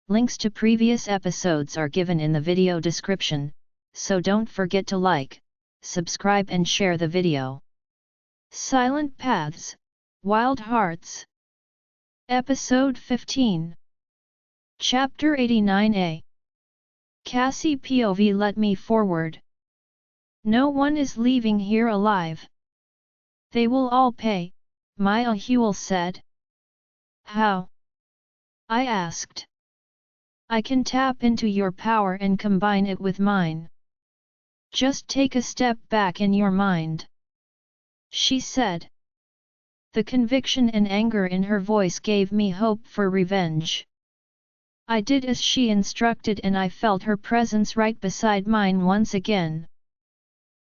Links to previous episodes are given in the video description, so don't forget to like, subscribe and share the video. Silent Paths, Wild Hearts. Episode 15. Chapter 89a. Cassie POV. Let me forward. No one is leaving here alive. They will all pay, Maya Huel said. How? I asked. I can tap into your power and combine it with mine. Just take a step back in your mind, she said. The conviction and anger in her voice gave me hope for revenge. I did as she instructed and I felt her presence right beside mine once again.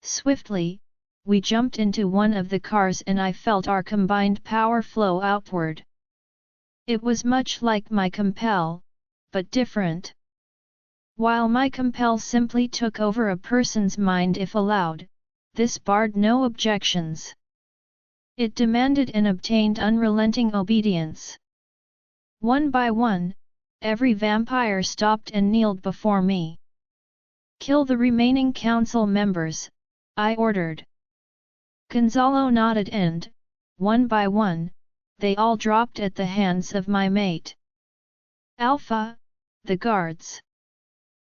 Swiftly, we jumped into one of the cars and I felt our combined power flow outward. It was much like my compel, but different. While my compel simply took over a person's mind if allowed, this barred no objections. It demanded and obtained unrelenting obedience. One by one, every vampire stopped and kneeled before me. Kill the remaining council members, I ordered. Gonzalo nodded and, one by one, they all dropped at the hands of my mate. Alpha, the guards,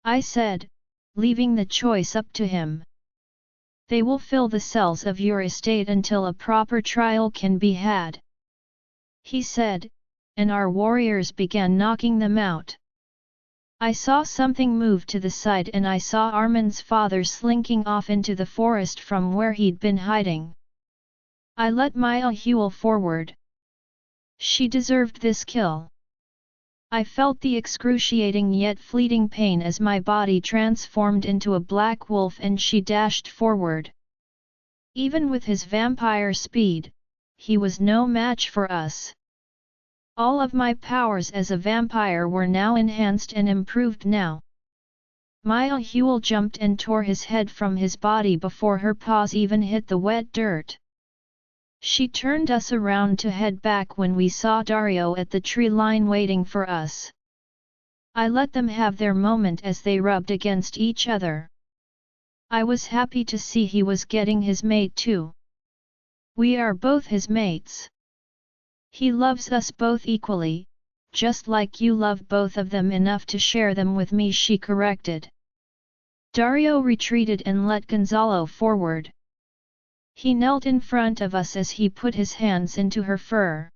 I said, leaving the choice up to him. They will fill the cells of your estate until a proper trial can be had, he said, and our warriors began knocking them out. I saw something move to the side and I saw Armin's father slinking off into the forest from where he'd been hiding. I let Maya Huel forward. She deserved this kill. I felt the excruciating yet fleeting pain as my body transformed into a black wolf and she dashed forward. Even with his vampire speed, he was no match for us. All of my powers as a vampire were now enhanced and improved now. Maya Huel jumped and tore his head from his body before her paws even hit the wet dirt. She turned us around to head back when we saw Dario at the tree line waiting for us. I let them have their moment as they rubbed against each other. I was happy to see he was getting his mate too. We are both his mates. He loves us both equally, just like you love both of them enough to share them with me, she corrected. Dario retreated and let Gonzalo forward. He knelt in front of us as he put his hands into her fur.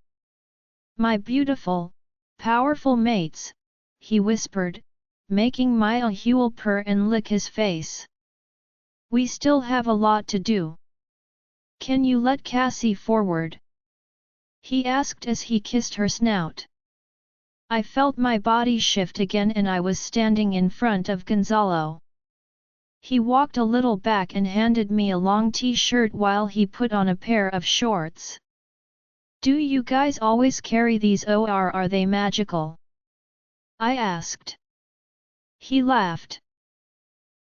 My beautiful, powerful mates, he whispered, making Maya Huel purr and lick his face. We still have a lot to do. Can you let Cassie forward? He asked as he kissed her snout. I felt my body shift again and I was standing in front of Gonzalo. He walked a little back and handed me a long t-shirt while he put on a pair of shorts. Do you guys always carry these or are they magical? I asked. He laughed.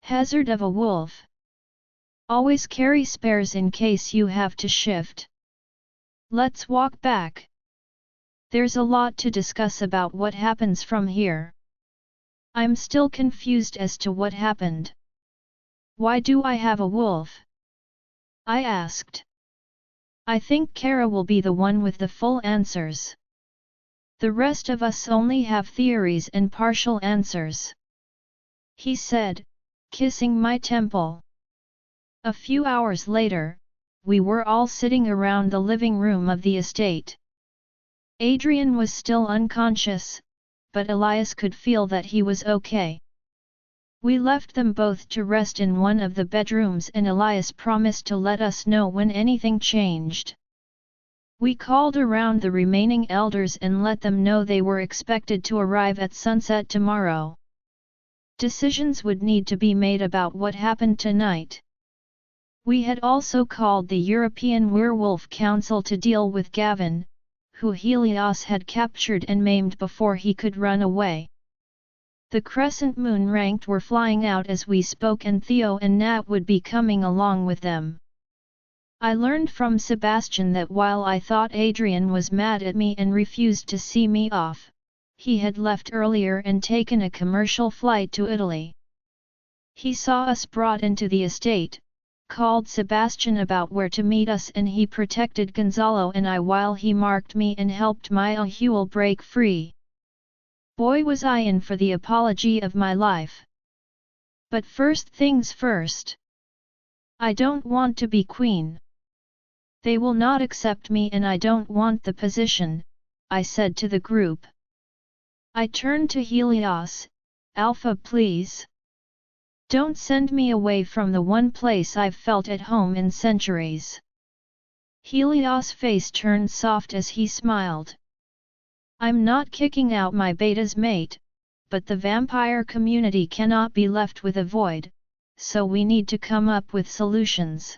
Hazard of a wolf. Always carry spares in case you have to shift. Let's walk back. There's a lot to discuss about what happens from here. I'm still confused as to what happened. Why do I have a wolf? I asked. I think Kara will be the one with the full answers. The rest of us only have theories and partial answers, he said, kissing my temple. A few hours later, we were all sitting around the living room of the estate. Adrien was still unconscious, but Elias could feel that he was okay. We left them both to rest in one of the bedrooms and Elias promised to let us know when anything changed. We called around the remaining elders and let them know they were expected to arrive at sunset tomorrow. Decisions would need to be made about what happened tonight. We had also called the European Werewolf Council to deal with Gavin, who Helios had captured and maimed before he could run away. The Crescent Moon ranked were flying out as we spoke and Theo and Nat would be coming along with them. I learned from Sebastian that while I thought Adrien was mad at me and refused to see me off, He had left earlier and taken a commercial flight to Italy. He saw us brought into the estate, called Sebastian about where to meet us, and he protected Gonzalo and I while he marked me and helped my Ahuel break free. Boy, was I in for the apology of my life. But first things first. I don't want to be queen. They will not accept me and I don't want the position, I said to the group. I turned to Helios. Alpha, please. Don't send me away from the one place I've felt at home in centuries. Helios' face turned soft as he smiled. I'm not kicking out my beta's mate, but the vampire community cannot be left with a void, so we need to come up with solutions.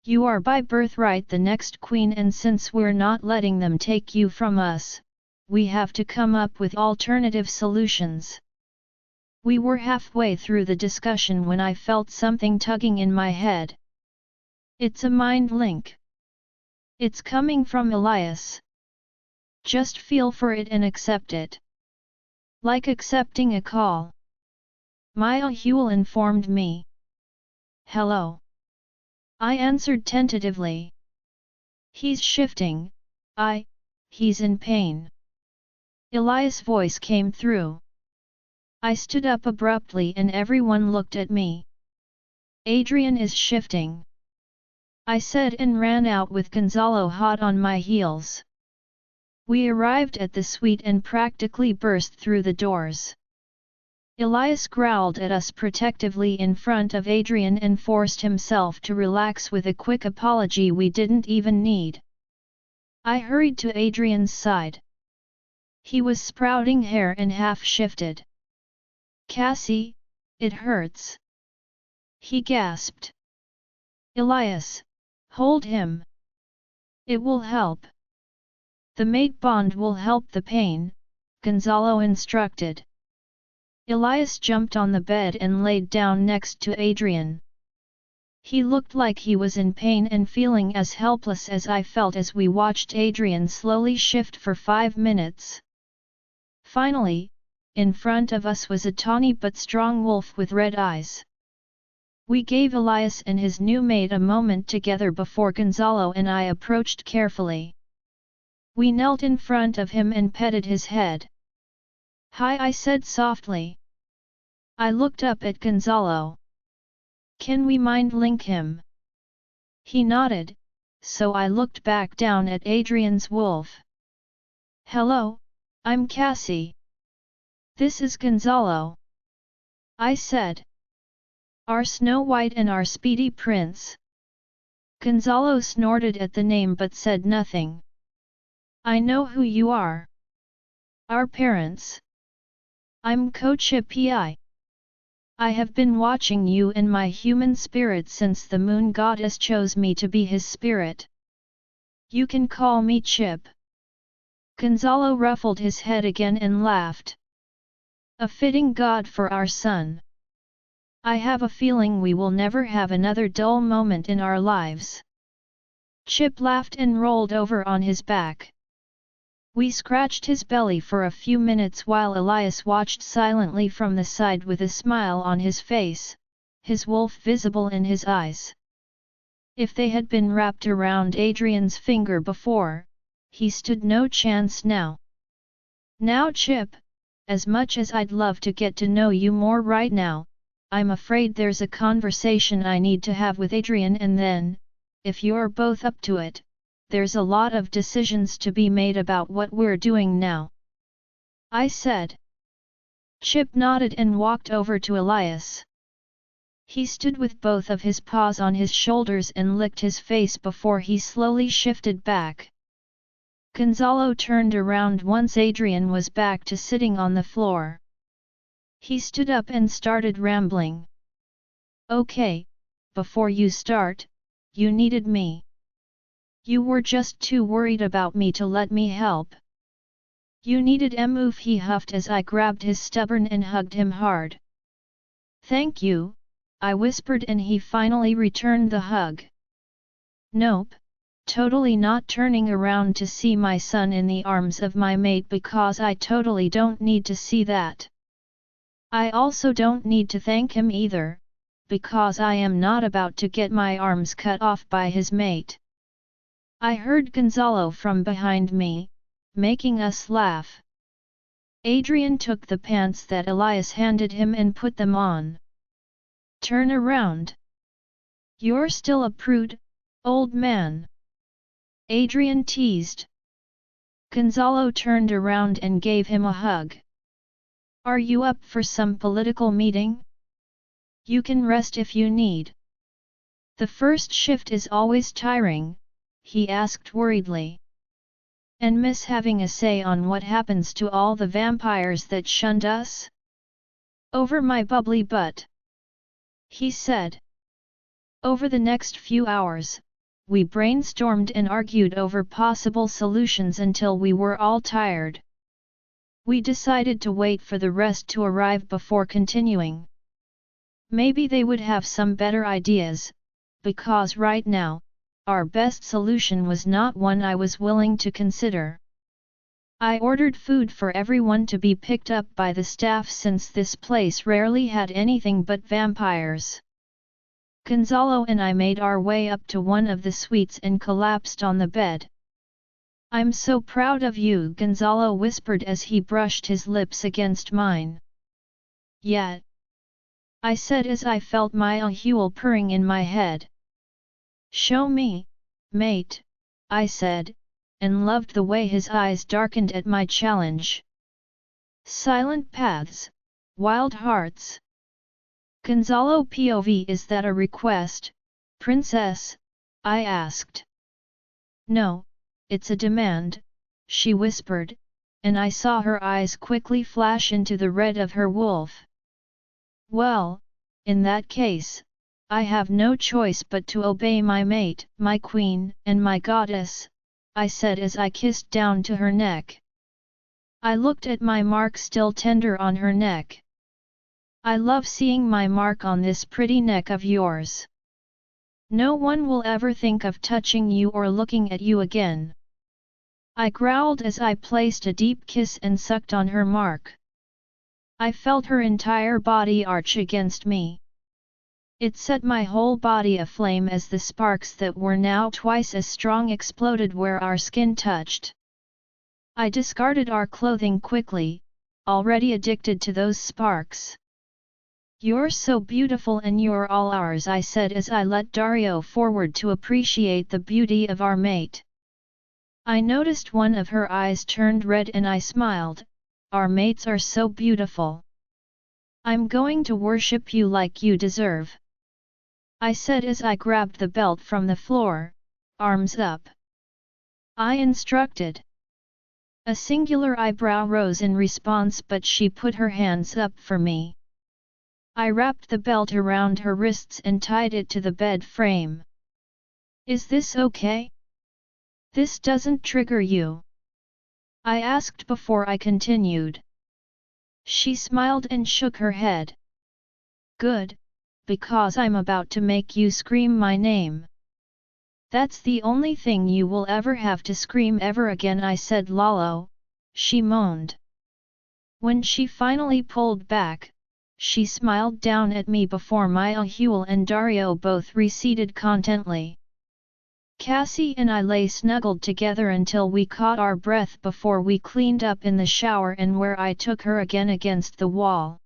You are by birthright the next queen, and since we're not letting them take you from us, we have to come up with alternative solutions. We were halfway through the discussion when I felt something tugging in my head. It's a mind link. It's coming from Elias. Just feel for it and accept it. Like accepting a call. My Ahuel informed me. Hello. I answered tentatively. He's shifting. He's in pain. Elias' voice came through. I stood up abruptly and everyone looked at me. Adrien is shifting, I said, and ran out with Gonzalo hot on my heels. We arrived at the suite and practically burst through the doors. Elias growled at us protectively in front of Adrien and forced himself to relax with a quick apology we didn't even need. I hurried to Adrien's side. He was sprouting hair and half-shifted. Cassie, it hurts. He gasped. Elias, hold him. It will help. The mate bond will help the pain, Gonzalo instructed. Elias jumped on the bed and laid down next to Adrien. He looked like he was in pain and feeling as helpless as I felt as we watched Adrien slowly shift for 5 minutes. Finally, in front of us was a tawny but strong wolf with red eyes. We gave Elias and his new mate a moment together before Gonzalo and I approached carefully. We knelt in front of him and petted his head. Hi, I said softly. I looked up at Gonzalo. Can we mind link him? He nodded, so I looked back down at Adrien's wolf. Hello, I'm Cassie. This is Gonzalo, I said. Our Snow White and our speedy prince. Gonzalo snorted at the name but said nothing. I know who you are. Our parents. I'm Kochipi. I have been watching you and my human spirit since the moon goddess chose me to be his spirit. You can call me Chip. Gonzalo ruffled his head again and laughed. A fitting god for our son. I have a feeling we will never have another dull moment in our lives. Chip laughed and rolled over on his back. We scratched his belly for a few minutes while Elias watched silently from the side with a smile on his face, his wolf visible in his eyes. If they had been wrapped around Adrien's finger before, he stood no chance now. Now Chip, as much as I'd love to get to know you more right now, I'm afraid there's a conversation I need to have with Adrien, and then, if you're both up to it, there's a lot of decisions to be made about what we're doing now. I said. Chip nodded and walked over to Elias. He stood with both of his paws on his shoulders and licked his face before he slowly shifted back. Gonzalo turned around once Adrien was back to sitting on the floor. He stood up and started rambling. Okay, before you start, you needed me. You were just too worried about me to let me help. You needed a move, he huffed as I grabbed his stubborn and hugged him hard. Thank you, I whispered, and he finally returned the hug. Nope, totally not turning around to see my son in the arms of my mate because I totally don't need to see that. I also don't need to thank him either, because I am not about to get my arms cut off by his mate. I heard Gonzalo from behind me, making us laugh. Adrien took the pants that Elias handed him and put them on. Turn around. You're still a prude, old man. Adrien teased. Gonzalo turned around and gave him a hug. Are you up for some political meeting? You can rest if you need. The first shift is always tiring, he asked worriedly. And miss having a say on what happens to all the vampires that shunned us? Over my bubbly butt, he said. Over the next few hours, we brainstormed and argued over possible solutions until we were all tired. We decided to wait for the rest to arrive before continuing. Maybe they would have some better ideas, because right now, our best solution was not one I was willing to consider. I ordered food for everyone to be picked up by the staff since this place rarely had anything but vampires. Gonzalo and I made our way up to one of the suites and collapsed on the bed. I'm so proud of you, Gonzalo whispered as he brushed his lips against mine. Yeah, I said as I felt my ahuel purring in my head. Show me, mate, I said, and loved the way his eyes darkened at my challenge. Silent paths, wild hearts. Gonzalo POV, is that a request, princess? I asked. No, it's a demand, she whispered, and I saw her eyes quickly flash into the red of her wolf. Well, in that case, I have no choice but to obey my mate, my queen, and my goddess, I said as I kissed down to her neck. I looked at my mark still tender on her neck. I love seeing my mark on this pretty neck of yours. No one will ever think of touching you or looking at you again. I growled as I placed a deep kiss and sucked on her mark. I felt her entire body arch against me. It set my whole body aflame as the sparks that were now twice as strong exploded where our skin touched. I discarded our clothing quickly, already addicted to those sparks. You're so beautiful and you're all ours, I said as I let Dario forward to appreciate the beauty of our mate. I noticed one of her eyes turned red and I smiled. Our mates are so beautiful. I'm going to worship you like you deserve, I said as I grabbed the belt from the floor, arms up. I instructed. A singular eyebrow rose in response, but she put her hands up for me. I wrapped the belt around her wrists and tied it to the bed frame. Is this okay? This doesn't trigger you? I asked before I continued. She smiled and shook her head. Good, because I'm about to make you scream my name. That's the only thing you will ever have to scream ever again, I said. Lalo, she moaned. When she finally pulled back, she smiled down at me before my ahuel and Dario both receded contently. Cassie and I lay snuggled together until we caught our breath before we cleaned up in the shower and where I took her again against the wall.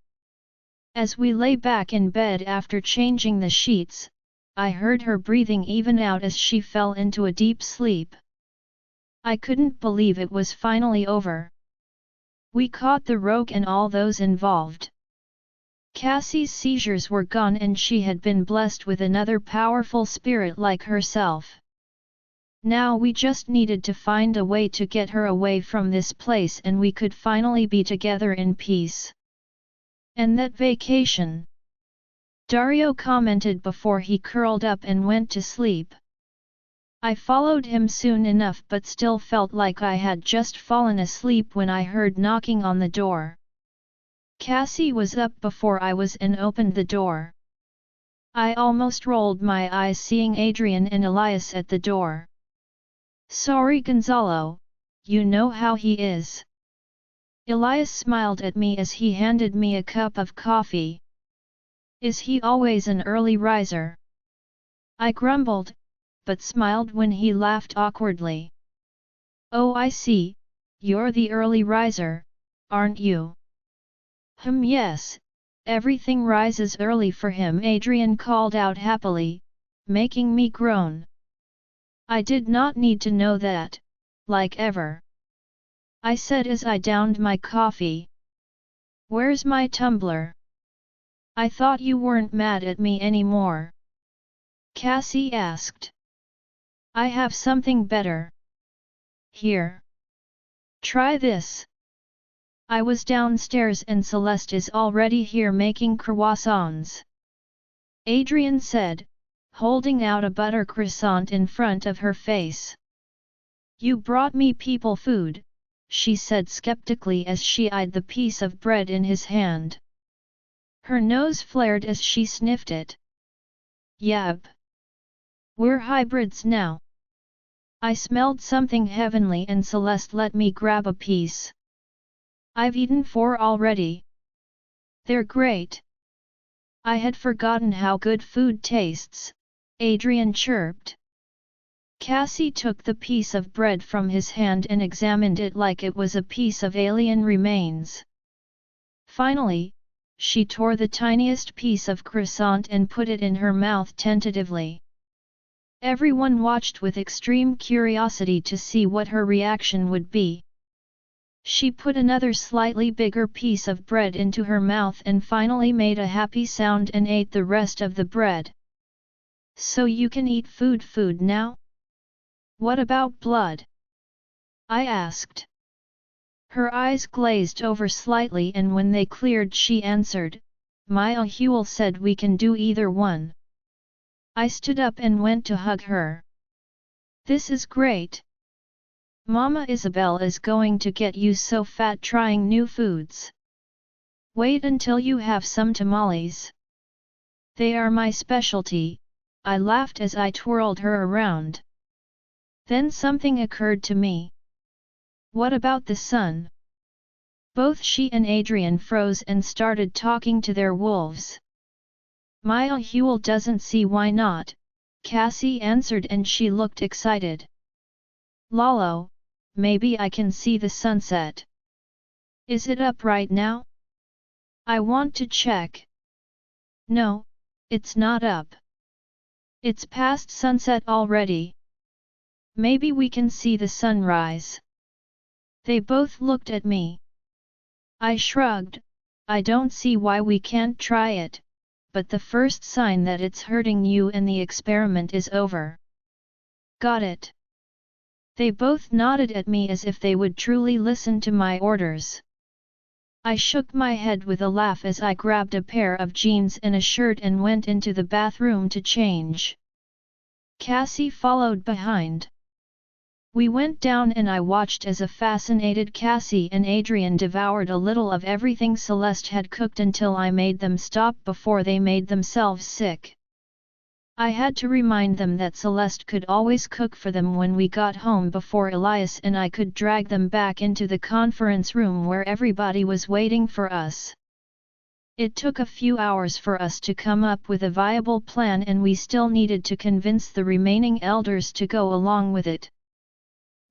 As we lay back in bed after changing the sheets, I heard her breathing even out as she fell into a deep sleep. I couldn't believe it was finally over. We caught the rogue and all those involved. Cassie's seizures were gone and she had been blessed with another powerful spirit like herself. Now we just needed to find a way to get her away from this place and we could finally be together in peace. And that vacation, Dario commented before he curled up and went to sleep. I followed him soon enough but still felt like I had just fallen asleep when I heard knocking on the door. Cassie was up before I was and opened the door. I almost rolled my eyes seeing Adrien and Elias at the door. Sorry Gonzalo, you know how he is. Elias smiled at me as he handed me a cup of coffee. Is he always an early riser? I grumbled, but smiled when he laughed awkwardly. Oh, I see, you're the early riser, aren't you? Yes, everything rises early for him, Adrien called out happily, making me groan. I did not need to know that, like ever. I said as I downed my coffee. Where's my tumbler? I thought you weren't mad at me anymore. Cassie asked. I have something better. Here. Try this. I was downstairs and Celeste is already here making croissants. Adrien said, holding out a butter croissant in front of her face. You brought me people food, she said skeptically as she eyed the piece of bread in his hand. Her nose flared as she sniffed it. Yep. We're hybrids now. I smelled something heavenly and Celeste let me grab a piece. I've eaten 4 already. They're great. I had forgotten how good food tastes, Adrien chirped. Cassie took the piece of bread from his hand and examined it like it was a piece of alien remains. Finally, she tore the tiniest piece of croissant and put it in her mouth tentatively. Everyone watched with extreme curiosity to see what her reaction would be. She put another slightly bigger piece of bread into her mouth and finally made a happy sound and ate the rest of the bread. So you can eat food now? What about blood? I asked. Her eyes glazed over slightly and when they cleared she answered, Maya Huel said we can do either one. I stood up and went to hug her. This is great. Mama Isabel is going to get you so fat trying new foods. Wait until you have some tamales. They are my specialty, I laughed as I twirled her around. Then something occurred to me. What about the sun? Both she and Adrien froze and started talking to their wolves. Maya Huel doesn't see why not, Cassie answered and she looked excited. Lalo, maybe I can see the sunset. Is it up right now? I want to check. No, it's not up. It's past sunset already. Maybe we can see the sunrise. They both looked at me. I shrugged, I don't see why we can't try it, but the first sign that it's hurting you and the experiment is over. Got it. They both nodded at me as if they would truly listen to my orders. I shook my head with a laugh as I grabbed a pair of jeans and a shirt and went into the bathroom to change. Cassie followed behind. We went down and I watched as a fascinated Cassie and Adrien devoured a little of everything Celeste had cooked until I made them stop before they made themselves sick. I had to remind them that Celeste could always cook for them when we got home before Elias and I could drag them back into the conference room where everybody was waiting for us. It took a few hours for us to come up with a viable plan and we still needed to convince the remaining elders to go along with it.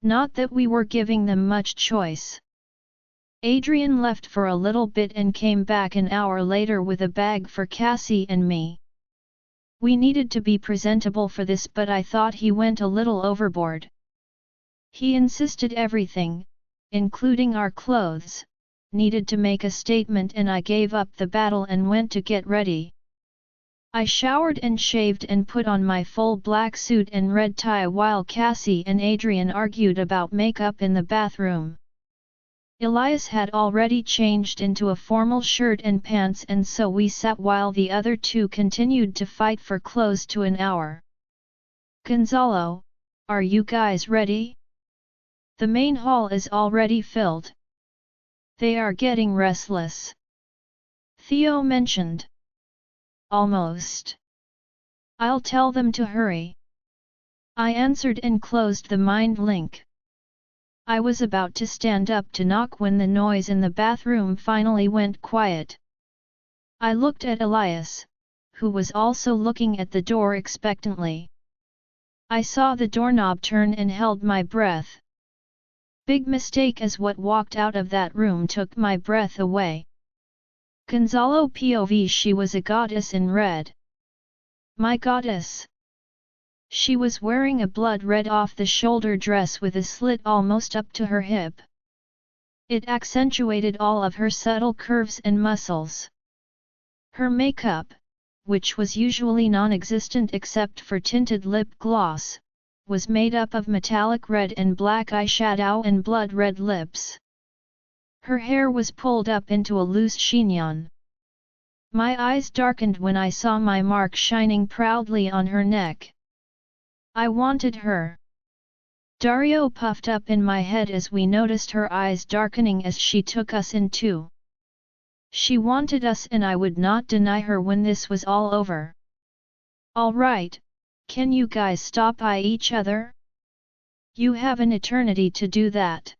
Not that we were giving them much choice. Adrien left for a little bit and came back an hour later with a bag for Cassie and me. We needed to be presentable for this but I thought he went a little overboard. He insisted everything, including our clothes, needed to make a statement and I gave up the battle and went to get ready. I showered and shaved and put on my full black suit and red tie while Cassie and Adrien argued about makeup in the bathroom. Elias had already changed into a formal shirt and pants and so we sat while the other two continued to fight for close to an hour. Gonzalo, are you guys ready? The main hall is already filled. They are getting restless. Theo mentioned. Almost. I'll tell them to hurry. I answered and closed the mind link. I was about to stand up to knock when the noise in the bathroom finally went quiet. I looked at Elias, who was also looking at the door expectantly. I saw the doorknob turn and held my breath. Big mistake, as what walked out of that room took my breath away. Gonzalo POV, she was a goddess in red. My goddess. She was wearing a blood red off-the-shoulder dress with a slit almost up to her hip. It accentuated all of her subtle curves and muscles. Her makeup, which was usually non-existent except for tinted lip gloss, was made up of metallic red and black eyeshadow and blood red lips. Her hair was pulled up into a loose chignon. My eyes darkened when I saw my mark shining proudly on her neck. I wanted her. Dario puffed up in my head as we noticed her eyes darkening as she took us in too. She wanted us, and I would not deny her when this was all over. All right, can you guys stop eyeing each other? You have an eternity to do that.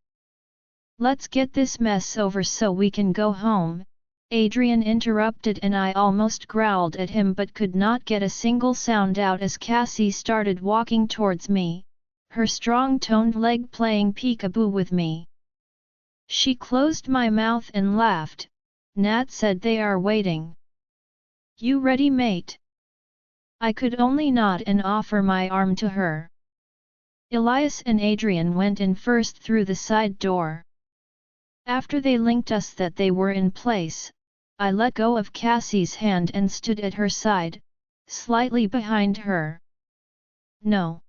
Let's get this mess over so we can go home, Adrien interrupted, and I almost growled at him but could not get a single sound out as Cassie started walking towards me, her strong-toned leg playing peekaboo with me. She closed my mouth and laughed. Nat said they are waiting. You ready, mate? I could only nod and offer my arm to her. Elias and Adrien went in first through the side door. After they linked us that they were in place, I let go of Cassie's hand and stood at her side, slightly behind her. No.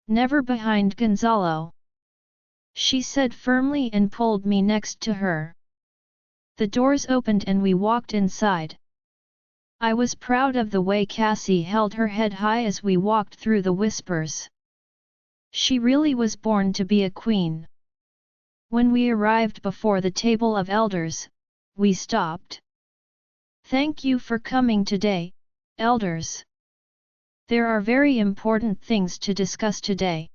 Never behind Gonzalo, she said firmly and pulled me next to her. The doors opened and we walked inside. I was proud of the way Cassie held her head high as we walked through the whispers. She really was born to be a queen. When we arrived before the table of elders, we stopped. Thank you for coming today, elders. There are very important things to discuss today.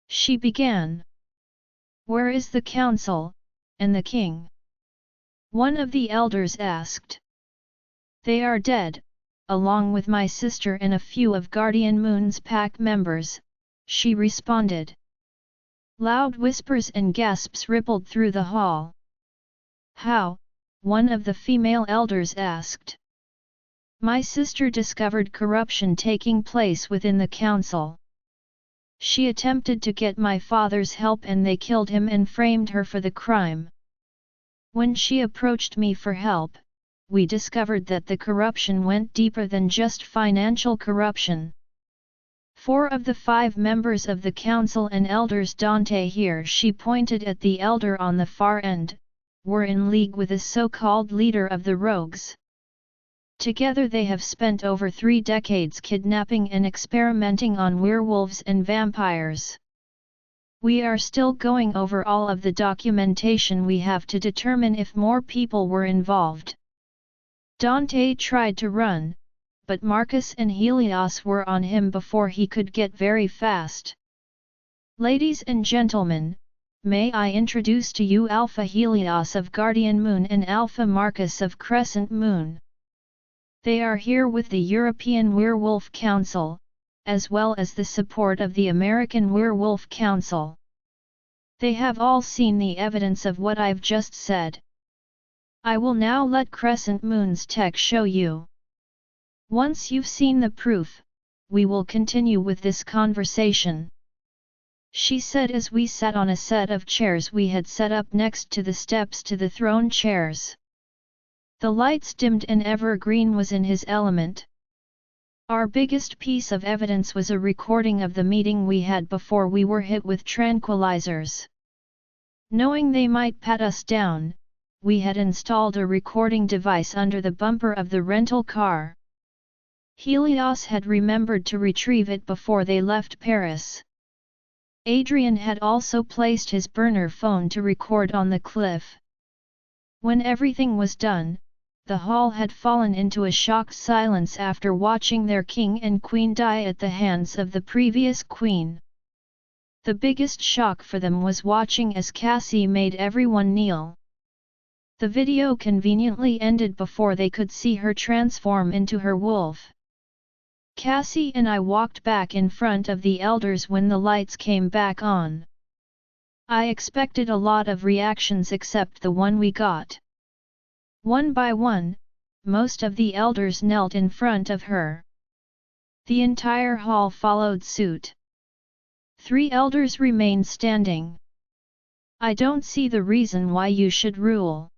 She began. Where is the council, and the king? One of the elders asked. They are dead, along with my sister and a few of Guardian Moon's pack members, she responded. Loud whispers and gasps rippled through the hall. How? One of the female elders asked. My sister discovered corruption taking place within the council. She attempted to get my father's help and they killed him and framed her for the crime. When she approached me for help, we discovered that the corruption went deeper than just financial corruption. 4 of the 5 members of the council and elders, Dante here, she pointed at the elder on the far end, were in league with a so-called leader of the rogues. Together they have spent over 3 decades kidnapping and experimenting on werewolves and vampires. We are still going over all of the documentation we have to determine if more people were involved. Dante tried to run, but Marcus and Helios were on him before he could get very fast. Ladies and gentlemen, may I introduce to you Alpha Helios of Guardian Moon and Alpha Marcus of Crescent Moon. They are here with the European Werewolf Council, as well as the support of the American Werewolf Council. They have all seen the evidence of what I've just said. I will now let Crescent Moon's tech show you. Once you've seen the proof, we will continue with this conversation. She said as we sat on a set of chairs we had set up next to the steps to the throne chairs. The lights dimmed and Evergreen was in his element. Our biggest piece of evidence was a recording of the meeting we had before we were hit with tranquilizers. Knowing they might pat us down, we had installed a recording device under the bumper of the rental car. Helios had remembered to retrieve it before they left Paris. Adrien had also placed his burner phone to record on the cliff. When everything was done, the hall had fallen into a shocked silence after watching their king and queen die at the hands of the previous queen. The biggest shock for them was watching as Cassie made everyone kneel. The video conveniently ended before they could see her transform into her wolf. Cassie and I walked back in front of the elders when the lights came back on. I expected a lot of reactions except the one we got. One by one, most of the elders knelt in front of her. The entire hall followed suit. 3 elders remained standing. I don't see the reason why you should rule.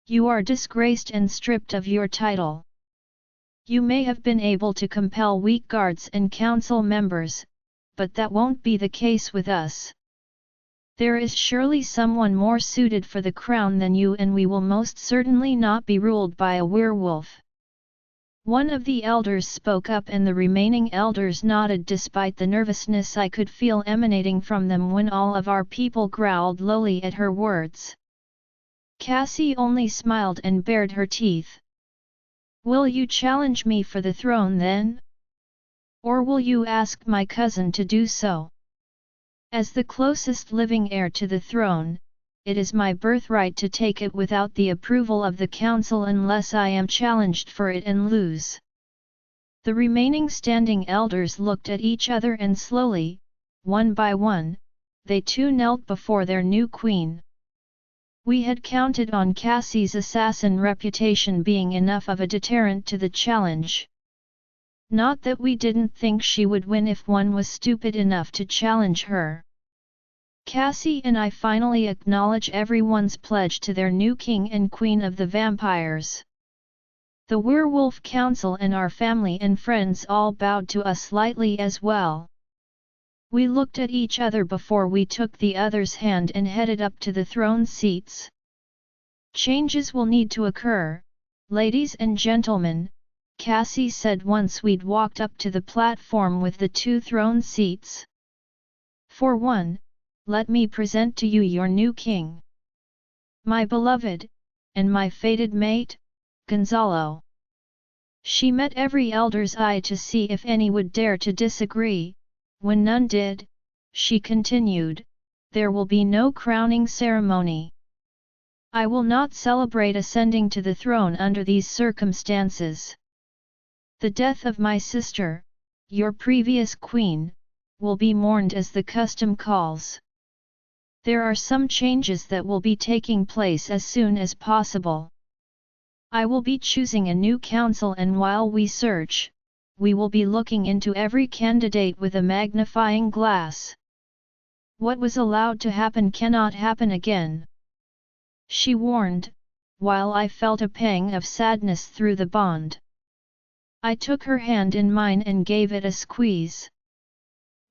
You are disgraced and stripped of your title. You may have been able to compel weak guards and council members, but that won't be the case with us. There is surely someone more suited for the crown than you, and we will most certainly not be ruled by a werewolf. One of the elders spoke up and the remaining elders nodded despite the nervousness I could feel emanating from them when all of our people growled lowly at her words. Cassie only smiled and bared her teeth. Will you challenge me for the throne then? Or will you ask my cousin to do so? As the closest living heir to the throne, it is my birthright to take it without the approval of the council unless I am challenged for it and lose. The remaining standing elders looked at each other and slowly, one by one, they too knelt before their new queen. We had counted on Cassie's assassin reputation being enough of a deterrent to the challenge. Not that we didn't think she would win if one was stupid enough to challenge her. Cassie and I finally acknowledge everyone's pledge to their new king and queen of the vampires. The werewolf council and our family and friends all bowed to us slightly as well. We looked at each other before we took the other's hand and headed up to the throne seats. Changes will need to occur, ladies and gentlemen, Cassie said once we'd walked up to the platform with the 2 throne seats. For one, let me present to you your new king. My beloved, and my fated mate, Gonzalo. She met every elder's eye to see if any would dare to disagree. When none did, she continued, there will be no crowning ceremony. I will not celebrate ascending to the throne under these circumstances. The death of my sister, your previous queen, will be mourned as the custom calls. There are some changes that will be taking place as soon as possible. I will be choosing a new council, and while we search, we will be looking into every candidate with a magnifying glass. What was allowed to happen cannot happen again. She warned, while I felt a pang of sadness through the bond. I took her hand in mine and gave it a squeeze.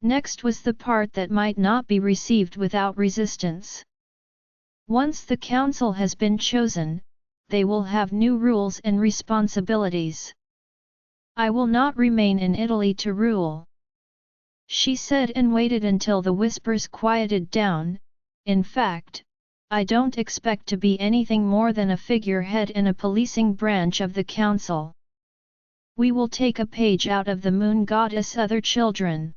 Next was the part that might not be received without resistance. Once the council has been chosen, they will have new rules and responsibilities. I will not remain in Italy to rule. She said and waited until the whispers quieted down. In fact, I don't expect to be anything more than a figurehead in a policing branch of the council. We will take a page out of the moon goddess' other children.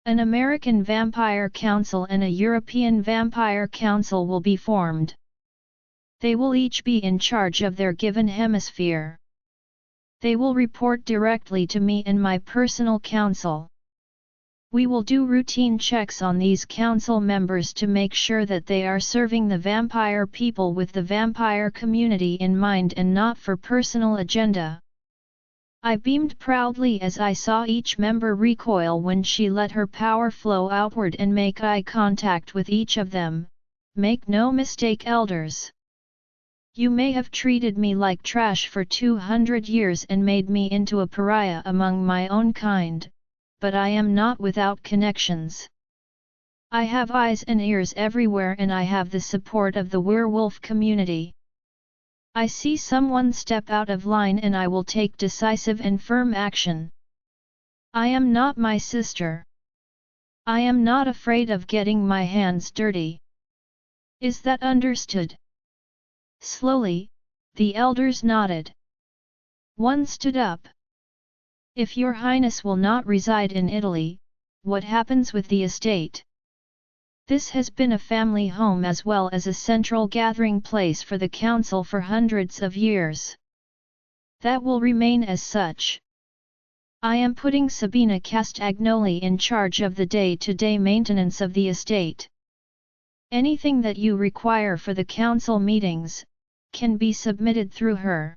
An American Vampire Council and a European Vampire Council will be formed. They will each be in charge of their given hemisphere. They will report directly to me and my personal council. We will do routine checks on these council members to make sure that they are serving the vampire people with the vampire community in mind and not for personal agenda. I beamed proudly as I saw each member recoil when she let her power flow outward and make eye contact with each of them. Make no mistake, elders. You may have treated me like trash for 200 years and made me into a pariah among my own kind, but I am not without connections. I have eyes and ears everywhere, and I have the support of the werewolf community. I see someone step out of line and I will take decisive and firm action. I am not my sister. I am not afraid of getting my hands dirty. Is that understood? Slowly, The elders nodded. One stood up. If your highness will not reside in Italy, what happens with the estate? This has been a family home as well as a central gathering place for the council for hundreds of years. That will remain as such. I am putting Sabina Castagnoli in charge of the day-to-day maintenance of the estate. Anything that you require for the council meetings can be submitted through her.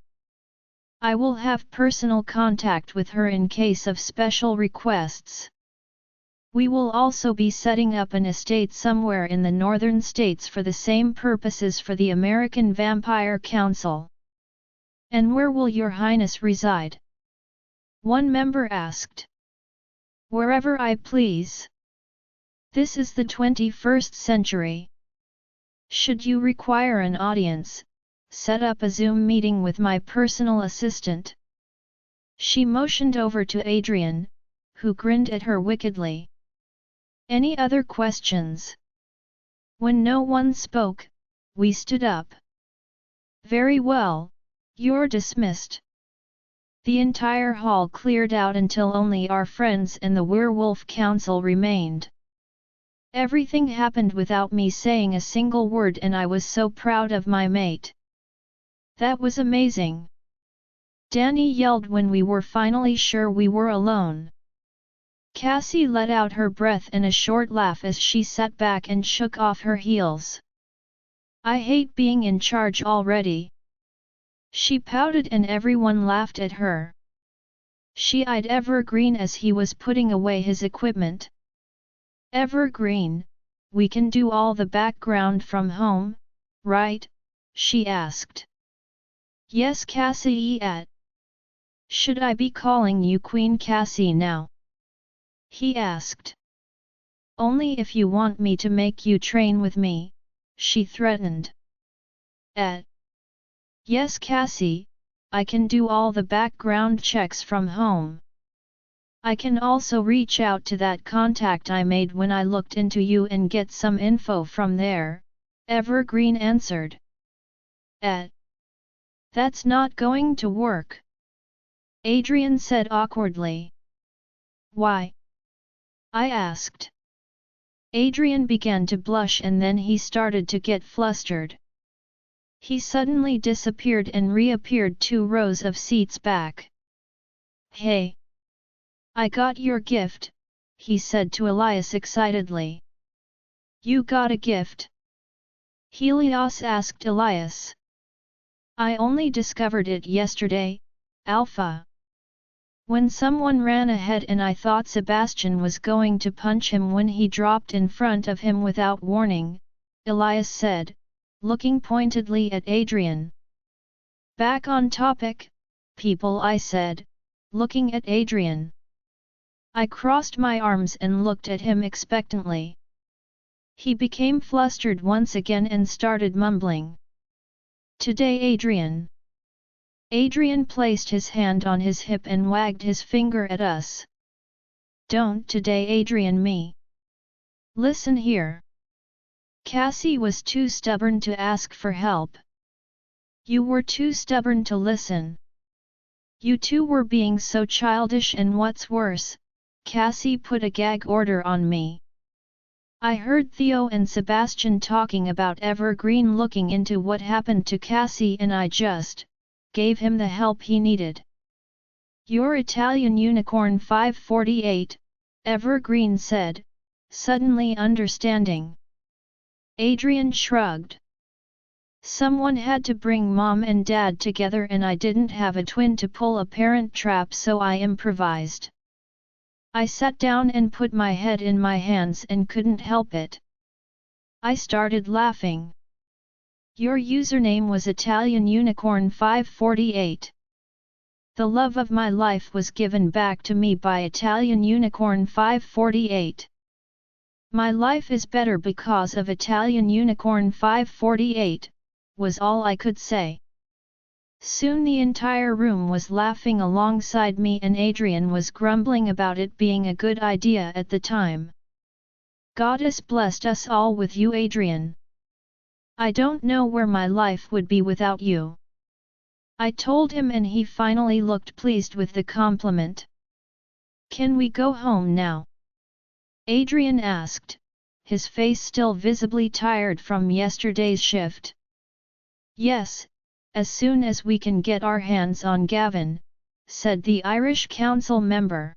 I will have personal contact with her in case of special requests. We will also be setting up an estate somewhere in the northern states for the same purposes for the American Vampire Council. And where will your highness reside? One member asked. Wherever I please. This is the 21st century. Should you require an audience, set up a Zoom meeting with my personal assistant. She motioned over to Adrien, who grinned at her wickedly. Any other questions? When no one spoke, we stood up. Very well, you're dismissed. The entire hall cleared out until only our friends and the Werewolf Council remained. Everything happened without me saying a single word, and I was so proud of my mate. That was amazing. Danny yelled when we were finally sure we were alone. Cassie let out her breath and a short laugh as she sat back and shook off her heels. I hate being in charge already. She pouted and everyone laughed at her. She eyed Evergreen as he was putting away his equipment. Evergreen, we can do all the background from home, right? She asked. Yes, Cassie. Should I be calling you Queen Cassie now? He asked. Only if you want me to make you train with me, she threatened. Yes, Cassie, I can do all the background checks from home. I can also reach out to that contact I made when I looked into you and get some info from there, Evergreen answered. That's not going to work. Adrien said awkwardly. Why? I asked. Adrien began to blush and then he started to get flustered. He suddenly disappeared and reappeared 2 rows of seats back. Hey! I got your gift, he said to Elias excitedly. You got a gift? Helios asked Elias. I only discovered it yesterday, Alpha. When someone ran ahead and I thought Sebastian was going to punch him when he dropped in front of him without warning, Elias said, looking pointedly at Adrien. Back on topic, people, I said, looking at Adrien. I crossed my arms and looked at him expectantly. He became flustered once again and started mumbling. Today, Adrien. Adrien placed his hand on his hip and wagged his finger at us. Don't today, Adrien, me. Listen here. Cassie was too stubborn to ask for help. You were too stubborn to listen. You two were being so childish, and what's worse, Cassie put a gag order on me. I heard Theo and Sebastian talking about Evergreen looking into what happened to Cassie, and I just gave him the help he needed. Your Italian unicorn 548, Evergreen said, suddenly understanding. Adrien shrugged. Someone had to bring mom and dad together, and I didn't have a twin to pull a parent trap, so I improvised. I sat down and put my head in my hands and couldn't help it. I started laughing. Your username was Italian Unicorn 548. The love of my life was given back to me by Italian Unicorn 548. My life is better because of Italian Unicorn 548, was all I could say. Soon the entire room was laughing alongside me, and Adrien was grumbling about it being a good idea at the time. Goddess blessed us all with you, Adrien. I don't know where my life would be without you. I told him and he finally looked pleased with the compliment. Can we go home now? Adrien asked, his face still visibly tired from yesterday's shift. Yes, as soon as we can get our hands on Gavin, said the Irish council member.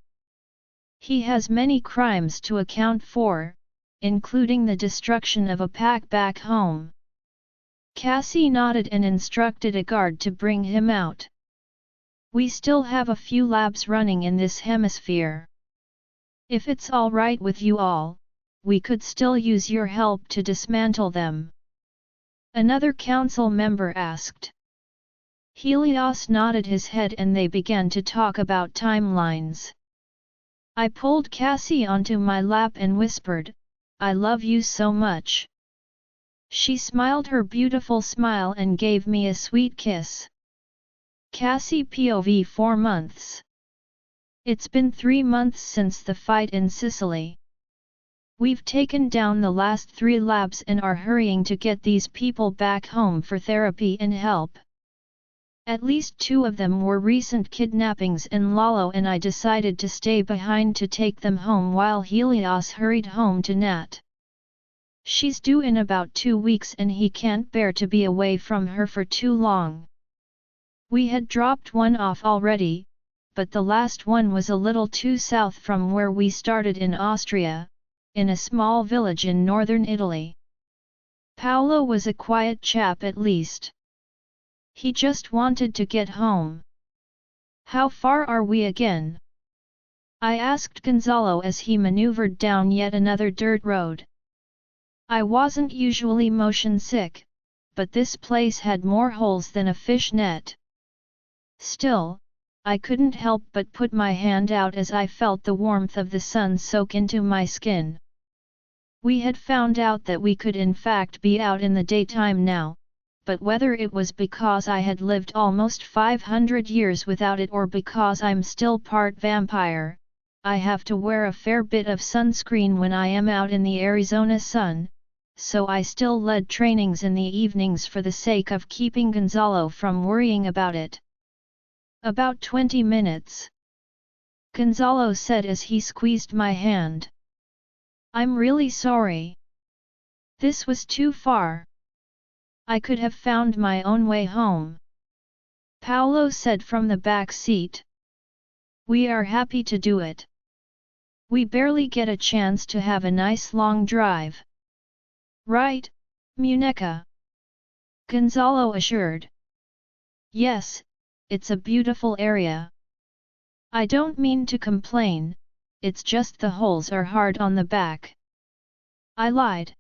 He has many crimes to account for, including the destruction of a pack back home. Cassie nodded and instructed a guard to bring him out. We still have a few labs running in this hemisphere. If it's all right with you all, we could still use your help to dismantle them. Another council member asked. Helios nodded his head and they began to talk about timelines. I pulled Cassie onto my lap and whispered, I love you so much. She smiled her beautiful smile and gave me a sweet kiss. Cassie POV 4 months. It's been 3 months since the fight in Sicily. We've taken down the last 3 labs and are hurrying to get these people back home for therapy and help. At least 2 of them were recent kidnappings and Lalo and I decided to stay behind to take them home while Helios hurried home to Nat. She's due in about 2 weeks and he can't bear to be away from her for too long. We had dropped one off already, but the last one was a little too south from where we started in Austria, in a small village in northern Italy. Paolo was a quiet chap at least. He just wanted to get home. How far are we again? I asked Gonzalo as he maneuvered down yet another dirt road. I wasn't usually motion sick, but this place had more holes than a fish net. Still, I couldn't help but put my hand out as I felt the warmth of the sun soak into my skin. We had found out that we could in fact be out in the daytime now, but whether it was because I had lived almost 500 years without it or because I'm still part vampire, I have to wear a fair bit of sunscreen when I am out in the Arizona sun, so I still led trainings in the evenings for the sake of keeping Gonzalo from worrying about it. About 20 minutes. Gonzalo said as he squeezed my hand. I'm really sorry. This was too far. I could have found my own way home. Paolo said from the back seat. We are happy to do it. We barely get a chance to have a nice long drive. Right, Muneca? Gonzalo assured. Yes, it's a beautiful area. I don't mean to complain, it's just the holes are hard on the back. I lied.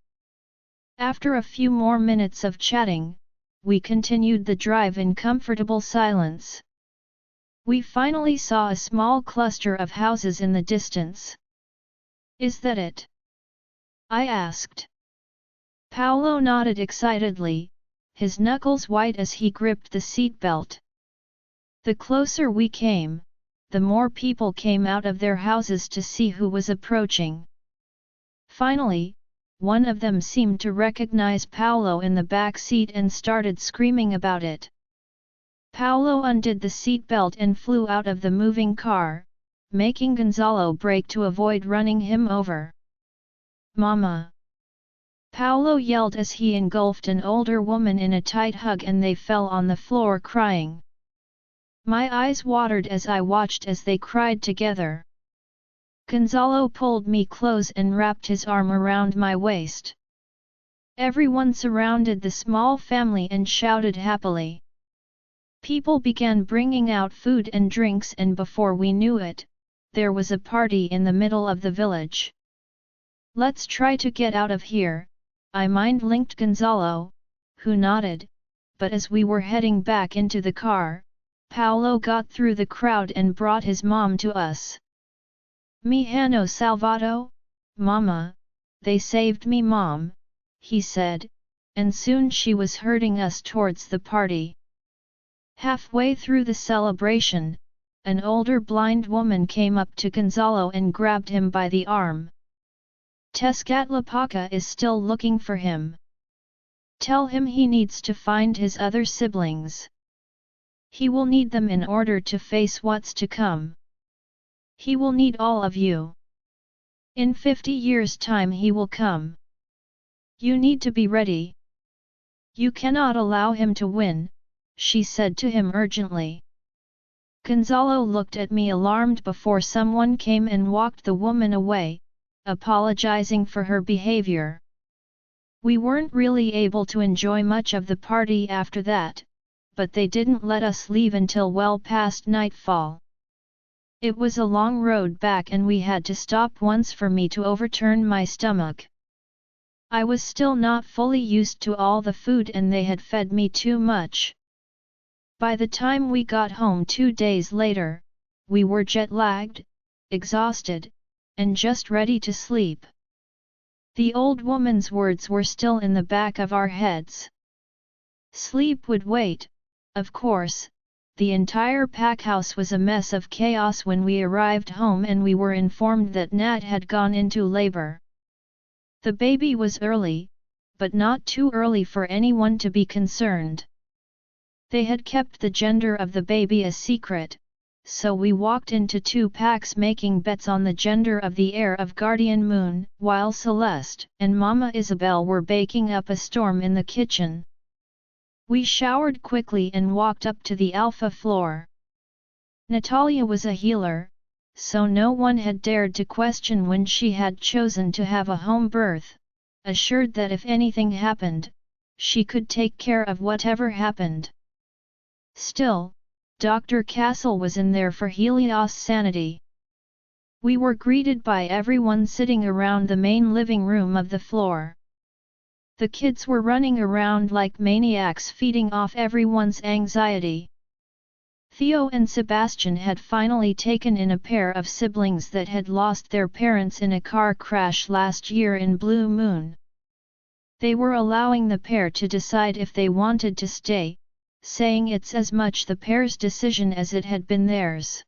After a few more minutes of chatting, we continued the drive in comfortable silence. We finally saw a small cluster of houses in the distance. Is that it? I asked. Paolo nodded excitedly, his knuckles white as he gripped the seatbelt. The closer we came, the more people came out of their houses to see who was approaching. Finally, one of them seemed to recognize Paolo in the back seat and started screaming about it. Paolo undid the seatbelt and flew out of the moving car, making Gonzalo brake to avoid running him over. Mama! Paolo yelled as he engulfed an older woman in a tight hug and they fell on the floor crying. My eyes watered as I watched as they cried together. Gonzalo pulled me close and wrapped his arm around my waist. Everyone surrounded the small family and shouted happily. People began bringing out food and drinks and before we knew it, there was a party in the middle of the village. Let's try to get out of here, I mind-linked Gonzalo, who nodded, but as we were heading back into the car, Paolo got through the crowd and brought his mom to us. Mi hanno salvato, Mama, they saved me Mom, he said, and soon she was herding us towards the party. Halfway through the celebration, an older blind woman came up to Gonzalo and grabbed him by the arm. Tezcatlipoca is still looking for him. Tell him he needs to find his other siblings. He will need them in order to face what's to come. He will need all of you. In 50 years' time he will come. You need to be ready. You cannot allow him to win, she said to him urgently. Gonzalo looked at me alarmed before someone came and walked the woman away, apologizing for her behavior. We weren't really able to enjoy much of the party after that, but they didn't let us leave until well past nightfall. It was a long road back and we had to stop once for me to overturn my stomach. I was still not fully used to all the food and they had fed me too much. By the time we got home 2 days later, we were jet-lagged, exhausted, and just ready to sleep. The old woman's words were still in the back of our heads. Sleep would wait, of course. The entire packhouse was a mess of chaos when we arrived home and we were informed that Nat had gone into labor. The baby was early, but not too early for anyone to be concerned. They had kept the gender of the baby a secret, so we walked into 2 packs making bets on the gender of the heir of Guardian Moon, while Celeste and Mama Isabel were baking up a storm in the kitchen. We showered quickly and walked up to the alpha floor. Natalia was a healer, so no one had dared to question when she had chosen to have a home birth, assured that if anything happened, she could take care of whatever happened. Still, Dr. Castle was in there for Helios' sanity. We were greeted by everyone sitting around the main living room of the floor. The kids were running around like maniacs feeding off everyone's anxiety. Theo and Sebastian had finally taken in a pair of siblings that had lost their parents in a car crash last year in Blue Moon. They were allowing the pair to decide if they wanted to stay, saying it's as much the pair's decision as it had been theirs.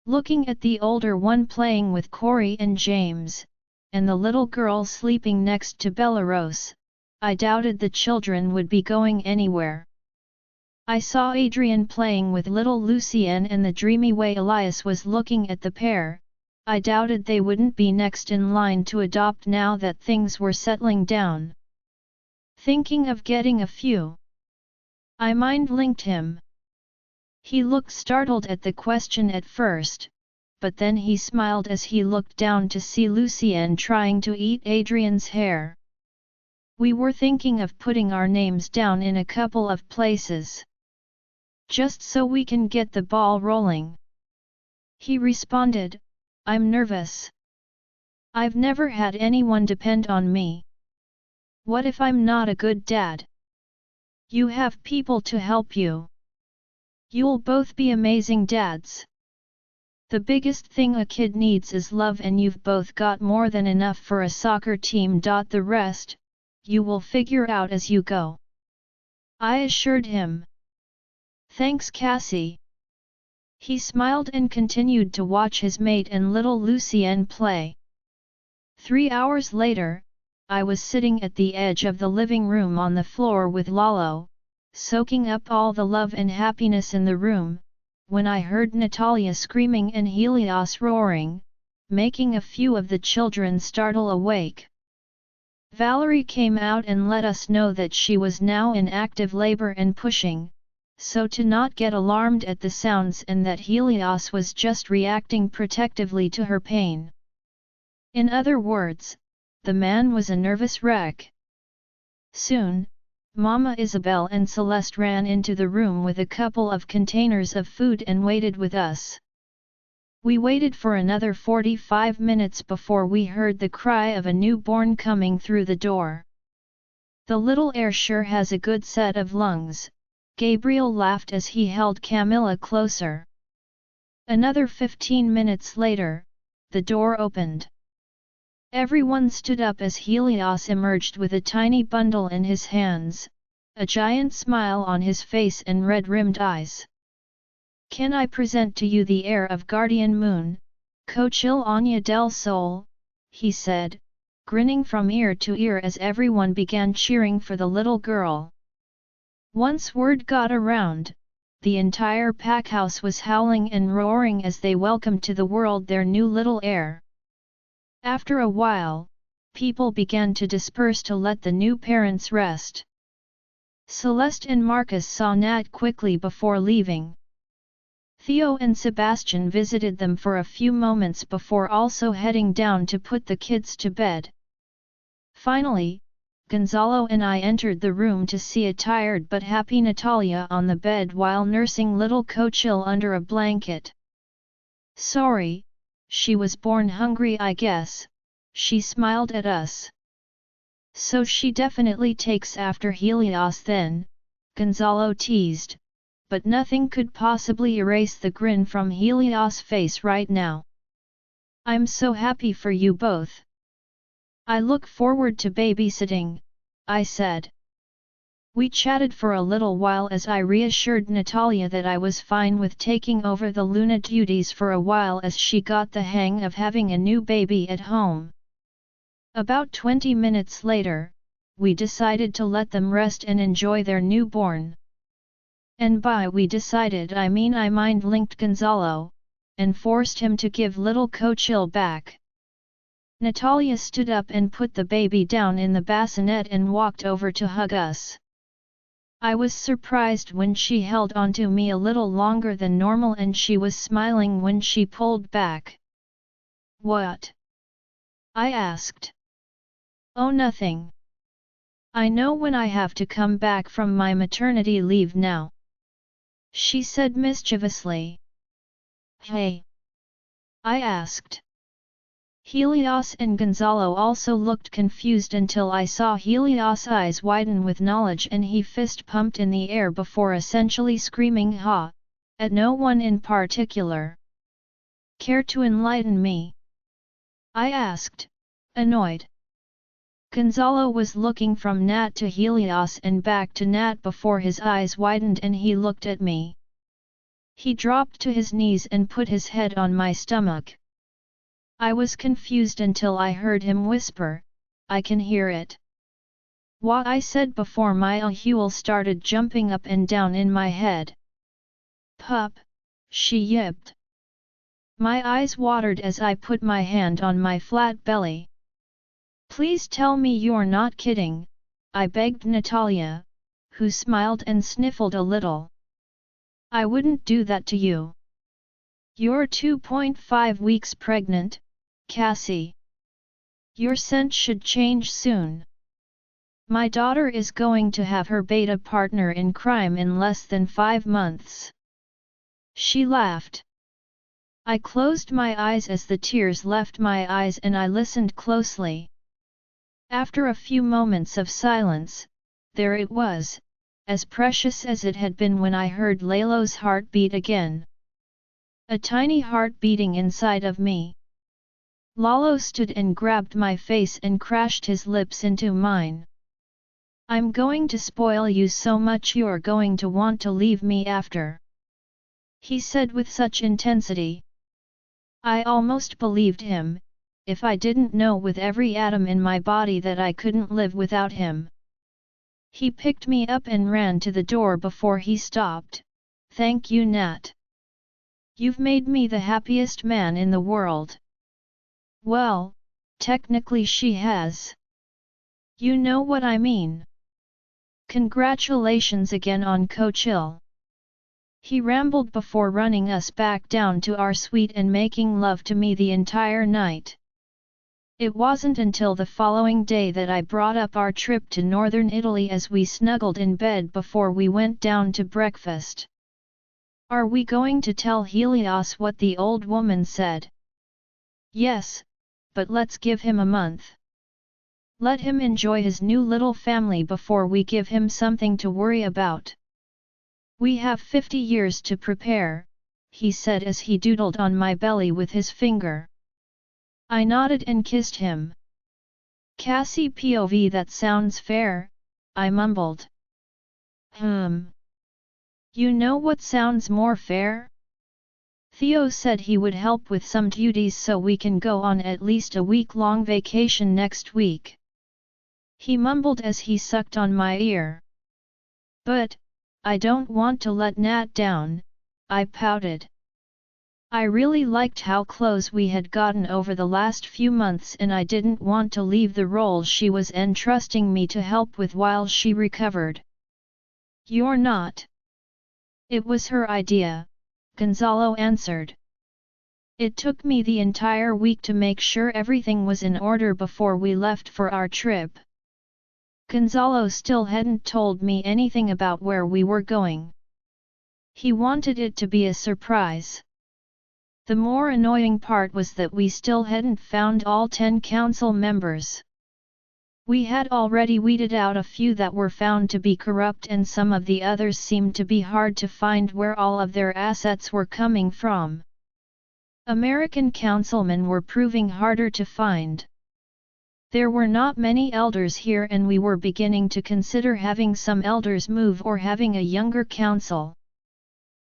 Looking at the older one playing with Corey and James, and the little girl sleeping next to Belarus, I doubted the children would be going anywhere. I saw Adrien playing with little Lucienne and the dreamy way Elias was looking at the pair. I doubted they wouldn't be next in line to adopt now that things were settling down. Thinking of getting a few. I mind-linked him. He looked startled at the question at first, but then he smiled as he looked down to see Lucienne trying to eat Adrien's hair. We were thinking of putting our names down in a couple of places. Just so we can get the ball rolling. He responded, I'm nervous. I've never had anyone depend on me. What if I'm not a good dad? You have people to help you. You'll both be amazing dads. The biggest thing a kid needs is love and you've both got more than enough for a soccer team. The rest, you will figure out as you go. I assured him. Thanks Cassie. He smiled and continued to watch his mate and little Lucienne play. 3 hours later, I was sitting at the edge of the living room on the floor with Lalo, soaking up all the love and happiness in the room, when I heard Natalia screaming and Helios roaring, making a few of the children startle awake. Valerie came out and let us know that she was now in active labor and pushing, so to not get alarmed at the sounds and that Helios was just reacting protectively to her pain. In other words, the man was a nervous wreck. Soon, Mama Isabel and Celeste ran into the room with a couple of containers of food and waited with us. We waited for another 45 minutes before we heard the cry of a newborn coming through the door. The little heir sure has a good set of lungs, Gabriel laughed as he held Camilla closer. Another 15 minutes later, the door opened. Everyone stood up as Helios emerged with a tiny bundle in his hands, a giant smile on his face and red-rimmed eyes. Can I present to you the heir of Guardian Moon, Coachil Anya del Sol, he said, grinning from ear to ear as everyone began cheering for the little girl. Once word got around, the entire packhouse was howling and roaring as they welcomed to the world their new little heir. After a while, people began to disperse to let the new parents rest. Celeste and Marcus saw Nat quickly before leaving. Theo and Sebastian visited them for a few moments before also heading down to put the kids to bed. Finally, Gonzalo and I entered the room to see a tired but happy Natalia on the bed while nursing little Coachil under a blanket. "Sorry, she was born hungry I guess," she smiled at us. "So she definitely takes after Helios then," Gonzalo teased, but nothing could possibly erase the grin from Helios' face right now. "I'm so happy for you both. I look forward to babysitting," I said. We chatted for a little while as I reassured Natalia that I was fine with taking over the Luna duties for a while as she got the hang of having a new baby at home. About 20 minutes later, we decided to let them rest and enjoy their newborn. And by we decided I mean I mind-linked Gonzalo, and forced him to give little Coachil back. Natalia stood up and put the baby down in the bassinet and walked over to hug us. I was surprised when she held onto me a little longer than normal and she was smiling when she pulled back. "What?" I asked. "Oh, nothing. I know when I have to come back from my maternity leave now," she said mischievously. "Hey?" I asked. Helios and Gonzalo also looked confused until I saw Helios' eyes widen with knowledge and he fist-pumped in the air before essentially screaming "Ha!" at no one in particular. "Care to enlighten me?" I asked, annoyed. Gonzalo was looking from Nat to Helios and back to Nat before his eyes widened and he looked at me. He dropped to his knees and put his head on my stomach. I was confused until I heard him whisper, "I can hear it." What I said before my ahule started jumping up and down in my head. "Pup," she yipped. My eyes watered as I put my hand on my flat belly. "Please tell me you're not kidding," I begged Natalia, who smiled and sniffled a little. "I wouldn't do that to you. You're 2.5 weeks pregnant, Cassie. Your scent should change soon. My daughter is going to have her beta partner in crime in less than 5 months." She laughed. I closed my eyes as the tears left my eyes and I listened closely. After a few moments of silence, there it was, as precious as it had been when I heard Lalo's heart beat again. A tiny heart beating inside of me. Lalo stood and grabbed my face and crashed his lips into mine. "I'm going to spoil you so much you're going to want to leave me after," he said with such intensity. I almost believed him, if I didn't know with every atom in my body that I couldn't live without him. He picked me up and ran to the door before he stopped. "Thank you, Nat. You've made me the happiest man in the world." "Well, technically she has. You know what I mean. Congratulations again on Coachil." He rambled before running us back down to our suite and making love to me the entire night. It wasn't until the following day that I brought up our trip to northern Italy as we snuggled in bed before we went down to breakfast. "Are we going to tell Helios what the old woman said?" "Yes, but let's give him a month. Let him enjoy his new little family before we give him something to worry about. We have 50 years to prepare," he said as he doodled on my belly with his finger. I nodded and kissed him. "Cassie POV, that sounds fair," I mumbled. You know what sounds more fair?" Theo said he would help with some duties so we can go on at least a week-long vacation next week. He mumbled as he sucked on my ear. "But, I don't want to let Nat down, I pouted. I really liked how close we had gotten over the last few months and I didn't want to leave the role she was entrusting me to help with while she recovered. You're not. It was her idea, Gonzalo answered. It took me the entire week to make sure everything was in order before we left for our trip. Gonzalo still hadn't told me anything about where we were going. He wanted it to be a surprise. The more annoying part was that we still hadn't found all 10 council members. We had already weeded out a few that were found to be corrupt and some of the others seemed to be hard to find where all of their assets were coming from. American councilmen were proving harder to find. There were not many elders here and we were beginning to consider having some elders move or having a younger council.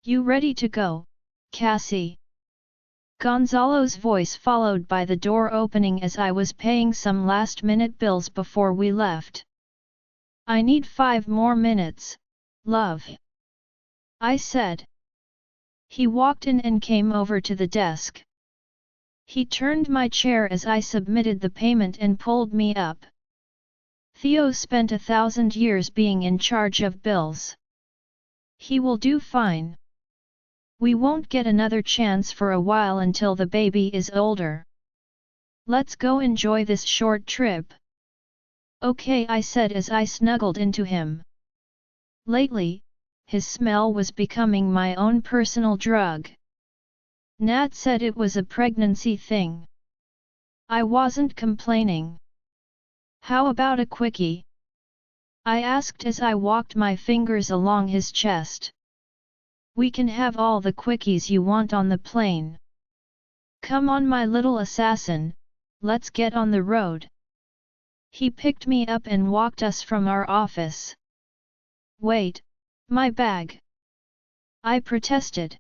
You ready to go, Cassie? Gonzalo's voice followed by the door opening as I was paying some last-minute bills before we left. I need 5 more minutes, love. I said. He walked in and came over to the desk. He turned my chair as I submitted the payment and pulled me up. Theo spent 1,000 years being in charge of bills. He will do fine. We won't get another chance for a while until the baby is older. Let's go enjoy this short trip. Okay, I said as I snuggled into him. Lately, his smell was becoming my own personal drug. Nat said it was a pregnancy thing. I wasn't complaining. How about a quickie? I asked as I walked my fingers along his chest. We can have all the quickies you want on the plane. Come on my little assassin, let's get on the road. He picked me up and walked us from our office. Wait, my bag. I protested.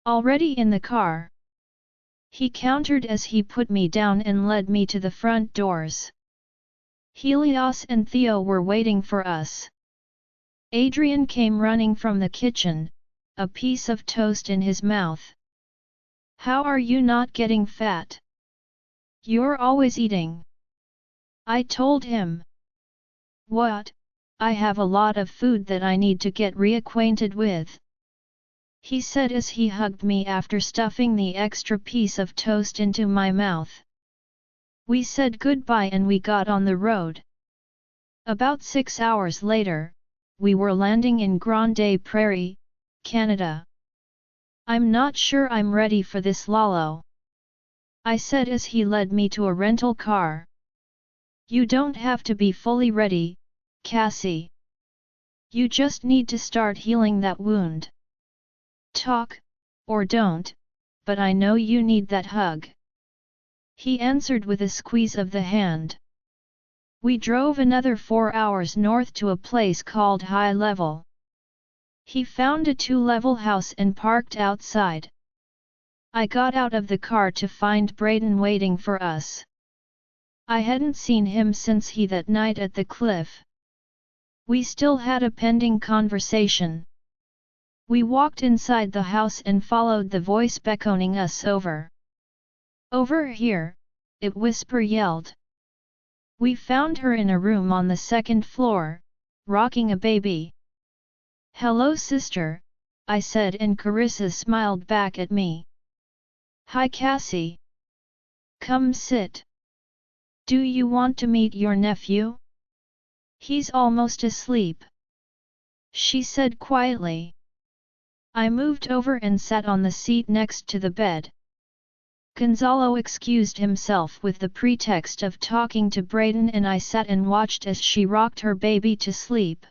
Already in the car. He countered as he put me down and led me to the front doors. Helios and Theo were waiting for us. Adrien came running from the kitchen, a piece of toast in his mouth. How are you not getting fat? You're always eating. I told him. What? I have a lot of food that I need to get reacquainted with. He said as he hugged me after stuffing the extra piece of toast into my mouth. We said goodbye and we got on the road. About 6 hours later, we were landing in Grande Prairie, Canada. I'm not sure I'm ready for this, Lalo. I said as he led me to a rental car. You don't have to be fully ready, Cassie. You just need to start healing that wound. Talk, or don't, but I know you need that hug. He answered with a squeeze of the hand. We drove another 4 hours north to a place called High Level. He found a 2-level house and parked outside. I got out of the car to find Braden waiting for us. I hadn't seen him since that night at the cliff. We still had a pending conversation. We walked inside the house and followed the voice beckoning us over. Over here, it whisper yelled. We found her in a room on the 2nd floor, rocking a baby. Hello sister, I said and Carissa smiled back at me. Hi Cassie. Come sit. Do you want to meet your nephew? He's almost asleep. She said quietly. I moved over and sat on the seat next to the bed. Gonzalo excused himself with the pretext of talking to Braden and I sat and watched as she rocked her baby to sleep.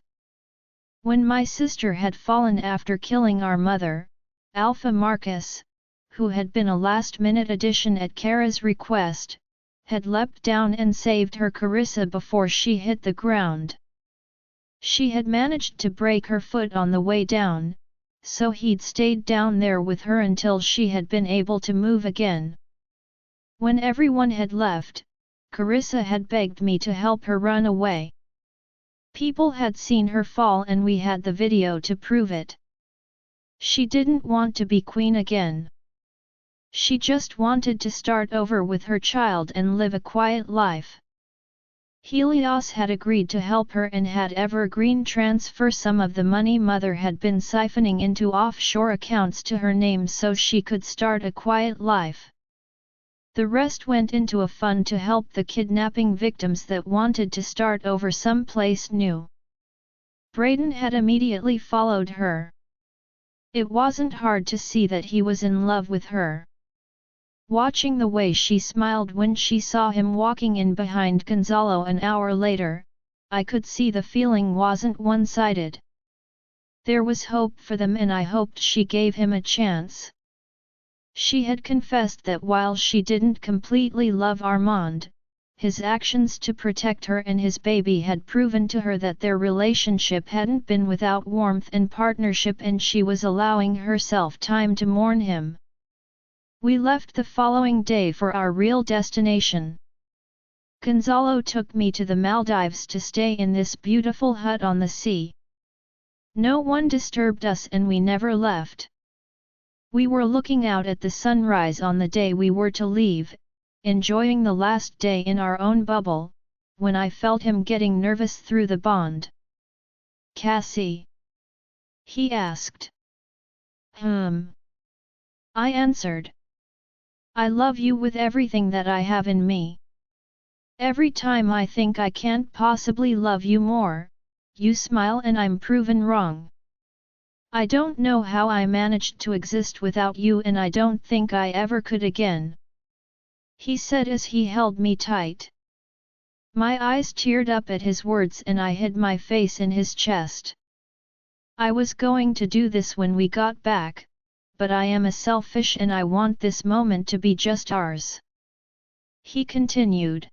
When my sister had fallen after killing our mother, Alpha Marcus, who had been a last-minute addition at Kara's request, had leapt down and saved her Carissa before she hit the ground. She had managed to break her foot on the way down, so he'd stayed down there with her until she had been able to move again. When everyone had left, Carissa had begged me to help her run away. People had seen her fall and we had the video to prove it. She didn't want to be queen again. She just wanted to start over with her child and live a quiet life. Helios had agreed to help her and had Evergreen transfer some of the money mother had been siphoning into offshore accounts to her name so she could start a quiet life. The rest went into a fund to help the kidnapping victims that wanted to start over someplace new. Brayden had immediately followed her. It wasn't hard to see that he was in love with her. Watching the way she smiled when she saw him walking in behind Gonzalo an hour later, I could see the feeling wasn't one-sided. There was hope for them and I hoped she gave him a chance. She had confessed that while she didn't completely love Armand, his actions to protect her and his baby had proven to her that their relationship hadn't been without warmth and partnership and she was allowing herself time to mourn him. We left the following day for our real destination. Gonzalo took me to the Maldives to stay in this beautiful hut on the sea. No one disturbed us and we never left. We were looking out at the sunrise on the day we were to leave, enjoying the last day in our own bubble, when I felt him getting nervous through the bond. "Cassie?" he asked. I answered. "I love you with everything that I have in me. Every time I think I can't possibly love you more, you smile and I'm proven wrong. I don't know how I managed to exist without you and I don't think I ever could again," he said as he held me tight. My eyes teared up at his words and I hid my face in his chest. I was going to do this when we got back, but I am a selfish and I want this moment to be just ours," he continued.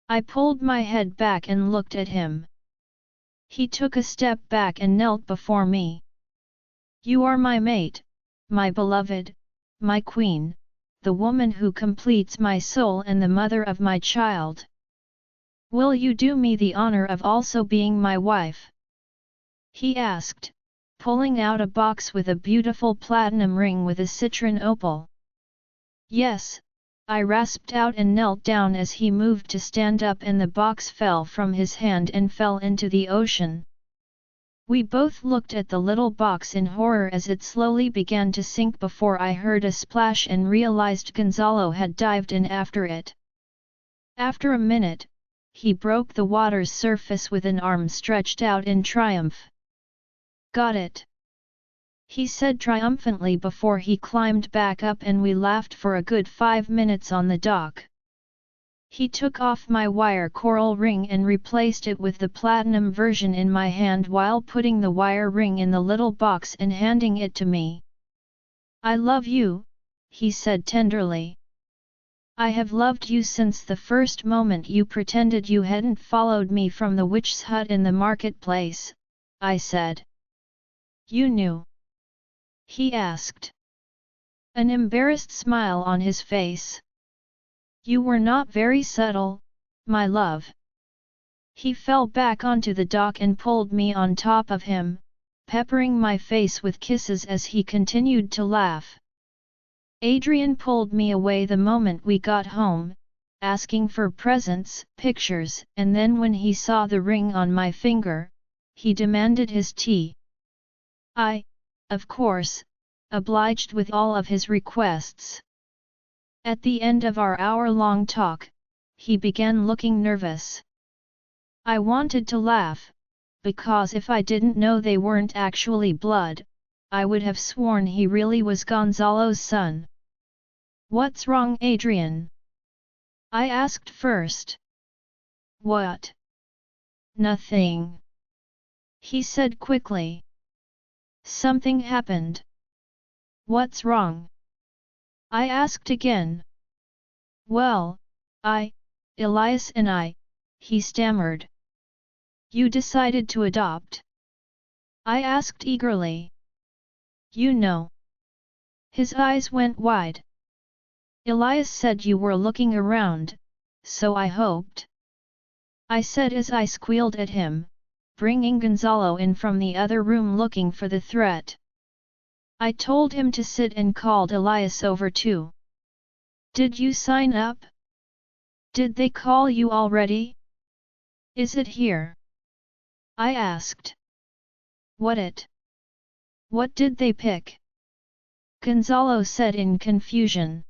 I pulled my head back and looked at him. He took a step back and knelt before me. "You are my mate, my beloved, my queen, the woman who completes my soul and the mother of my child. Will you do me the honor of also being my wife?" he asked, pulling out a box with a beautiful platinum ring with a citron opal. "Yes," I rasped out and knelt down as he moved to stand up and the box fell from his hand and fell into the ocean. We both looked at the little box in horror as it slowly began to sink before I heard a splash and realized Gonzalo had dived in after it. After a minute, he broke the water's surface with an arm stretched out in triumph. "Got it," he said triumphantly before he climbed back up and we laughed for a good 5 minutes on the dock. He took off my wire coral ring and replaced it with the platinum version in my hand while putting the wire ring in the little box and handing it to me. "I love you," he said tenderly. "I have loved you since the first moment you pretended you hadn't followed me from the witch's hut in the marketplace," I said. "You knew?" he asked. An embarrassed smile on his face. "You were not very subtle, my love." He fell back onto the dock and pulled me on top of him, peppering my face with kisses as he continued to laugh. Adrien pulled me away the moment we got home, asking for presents, pictures, and then when he saw the ring on my finger, he demanded his tea. I, of course, obliged with all of his requests. At the end of our hour-long talk, he began looking nervous. I wanted to laugh, because if I didn't know they weren't actually blood, I would have sworn he really was Gonzalo's son. "What's wrong, Adrien?" I asked first. "What?" "Nothing," he said quickly. "Something happened." "What's wrong?" I asked again. "Well, Elias and I," he stammered. "You decided to adopt?" I asked eagerly. "You know." His eyes went wide. "Elias said you were looking around, so I hoped," I said as I squealed at him, bringing Gonzalo in from the other room looking for the threat. I told him to sit and called Elias over too. Did you sign up? Did they call you already? Is it here? I asked. What did they pick? Gonzalo said in confusion.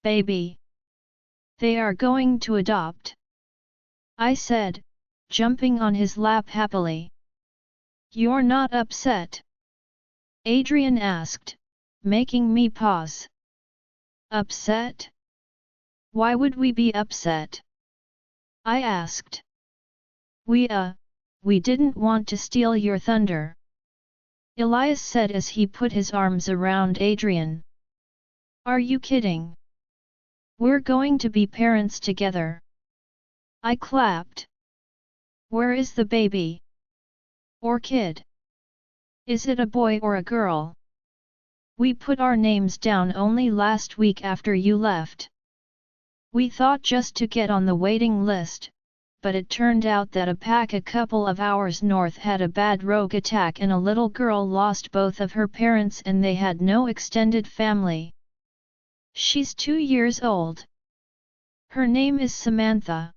Baby. They are going to adopt. I said, jumping on his lap happily. You're not upset? Adrien asked, making me pause. Upset? Why would we be upset? I asked. We didn't want to steal your thunder. Elias said as he put his arms around Adrien. Are you kidding? We're going to be parents together. I clapped. Where is the baby? Or kid? Is it a boy or a girl? We put our names down only last week after you left. We thought just to get on the waiting list, but it turned out that a pack a couple of hours north had a bad rogue attack and a little girl lost both of her parents and they had no extended family. She's 2 years old. Her name is Samantha.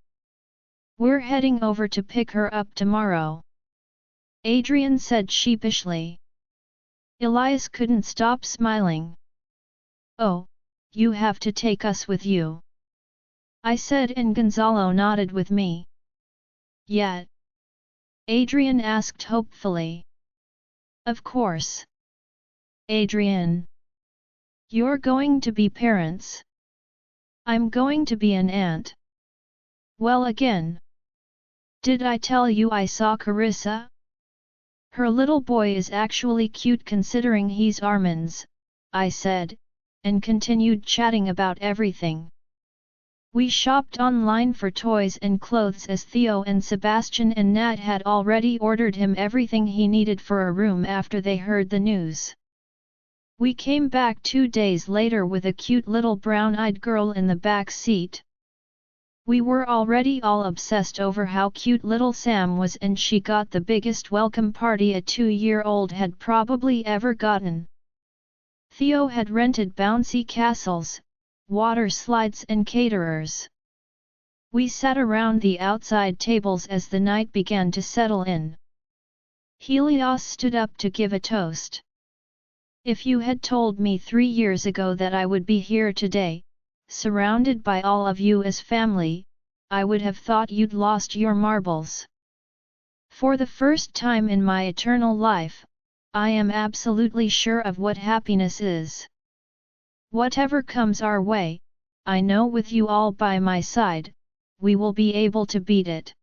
We're heading over to pick her up tomorrow. Adrien said sheepishly. Elias couldn't stop smiling. Oh, you have to take us with you. I said and Gonzalo nodded with me. Yet? Adrien asked hopefully. Of course. Adrien. You're going to be parents. I'm going to be an aunt. Well again. Did I tell you I saw Carissa? Her little boy is actually cute considering he's Armin's, I said, and continued chatting about everything. We shopped online for toys and clothes as Theo and Sebastian and Nat had already ordered him everything he needed for a room after they heard the news. We came back 2 days later with a cute little brown-eyed girl in the back seat. We were already all obsessed over how cute little Sam was and she got the biggest welcome party a 2-year-old had probably ever gotten. Theo had rented bouncy castles, water slides and caterers. We sat around the outside tables as the night began to settle in. Helios stood up to give a toast. If you had told me 3 years ago that I would be here today, surrounded by all of you as family, I would have thought you'd lost your marbles. For the first time in my eternal life, I am absolutely sure of what happiness is. Whatever comes our way, I know with you all by my side, we will be able to beat it.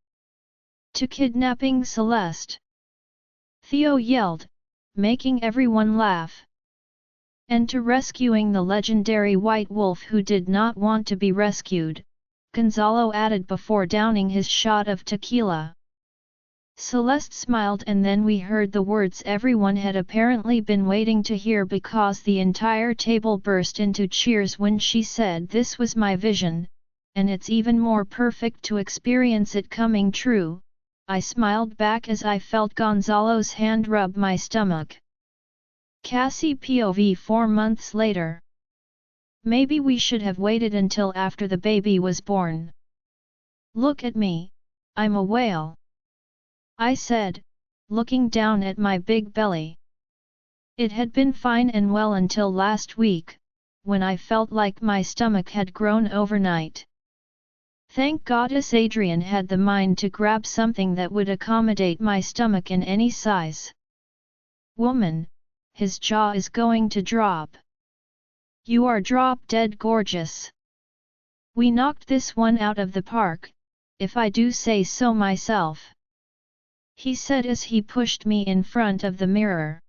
To kidnapping Celeste! Theo yelled, making everyone laugh. And to rescuing the legendary white wolf who did not want to be rescued, Gonzalo added before downing his shot of tequila. Celeste smiled and then we heard the words everyone had apparently been waiting to hear because the entire table burst into cheers when she said this was my vision, and it's even more perfect to experience it coming true. I smiled back as I felt Gonzalo's hand rub my stomach. Cassie POV 4 months later. Maybe we should have waited until after the baby was born. Look at me, I'm a whale. I said, looking down at my big belly. It had been fine and well until last week, when I felt like my stomach had grown overnight. Thank goddess Adrien had the mind to grab something that would accommodate my stomach in any size. Woman, his jaw is going to drop. You are drop-dead gorgeous. We knocked this one out of the park, if I do say so myself. He said as he pushed me in front of the mirror.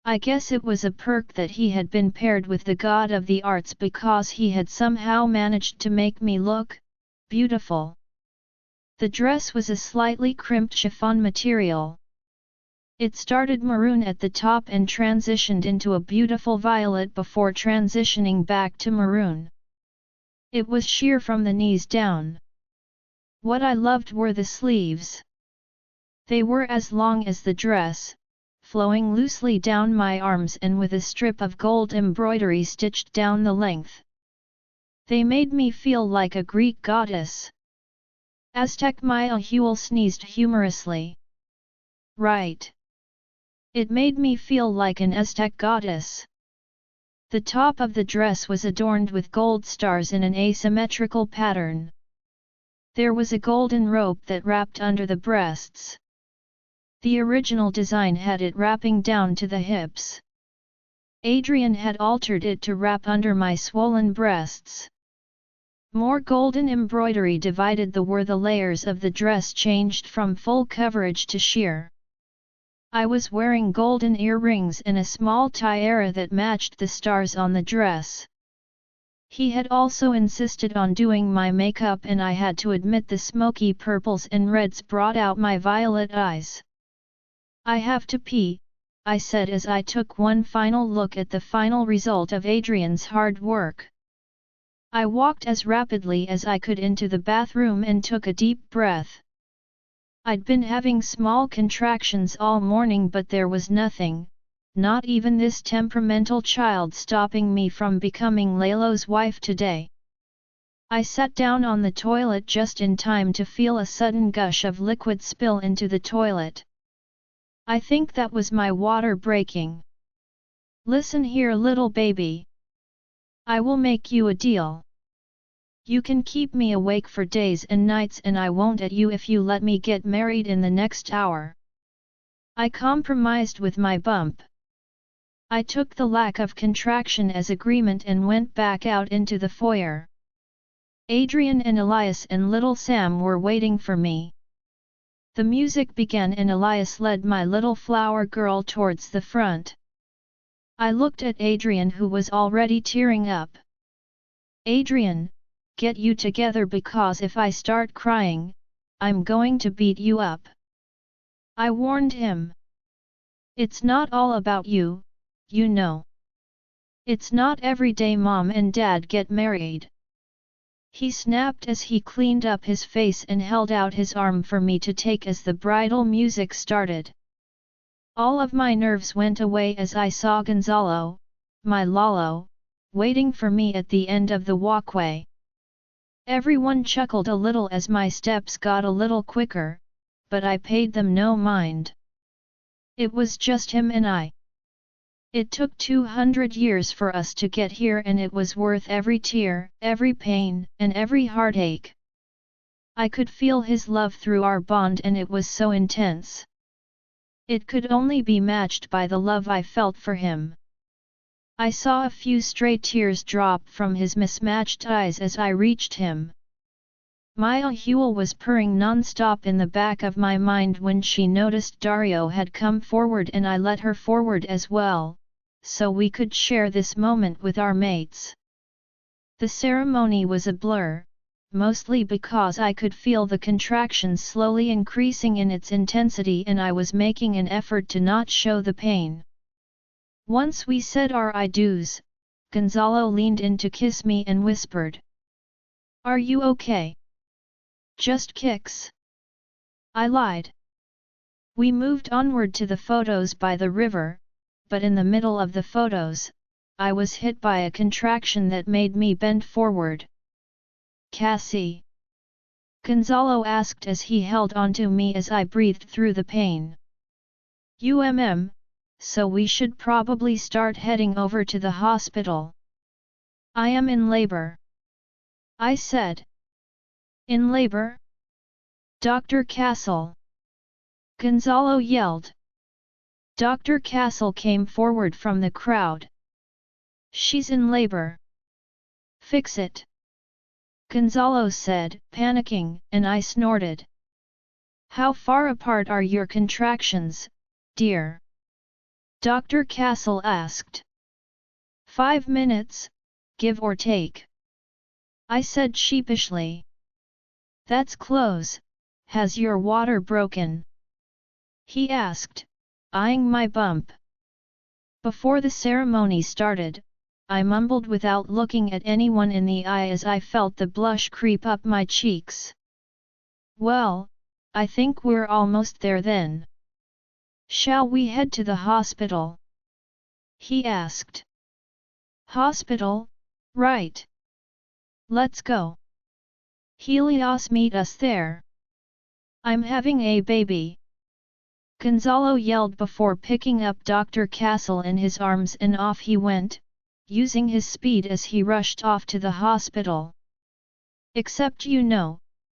I guess it was a perk that he had been paired with the god of the arts because he had somehow managed to make me look beautiful. The dress was a slightly crimped chiffon material. It started maroon at the top and transitioned into a beautiful violet before transitioning back to maroon. It was sheer from the knees down. What I loved were the sleeves. They were as long as the dress, flowing loosely down my arms and with a strip of gold embroidery stitched down the length. They made me feel like a Greek goddess. Aztec Mayahuel sneezed humorously. Right. It made me feel like an Aztec goddess. The top of the dress was adorned with gold stars in an asymmetrical pattern. There was a golden rope that wrapped under the breasts. The original design had it wrapping down to the hips. Adrien had altered it to wrap under my swollen breasts. More golden embroidery divided the layers of the dress changed from full coverage to sheer. I was wearing golden earrings and a small tiara that matched the stars on the dress. He had also insisted on doing my makeup and I had to admit the smoky purples and reds brought out my violet eyes. I have to pee, I said as I took one final look at the final result of Adrien's hard work. I walked as rapidly as I could into the bathroom and took a deep breath. I'd been having small contractions all morning but there was nothing, not even this temperamental child stopping me from becoming Lalo's wife today. I sat down on the toilet just in time to feel a sudden gush of liquid spill into the toilet. I think that was my water breaking. Listen here, little baby. I will make you a deal. You can keep me awake for days and nights and I won't at you if you let me get married in the next hour. I compromised with my bump. I took the lack of contraction as agreement and went back out into the foyer. Adrien and Elias and little Sam were waiting for me. The music began and Elias led my little flower girl towards the front. I looked at Adrien who was already tearing up. Adrien, get you together because if I start crying, I'm going to beat you up. I warned him. It's not all about you, you know. It's not every day mom and dad get married. He snapped as he cleaned up his face and held out his arm for me to take as the bridal music started. All of my nerves went away as I saw Gonzalo, my Lalo, waiting for me at the end of the walkway. Everyone chuckled a little as my steps got a little quicker, but I paid them no mind. It was just him and I. It took 200 years for us to get here and it was worth every tear, every pain, and every heartache. I could feel his love through our bond and it was so intense. It could only be matched by the love I felt for him. I saw a few stray tears drop from his mismatched eyes as I reached him. Mayahuel was purring non-stop in the back of my mind when she noticed Dario had come forward and I let her forward as well, so we could share this moment with our mates. The ceremony was a blur, mostly because I could feel the contractions slowly increasing in its intensity and I was making an effort to not show the pain. Once we said our I do's, Gonzalo leaned in to kiss me and whispered. Are you okay? Just kicks. I lied. We moved onward to the photos by the river, but in the middle of the photos, I was hit by a contraction that made me bend forward. Cassie? Gonzalo asked as he held onto me as I breathed through the pain. So we should probably start heading over to the hospital. I am in labor. I said. In labor? Dr. Castle! Gonzalo yelled. Dr. Castle came forward from the crowd. She's in labor. Fix it. Gonzalo said, panicking, and I snorted. How far apart are your contractions, dear? Dr. Castle asked. 5 minutes, give or take. I said sheepishly. That's close. Has your water broken? He asked, eyeing my bump. Before the ceremony started, I mumbled without looking at anyone in the eye as I felt the blush creep up my cheeks. Well, I think we're almost there then. Shall we head to the hospital? He asked. Hospital, right. Let's go. Helios, meet us there. I'm having a baby. Gonzalo yelled before picking up Dr. Castle in his arms, and off he went, using his speed as he rushed off to the hospital. Except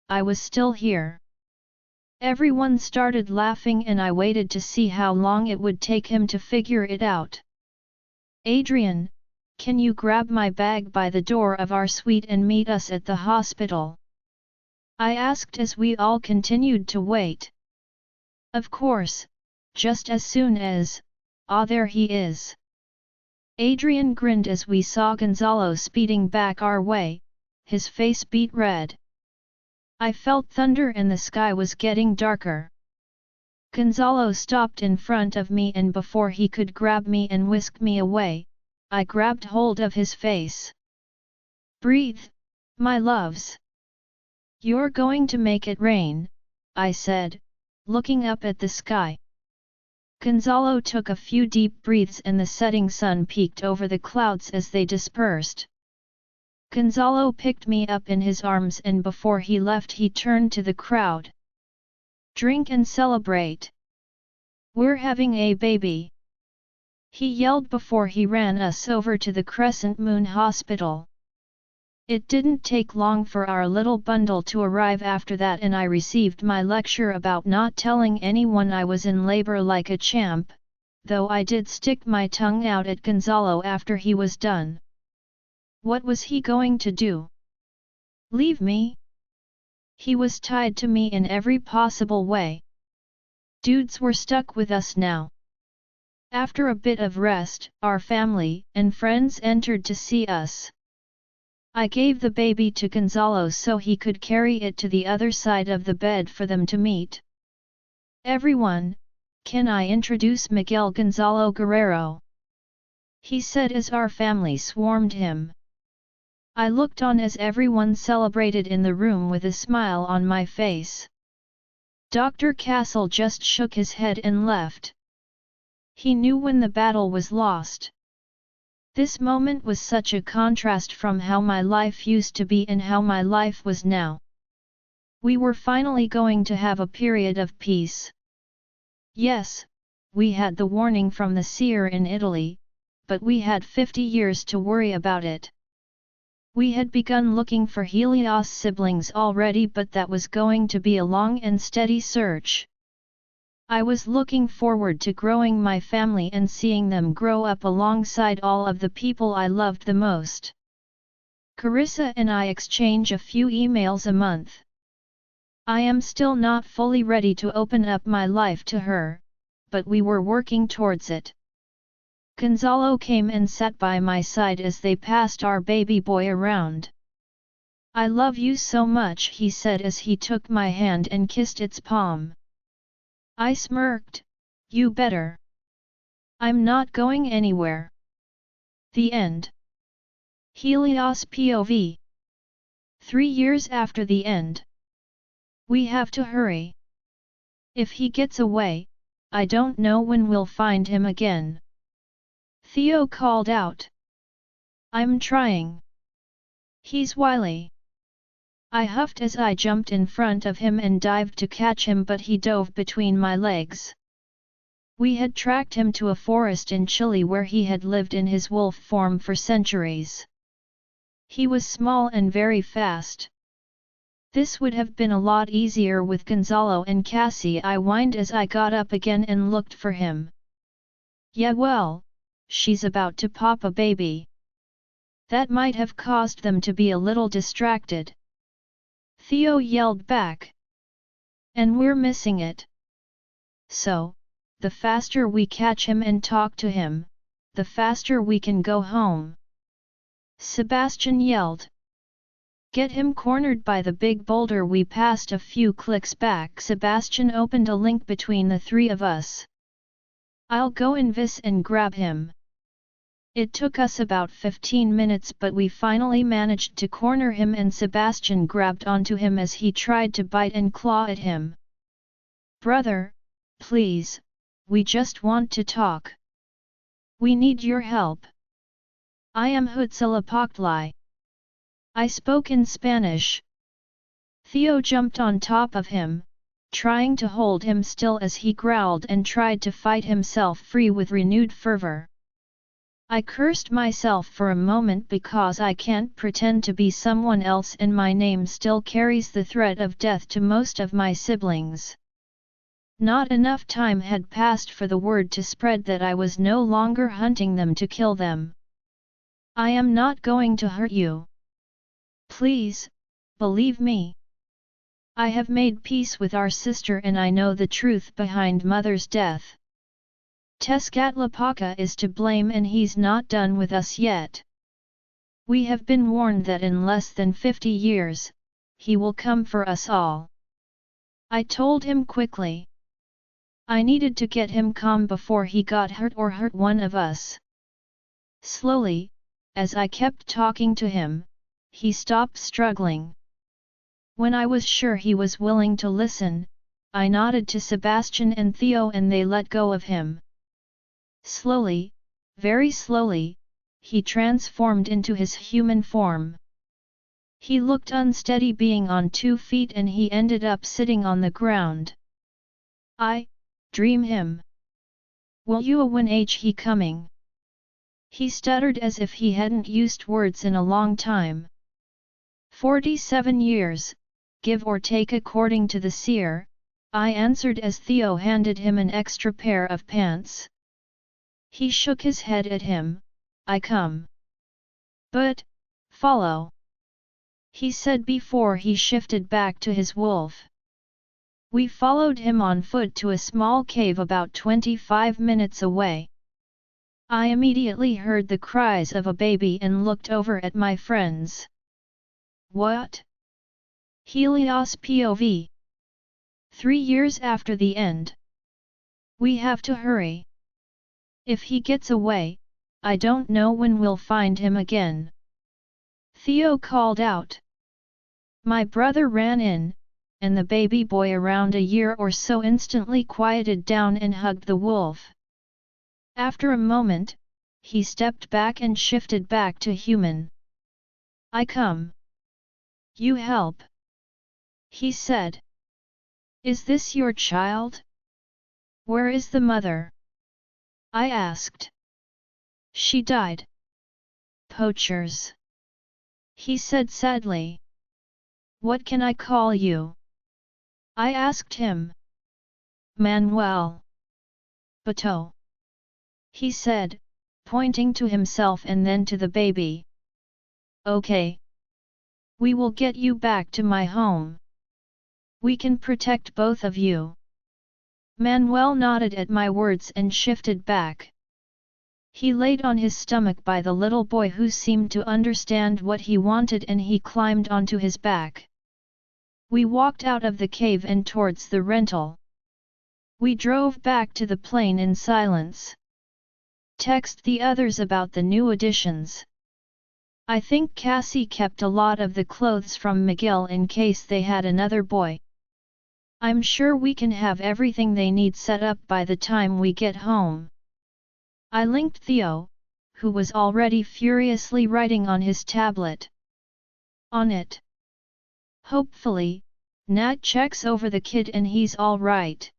I was still here. Everyone started laughing and I waited to see how long it would take him to figure it out. Adrien, can you grab my bag by the door of our suite and meet us at the hospital? I asked as we all continued to wait. Of course, just as soon as, there he is. Adrien grinned as we saw Gonzalo speeding back our way, his face beet red. I felt thunder and the sky was getting darker. Gonzalo stopped in front of me and before he could grab me and whisk me away, I grabbed hold of his face. Breathe, my loves. You're going to make it rain, I said, looking up at the sky. Gonzalo took a few deep breaths and the setting sun peeked over the clouds as they dispersed. Gonzalo picked me up in his arms and before he left he turned to the crowd. Drink and celebrate. We're having a baby. He yelled before he ran us over to the Crescent Moon Hospital. It didn't take long for our little bundle to arrive after that and I received my lecture about not telling anyone I was in labor like a champ, though I did stick my tongue out at Gonzalo after he was done. What was he going to do? Leave me? He was tied to me in every possible way. Dudes were stuck with us now. After a bit of rest, our family and friends entered to see us. I gave the baby to Gonzalo so he could carry it to the other side of the bed for them to meet. Everyone, can I introduce Miguel Gonzalo Guerrero? He said as our family swarmed him. I looked on as everyone celebrated in the room with a smile on my face. Dr. Castle just shook his head and left. He knew when the battle was lost. This moment was such a contrast from how my life used to be and how my life was now. We were finally going to have a period of peace. Yes, we had the warning from the seer in Italy, but we had 50 years to worry about it. We had begun looking for Helios siblings already, but that was going to be a long and steady search. I was looking forward to growing my family and seeing them grow up alongside all of the people I loved the most. Carissa and I exchange a few emails a month. I am still not fully ready to open up my life to her, but we were working towards it. Gonzalo came and sat by my side as they passed our baby boy around. I love you so much, he said as he took my hand and kissed its palm. I smirked, you better. I'm not going anywhere. The end. Helios POV. 3 years after the end. We have to hurry. If he gets away, I don't know when we'll find him again. Theo called out. I'm trying. He's wily. I huffed as I jumped in front of him and dived to catch him, but he dove between my legs. We had tracked him to a forest in Chile where he had lived in his wolf form for centuries. He was small and very fast. This would have been a lot easier with Gonzalo and Cassie, I whined as I got up again and looked for him. Yeah, well, she's about to pop a baby. That might have caused them to be a little distracted. Theo yelled back. And we're missing it. So, the faster we catch him and talk to him, the faster we can go home. Sebastian yelled. Get him cornered by the big boulder we passed a few clicks back. Sebastian opened a link between the three of us. I'll go invis and grab him. It took us about 15 minutes, but we finally managed to corner him and Sebastian grabbed onto him as he tried to bite and claw at him. Brother, please, we just want to talk. We need your help. I am Huitzilopochtli. I spoke in Spanish. Theo jumped on top of him, trying to hold him still as he growled and tried to fight himself free with renewed fervor. I cursed myself for a moment because I can't pretend to be someone else and my name still carries the threat of death to most of my siblings. Not enough time had passed for the word to spread that I was no longer hunting them to kill them. I am not going to hurt you. Please, believe me. I have made peace with our sister and I know the truth behind Mother's death. Tezcatlipoca is to blame and he's not done with us yet. We have been warned that in less than 50 years, he will come for us all. I told him quickly. I needed to get him calm before he got hurt or hurt one of us. Slowly, as I kept talking to him, he stopped struggling. When I was sure he was willing to listen, I nodded to Sebastian and Theo and they let go of him. Slowly, very slowly, he transformed into his human form. He looked unsteady being on 2 feet and he ended up sitting on the ground. I dream him. Will you when he coming? He stuttered as if he hadn't used words in a long time. 47 years, give or take according to the seer, I answered as Theo handed him an extra pair of pants. He shook his head at him. I come. But, follow. He said before he shifted back to his wolf. We followed him on foot to a small cave about 25 minutes away. I immediately heard the cries of a baby and looked over at my friends. What? Helios POV. 3 years after the end. We have to hurry. If he gets away, I don't know when we'll find him again. Theo called out. My brother ran in, and the baby boy around a year or so instantly quieted down and hugged the wolf. After a moment, he stepped back and shifted back to human. I come. You help. He said. Is this your child? Where is the mother? I asked. She died. Poachers. He said sadly. What can I call you? I asked him. Manuel. Bateau. He said, pointing to himself and then to the baby. Okay. We will get you back to my home. We can protect both of you. Manuel nodded at my words and shifted back. He laid on his stomach by the little boy who seemed to understand what he wanted and he climbed onto his back. We walked out of the cave and towards the rental. We drove back to the plane in silence. Text the others about the new additions. I think Cassie kept a lot of the clothes from Miguel in case they had another boy. I'm sure we can have everything they need set up by the time we get home. I linked Theo, who was already furiously writing on his tablet. On it. Hopefully, Nat checks over the kid and he's all right.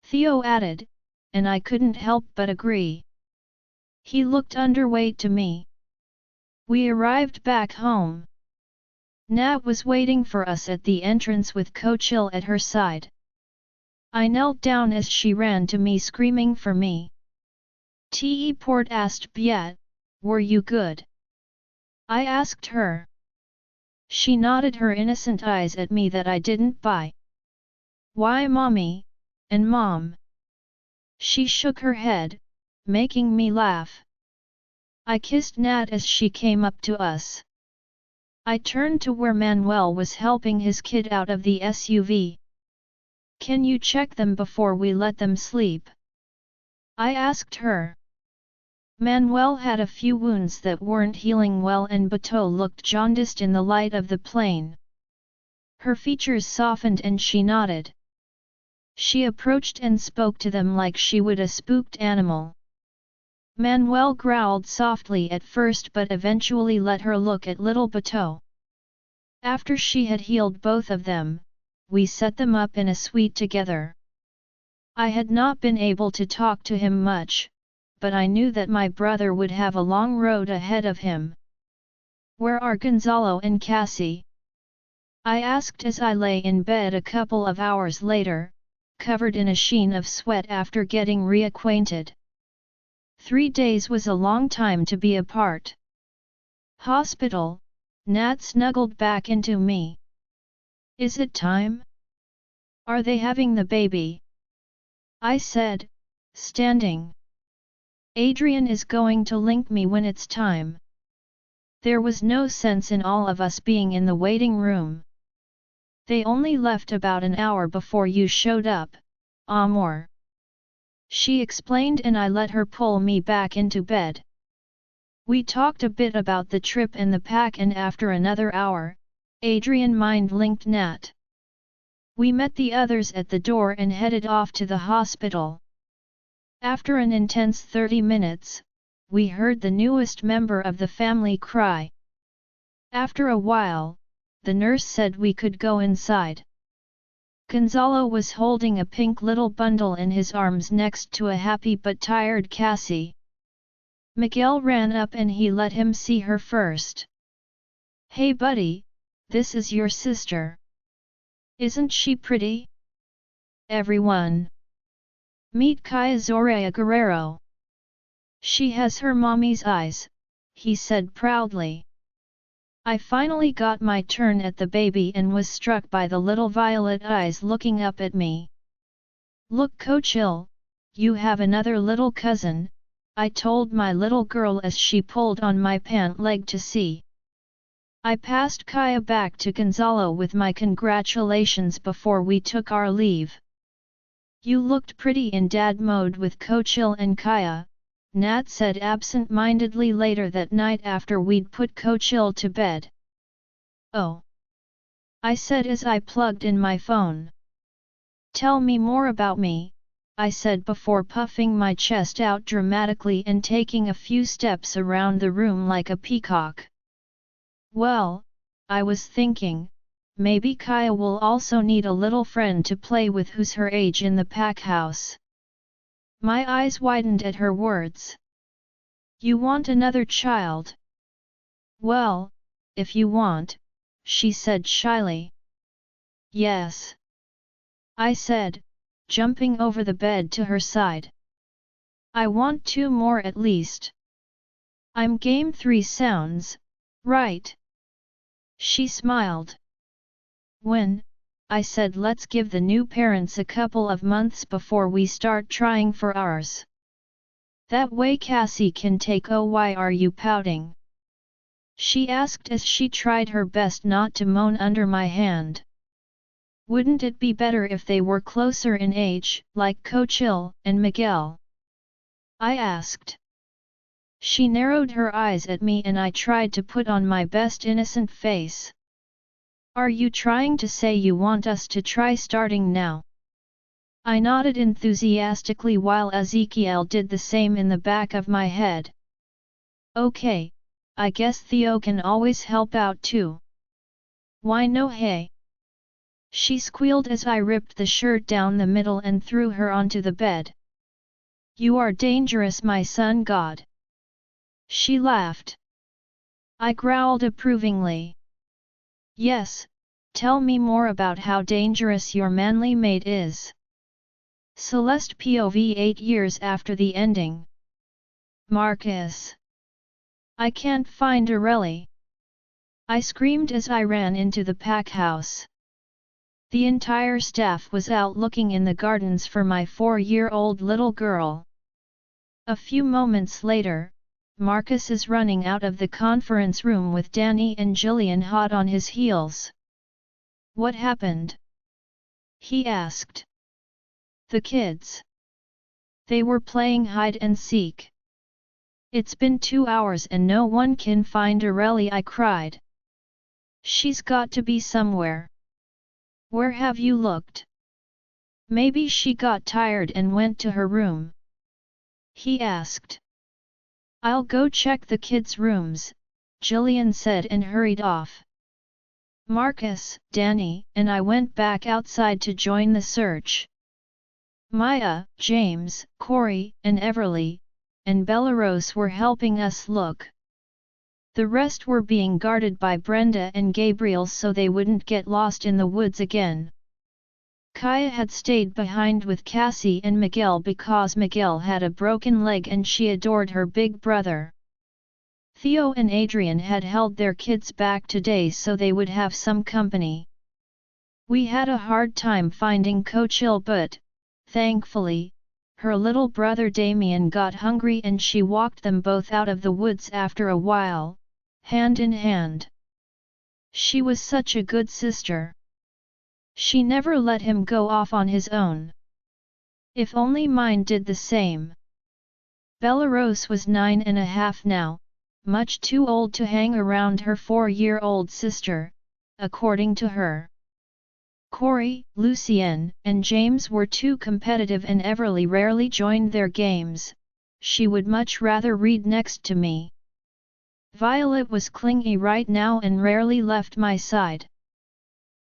Theo added, and I couldn't help but agree. He looked underweight to me. We arrived back home. Nat was waiting for us at the entrance with Coachil at her side. I knelt down as she ran to me screaming for me. Te Port asked Biat, were you good? I asked her. She nodded her innocent eyes at me that I didn't buy. Why mommy, and mom? She shook her head, making me laugh. I kissed Nat as she came up to us. I turned to where Manuel was helping his kid out of the SUV. Can you check them before we let them sleep? I asked her. Manuel had a few wounds that weren't healing well and Bateau looked jaundiced in the light of the plane. Her features softened and she nodded. She approached and spoke to them like she would a spooked animal. Manuel growled softly at first but eventually let her look at little Bateau. After she had healed both of them, we set them up in a suite together. I had not been able to talk to him much, but I knew that my brother would have a long road ahead of him. "Where are Gonzalo and Cassie?" I asked as I lay in bed a couple of hours later, covered in a sheen of sweat after getting reacquainted. 3 days was a long time to be apart. "Hospital," Nat snuggled back into me. "Is it time? Are they having the baby?" I said, standing. "Adrien is going to link me when it's time." There was no sense in all of us being in the waiting room. "They only left about an hour before you showed up, amor," she explained, and I let her pull me back into bed. We talked a bit about the trip and the pack, and after another hour, Adrien mind-linked Nat. We met the others at the door and headed off to the hospital. After an intense 30 minutes, we heard the newest member of the family cry. After a while, the nurse said we could go inside. Gonzalo was holding a pink little bundle in his arms next to a happy but tired Cassie. Miguel ran up and he let him see her first. "Hey buddy, this is your sister. Isn't she pretty? Everyone, meet Kaya Zoraia Guerrero. She has her mommy's eyes," he said proudly. I finally got my turn at the baby and was struck by the little violet eyes looking up at me. "Look Coachil, you have another little cousin," I told my little girl as she pulled on my pant leg to see. I passed Kaya back to Gonzalo with my congratulations before we took our leave. "You looked pretty in dad mode with Coachil and Kaya," Nat said absent-mindedly later that night after we'd put Coachil to bed. "Oh," I said as I plugged in my phone. "Tell me more about me," I said before puffing my chest out dramatically and taking a few steps around the room like a peacock. "Well, I was thinking, maybe Kaya will also need a little friend to play with who's her age in the pack house." My eyes widened at her words. "You want another child?" "Well, if you want," she said shyly. "Yes," I said, jumping over the bed to her side. "I want 2 more at least." "I'm game 3 sounds, right?" She smiled. "When?" I said. "Let's give the new parents a couple of months before we start trying for ours. That way Cassie can take." "Oh, why are you pouting?" she asked as she tried her best not to moan under my hand. "Wouldn't it be better if they were closer in age, like Coachil and Miguel?" I asked. She narrowed her eyes at me and I tried to put on my best innocent face. "Are you trying to say you want us to try starting now?" I nodded enthusiastically while Ezekiel did the same in the back of my head. "Okay, I guess Theo can always help out too." "Why no, hey?" she squealed as I ripped the shirt down the middle and threw her onto the bed. "You are dangerous, my son god." She laughed. I growled approvingly. "Yes, tell me more about how dangerous your manly mate is." Celeste POV 8 years after the ending. "Marcus! I can't find Areli!" I screamed as I ran into the pack house. The entire staff was out looking in the gardens for my 4-year-old little girl. A few moments later, Marcus is running out of the conference room with Danny and Jillian hot on his heels. "What happened?" he asked. "The kids. They were playing hide and seek. It's been 2 hours and no one can find Areli," I cried. "She's got to be somewhere. Where have you looked?" Maybe she got tired and went to her room. He asked. I'll go check the kids' rooms, Jillian said and hurried off. Marcus, Danny, and I went back outside to join the search. Maya, James, Corey, and Everly, and Belarus were helping us look. The rest were being guarded by Brenda and Gabriel so they wouldn't get lost in the woods again. Kaya had stayed behind with Cassie and Miguel because Miguel had a broken leg and she adored her big brother. Theo and Adrien had held their kids back today so they would have some company. We had a hard time finding Coachil but, thankfully, her little brother Damien got hungry and she walked them both out of the woods after a while, hand in hand. She was such a good sister. She never let him go off on his own. If only mine did the same. Belarus was 9.5 now, much too old to hang around her 4-year-old sister, according to her. Corey, Lucien, and James were too competitive and Everly rarely joined their games, she would much rather read next to me. Violet was clingy right now and rarely left my side.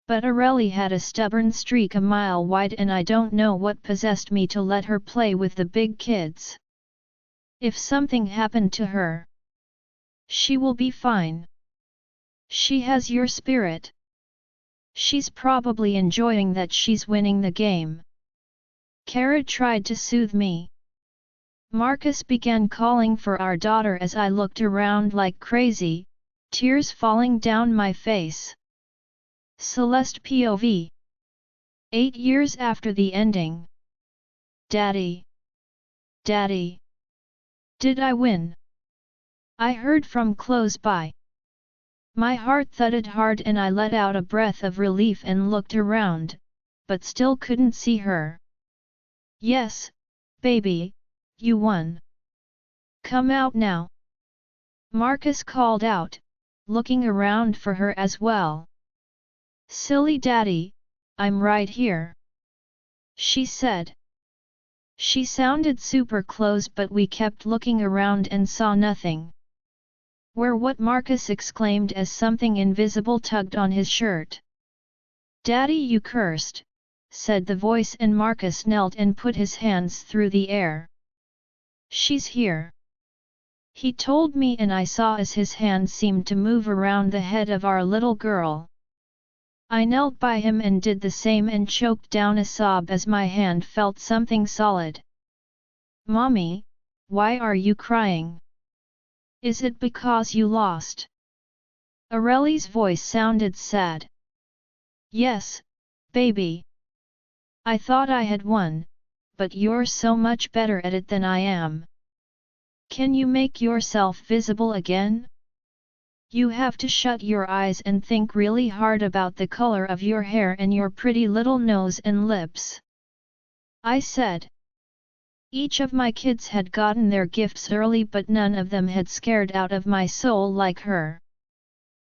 But Aurelie had a stubborn streak a mile wide and I don't know what possessed me to let her play with the big kids. If something happened to her, she will be fine. She has your spirit. She's probably enjoying that she's winning the game. Kara tried to soothe me. Marcus began calling for our daughter as I looked around like crazy, tears falling down my face. Celeste POV. 8 years after the ending. Daddy. Daddy. Did I win? I heard from close by. My heart thudded hard and I let out a breath of relief and looked around, but still couldn't see her. Yes, baby, you won. Come out now. Marcus called out, looking around for her as well. Silly daddy, I'm right here. She said. She sounded super close but we kept looking around and saw nothing. Where what Marcus exclaimed as something invisible tugged on his shirt. Daddy you cursed, said the voice and Marcus knelt and put his hands through the air. She's here. He told me and I saw as his hand seemed to move around the head of our little girl. I knelt by him and did the same and choked down a sob as my hand felt something solid. Mommy, why are you crying? Is it because you lost? Aurelie's voice sounded sad. Yes, baby. I thought I had won, but you're so much better at it than I am. Can you make yourself visible again? You have to shut your eyes and think really hard about the color of your hair and your pretty little nose and lips. I said. Each of my kids had gotten their gifts early but none of them had scared out of my soul like her.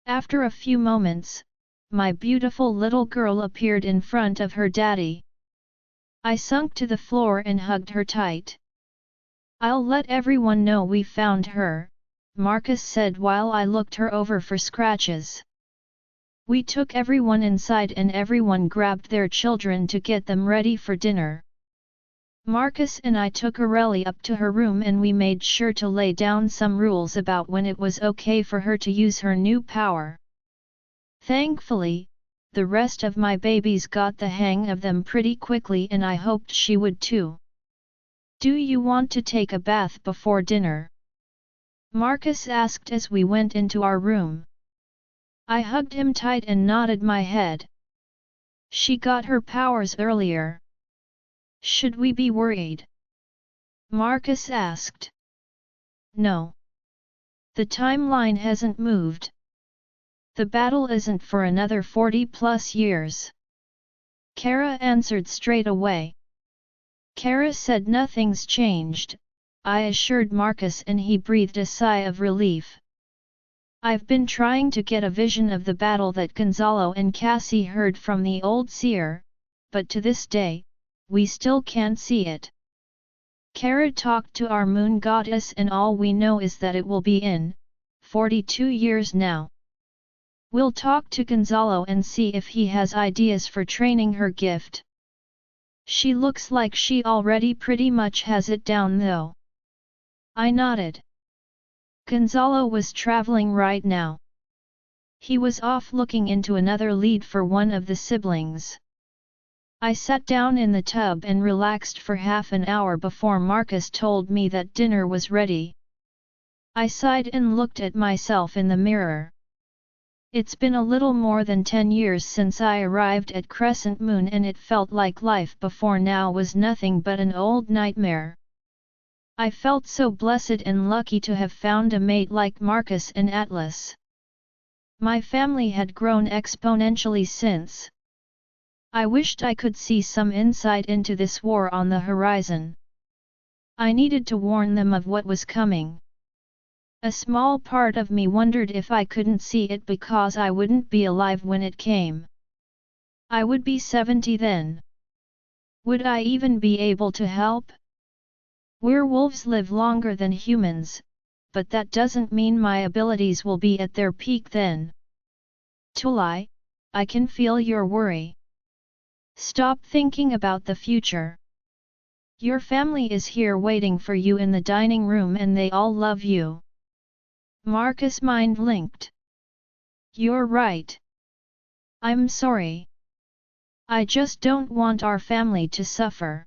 After a few moments, my beautiful little girl appeared in front of her daddy. I sunk to the floor and hugged her tight. I'll let everyone know we found her, Marcus said while I looked her over for scratches. We took everyone inside and everyone grabbed their children to get them ready for dinner. Marcus and I took Aurelie up to her room and we made sure to lay down some rules about when it was okay for her to use her new power. Thankfully, the rest of my babies got the hang of them pretty quickly and I hoped she would too. Do you want to take a bath before dinner? Marcus asked as we went into our room. I hugged him tight and nodded my head. She got her powers earlier. Should we be worried? Marcus asked. No. The timeline hasn't moved. The battle isn't for another 40+ years. Kara answered straight away. Kara said nothing's changed, I assured Marcus and he breathed a sigh of relief. I've been trying to get a vision of the battle that Gonzalo and Cassie heard from the old seer, but to this day, we still can't see it. Kara talked to our moon goddess and all we know is that it will be in 42 years now. We'll talk to Gonzalo and see if he has ideas for training her gift. She looks like she already pretty much has it down though. I nodded. Gonzalo was traveling right now. He was off looking into another lead for one of the siblings. I sat down in the tub and relaxed for half an hour before Marcus told me that dinner was ready. I sighed and looked at myself in the mirror. It's been a little more than 10 years since I arrived at Crescent Moon and it felt like life before now was nothing but an old nightmare. I felt so blessed and lucky to have found a mate like Marcus and Atlas. My family had grown exponentially since. I wished I could see some insight into this war on the horizon. I needed to warn them of what was coming. A small part of me wondered if I couldn't see it because I wouldn't be alive when it came. I would be 70 then. Would I even be able to help? Werewolves live longer than humans, but that doesn't mean my abilities will be at their peak then. Tulai, I can feel your worry. Stop thinking about the future. Your family is here waiting for you in the dining room and they all love you. Marcus mind-linked. You're right. I'm sorry. I just don't want our family to suffer.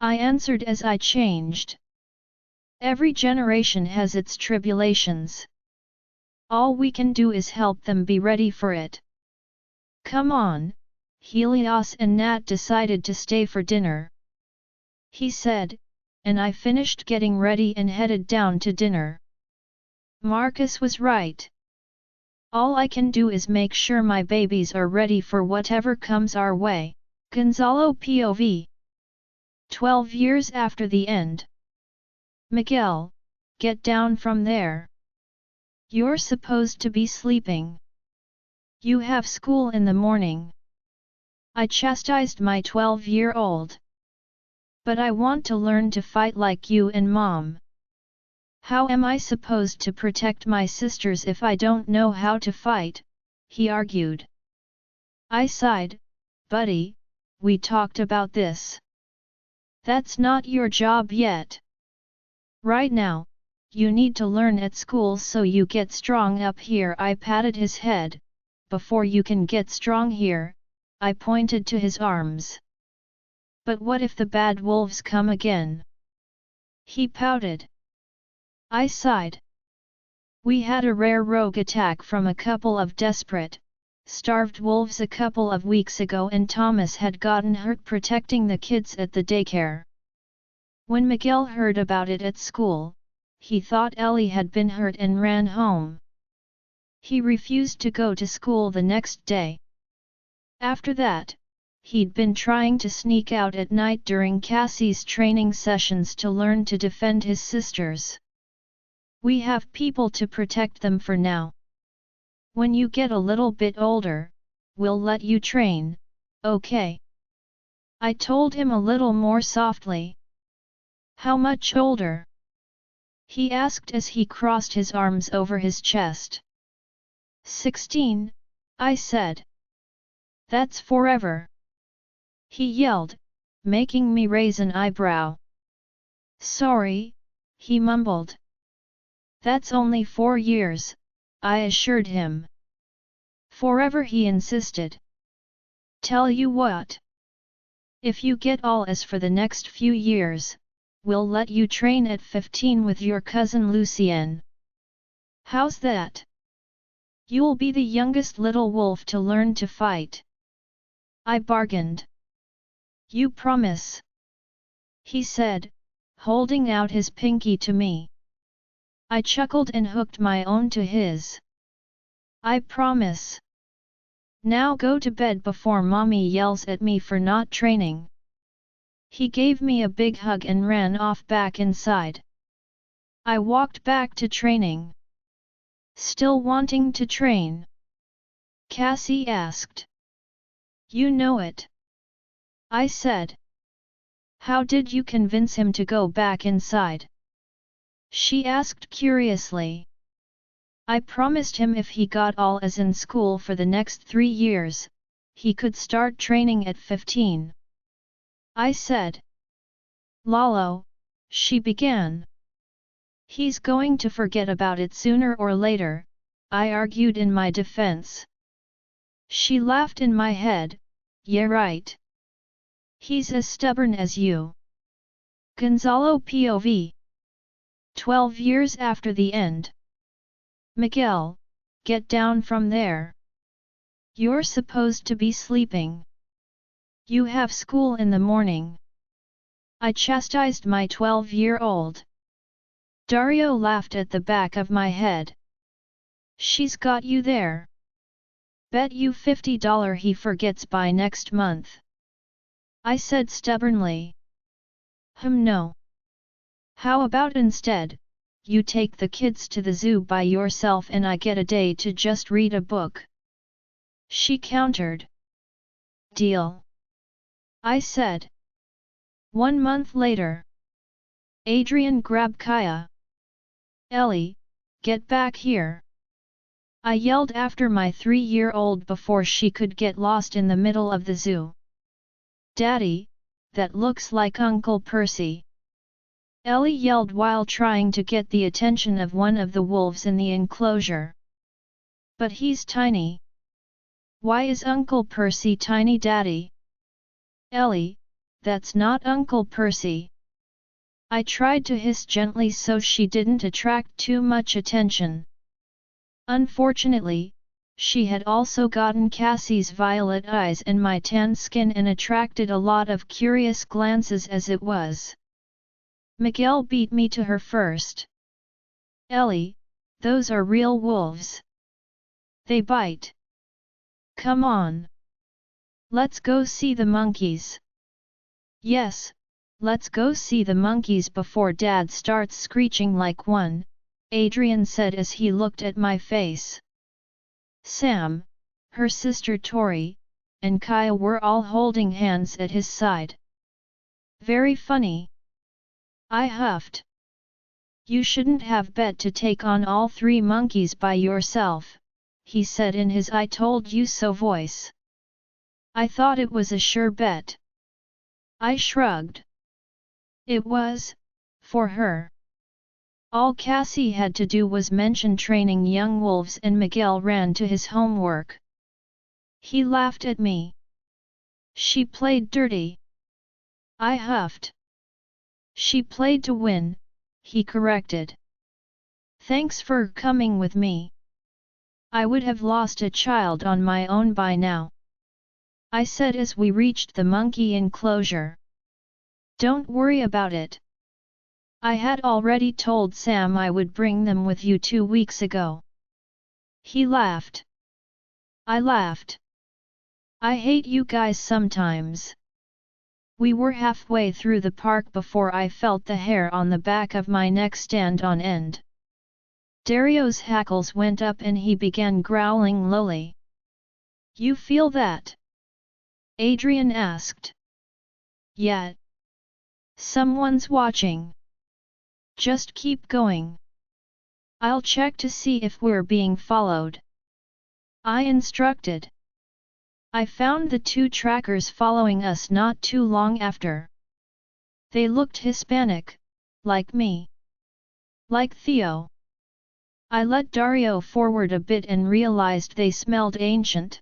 I answered as I changed. Every generation has its tribulations. All we can do is help them be ready for it. Come on, Helios and Nat decided to stay for dinner. He said, and I finished getting ready and headed down to dinner. Marcus was right. All I can do is make sure my babies are ready for whatever comes our way. Gonzalo POV. 12 years after the end. Miguel, get down from there. You're supposed to be sleeping. You have school in the morning. I chastised my 12-year-old. But I want to learn to fight like you and Mom. How am I supposed to protect my sisters if I don't know how to fight? He argued. I sighed, buddy, we talked about this. That's not your job yet. Right now, you need to learn at school so you get strong up here. I patted his head. Before you can get strong here, I pointed to his arms. But what if the bad wolves come again? He pouted. I sighed. We had a rare rogue attack from a couple of desperate, starved wolves a couple of weeks ago and Thomas had gotten hurt protecting the kids at the daycare. When Miguel heard about it at school, he thought Ellie had been hurt and ran home. He refused to go to school the next day. After that, he'd been trying to sneak out at night during Cassie's training sessions to learn to defend his sisters. We have people to protect them for now. When you get a little bit older, we'll let you train, okay? I told him a little more softly. How much older? He asked as he crossed his arms over his chest. 16, I said. That's forever. He yelled, making me raise an eyebrow. Sorry, he mumbled. That's only 4 years, I assured him. Forever, he insisted. Tell you what. If you get all A's for the next few years, we'll let you train at 15 with your cousin Lucien. How's that? You'll be the youngest little wolf to learn to fight. I bargained. You promise? He said, holding out his pinky to me. I chuckled and hooked my own to his. I promise. Now go to bed before Mommy yells at me for not training. He gave me a big hug and ran off back inside. I walked back to training. Still wanting to train? Cassie asked. You know it. I said. How did you convince him to go back inside? She asked curiously. I promised him if he got all A's in school for the next 3 years, he could start training at 15. I said. Lalo, she began. He's going to forget about it sooner or later, I argued in my defense. She laughed in my head, yeah right. He's as stubborn as you. Gonzalo POV. 12 years after the end. Miguel, get down from there. You're supposed to be sleeping. You have school in the morning. I chastised my 12-year-old. Dario laughed at the back of my head. She's got you there. Bet you $50 he forgets by next month. I said stubbornly. No. How about instead, you take the kids to the zoo by yourself and I get a day to just read a book? She countered. Deal. I said. 1 month later. Adrien grabbed Kaya. Ellie, get back here. I yelled after my 3-year-old before she could get lost in the middle of the zoo. Daddy, that looks like Uncle Percy. Ellie yelled while trying to get the attention of one of the wolves in the enclosure. But he's tiny. Why is Uncle Percy tiny, Daddy? Ellie, that's not Uncle Percy. I tried to hiss gently so she didn't attract too much attention. Unfortunately, she had also gotten Cassie's violet eyes and my tan skin and attracted a lot of curious glances as it was. Miguel beat me to her first. Ellie, those are real wolves. They bite. Come on. Let's go see the monkeys. Yes, let's go see the monkeys before Dad starts screeching like one, Adrien said as he looked at my face. Sam, her sister Tori, and Kaya were all holding hands at his side. Very funny. I huffed. You shouldn't have bet to take on all 3 monkeys by yourself, he said in his I told you so voice. I thought it was a sure bet. I shrugged. It was, for her. All Cassie had to do was mention training young wolves and Miguel ran to his homework. He laughed at me. She played dirty. I huffed. She played to win, he corrected. Thanks for coming with me. I would have lost a child on my own by now. I said as we reached the monkey enclosure. Don't worry about it. I had already told Sam I would bring them with you 2 weeks ago. He laughed. I laughed. I hate you guys sometimes. We were halfway through the park before I felt the hair on the back of my neck stand on end. Dario's hackles went up and he began growling lowly. You feel that? Adrien asked. Yeah. Someone's watching. Just keep going. I'll check to see if we're being followed. I instructed. I found the 2 trackers following us not too long after. They looked Hispanic, like me. Like Theo. I let Dario forward a bit and realized they smelled ancient.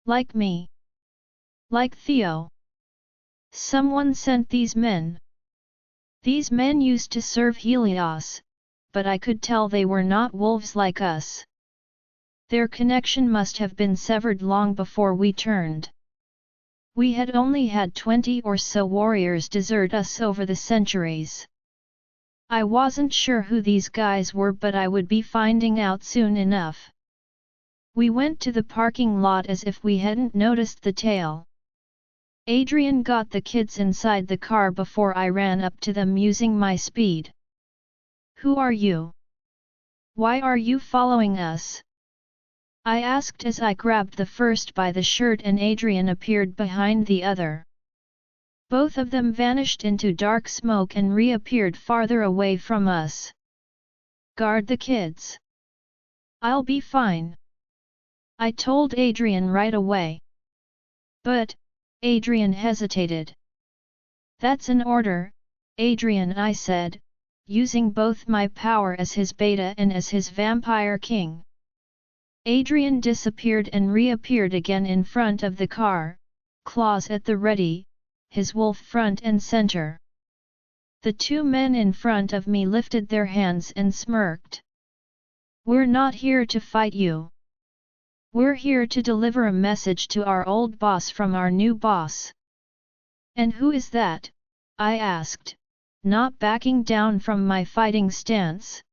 Like me. Like Theo. Someone sent these men. These men used to serve Helios, but I could tell they were not wolves like us. Their connection must have been severed long before we turned. We had only had 20 or so warriors desert us over the centuries. I wasn't sure who these guys were, but I would be finding out soon enough. We went to the parking lot as if we hadn't noticed the tail. Adrien got the kids inside the car before I ran up to them using my speed. Who are you? Why are you following us? I asked as I grabbed the first by the shirt and Adrien appeared behind the other. Both of them vanished into dark smoke and reappeared farther away from us. Guard the kids. I'll be fine, I told Adrien right away. But, Adrien hesitated. That's an order, Adrien, I said, using both my power as his beta and as his vampire king. Adrien disappeared and reappeared again in front of the car, claws at the ready, his wolf front and center. The two men in front of me lifted their hands and smirked. We're not here to fight you. We're here to deliver a message to our old boss from our new boss. And who is that? I asked, not backing down from my fighting stance.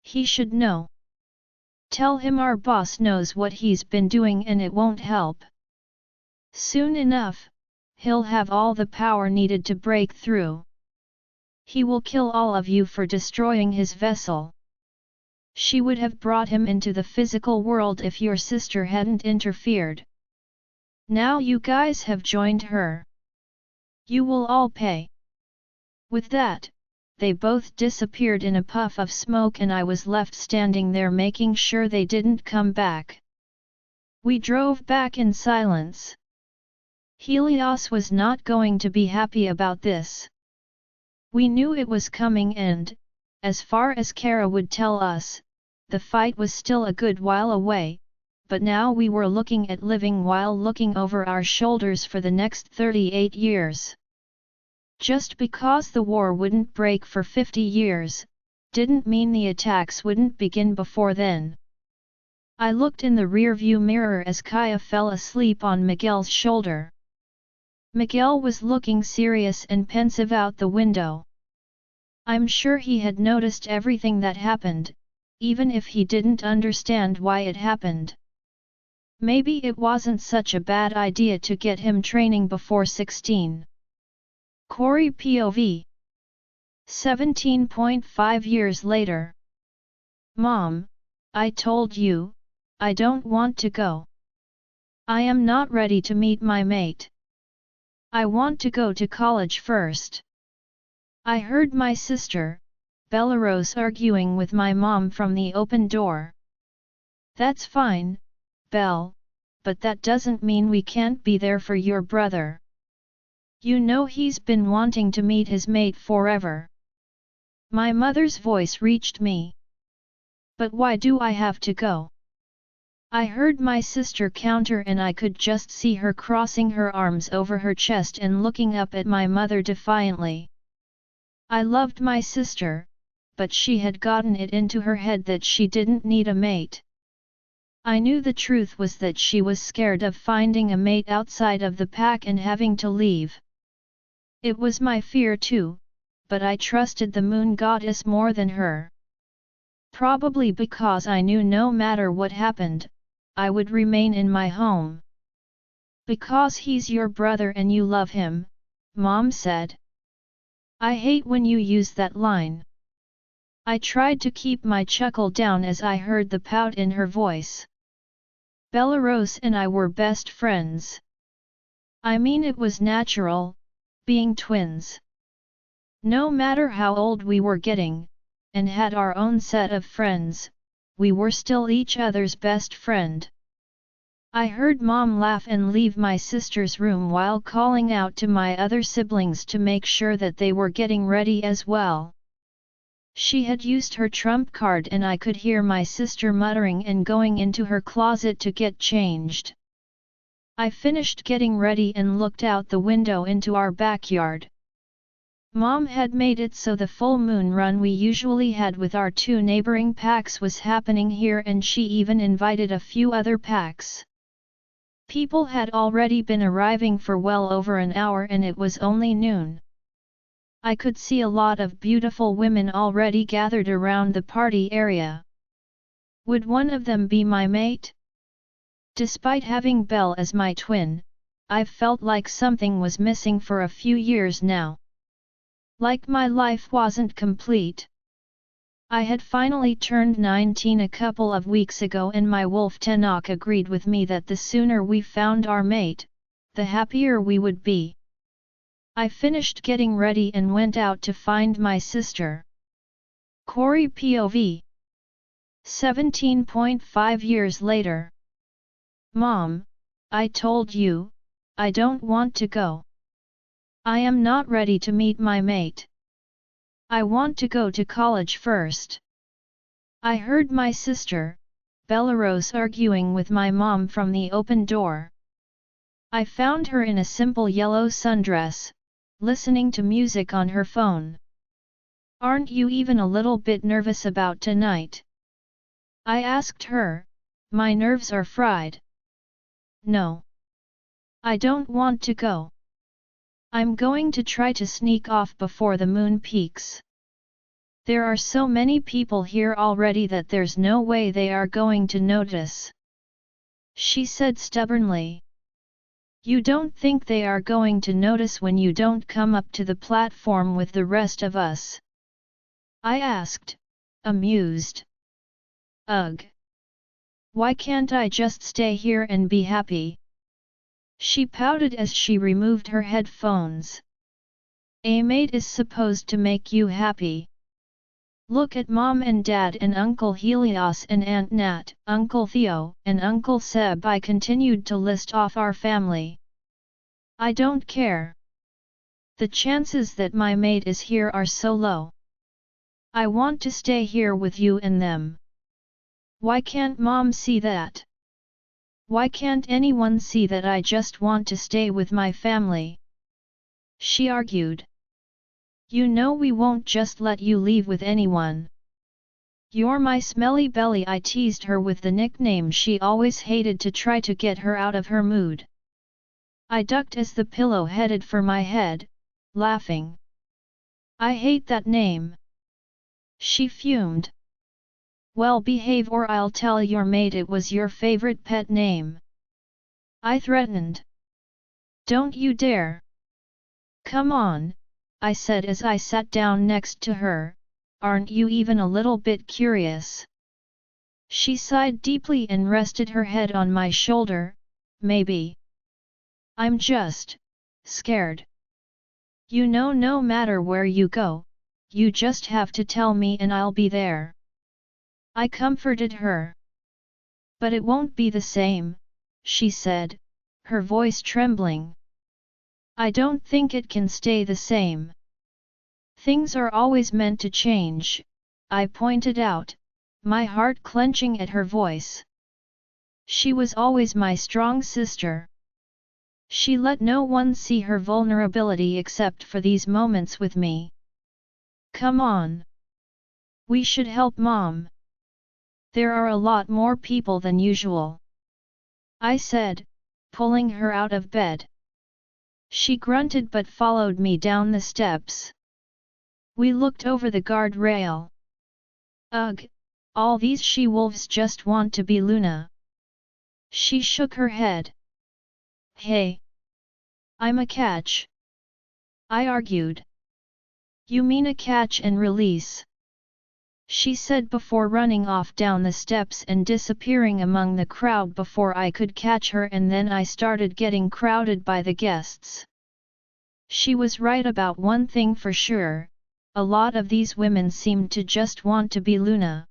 He should know. Tell him our boss knows what he's been doing and it won't help. Soon enough, he'll have all the power needed to break through. He will kill all of you for destroying his vessel. She would have brought him into the physical world if your sister hadn't interfered. Now you guys have joined her. You will all pay. With that, they both disappeared in a puff of smoke and I was left standing there making sure they didn't come back. We drove back in silence. Helios was not going to be happy about this. We knew it was coming and, as far as Kara would tell us, the fight was still a good while away, but now we were looking at living while looking over our shoulders for the next 38 years. Just because the war wouldn't break for 50 years, didn't mean the attacks wouldn't begin before then. I looked in the rearview mirror as Kaya fell asleep on Miguel's shoulder. Miguel was looking serious and pensive out the window. I'm sure he had noticed everything that happened, even if he didn't understand why it happened. Maybe it wasn't such a bad idea to get him training before 16. Corey POV 17.5 years later. Mom, I told you, I don't want to go. I am not ready to meet my mate. I want to go to college first. I heard my sister, Belarus, arguing with my mom from the open door. That's fine, Belle, but that doesn't mean we can't be there for your brother. You know he's been wanting to meet his mate forever. My mother's voice reached me. But why do I have to go? I heard my sister counter and I could just see her crossing her arms over her chest and looking up at my mother defiantly. I loved my sister, but she had gotten it into her head that she didn't need a mate. I knew the truth was that she was scared of finding a mate outside of the pack and having to leave. It was my fear too, but I trusted the moon goddess more than her. Probably because I knew no matter what happened, I would remain in my home. Because he's your brother and you love him, Mom said. I hate when you use that line. I tried to keep my chuckle down as I heard the pout in her voice. Belarus and I were best friends. I mean, it was natural, being twins. No matter how old we were getting, and had our own set of friends, we were still each other's best friend. I heard Mom laugh and leave my sister's room while calling out to my other siblings to make sure that they were getting ready as well. She had used her trump card and I could hear my sister muttering and going into her closet to get changed. I finished getting ready and looked out the window into our backyard. Mom had made it so the full moon run we usually had with our two neighboring packs was happening here, and she even invited a few other packs. People had already been arriving for well over an hour and it was only noon. I could see a lot of beautiful women already gathered around the party area. Would one of them be my mate? Despite having Belle as my twin, I've felt like something was missing for a few years now. Like my life wasn't complete. I had finally turned 19 a couple of weeks ago and my wolf Tenok agreed with me that the sooner we found our mate, the happier we would be. I finished getting ready and went out to find my sister. Corey POV. 17.5 years later. Mom, I told you, I don't want to go. I am not ready to meet my mate. I want to go to college first. I heard my sister, Belarus, arguing with my mom from the open door. I found her in a simple yellow sundress, listening to music on her phone. Aren't you even a little bit nervous about tonight? I asked her. My nerves are fried. No. I don't want to go. I'm going to try to sneak off before the moon peaks. There are so many people here already that there's no way they are going to notice. She said stubbornly. You don't think they are going to notice when you don't come up to the platform with the rest of us? I asked, amused. Ugh. Why can't I just stay here and be happy? She pouted as she removed her headphones. A mate is supposed to make you happy. Look at Mom and Dad and Uncle Helios and Aunt Nat, Uncle Theo and Uncle Seb. I continued to list off our family. I don't care. The chances that my mate is here are so low. I want to stay here with you and them. Why can't Mom see that? Why can't anyone see that I just want to stay with my family? She argued. You know we won't just let you leave with anyone. You're my smelly belly. I teased her with the nickname she always hated to try to get her out of her mood. I ducked as the pillow headed for my head, laughing. I hate that name. She fumed. Well, behave or I'll tell your mate it was your favorite pet name. I threatened. Don't you dare. Come on, I said as I sat down next to her, aren't you even a little bit curious? She sighed deeply and rested her head on my shoulder, maybe. I'm just scared. You know, no matter where you go, you just have to tell me and I'll be there. I comforted her. But it won't be the same, she said, her voice trembling. I don't think it can stay the same. Things are always meant to change, I pointed out, my heart clenching at her voice. She was always my strong sister. She let no one see her vulnerability except for these moments with me. Come on. We should help Mom. There are a lot more people than usual. I said, pulling her out of bed. She grunted but followed me down the steps. We looked over the guardrail. Ugh, all these she-wolves just want to be Luna. She shook her head. Hey. I'm a catch. I argued. You mean a catch and release? She said before running off down the steps and disappearing among the crowd before I could catch her, and then I started getting crowded by the guests. She was right about one thing for sure, a lot of these women seemed to just want to be Luna.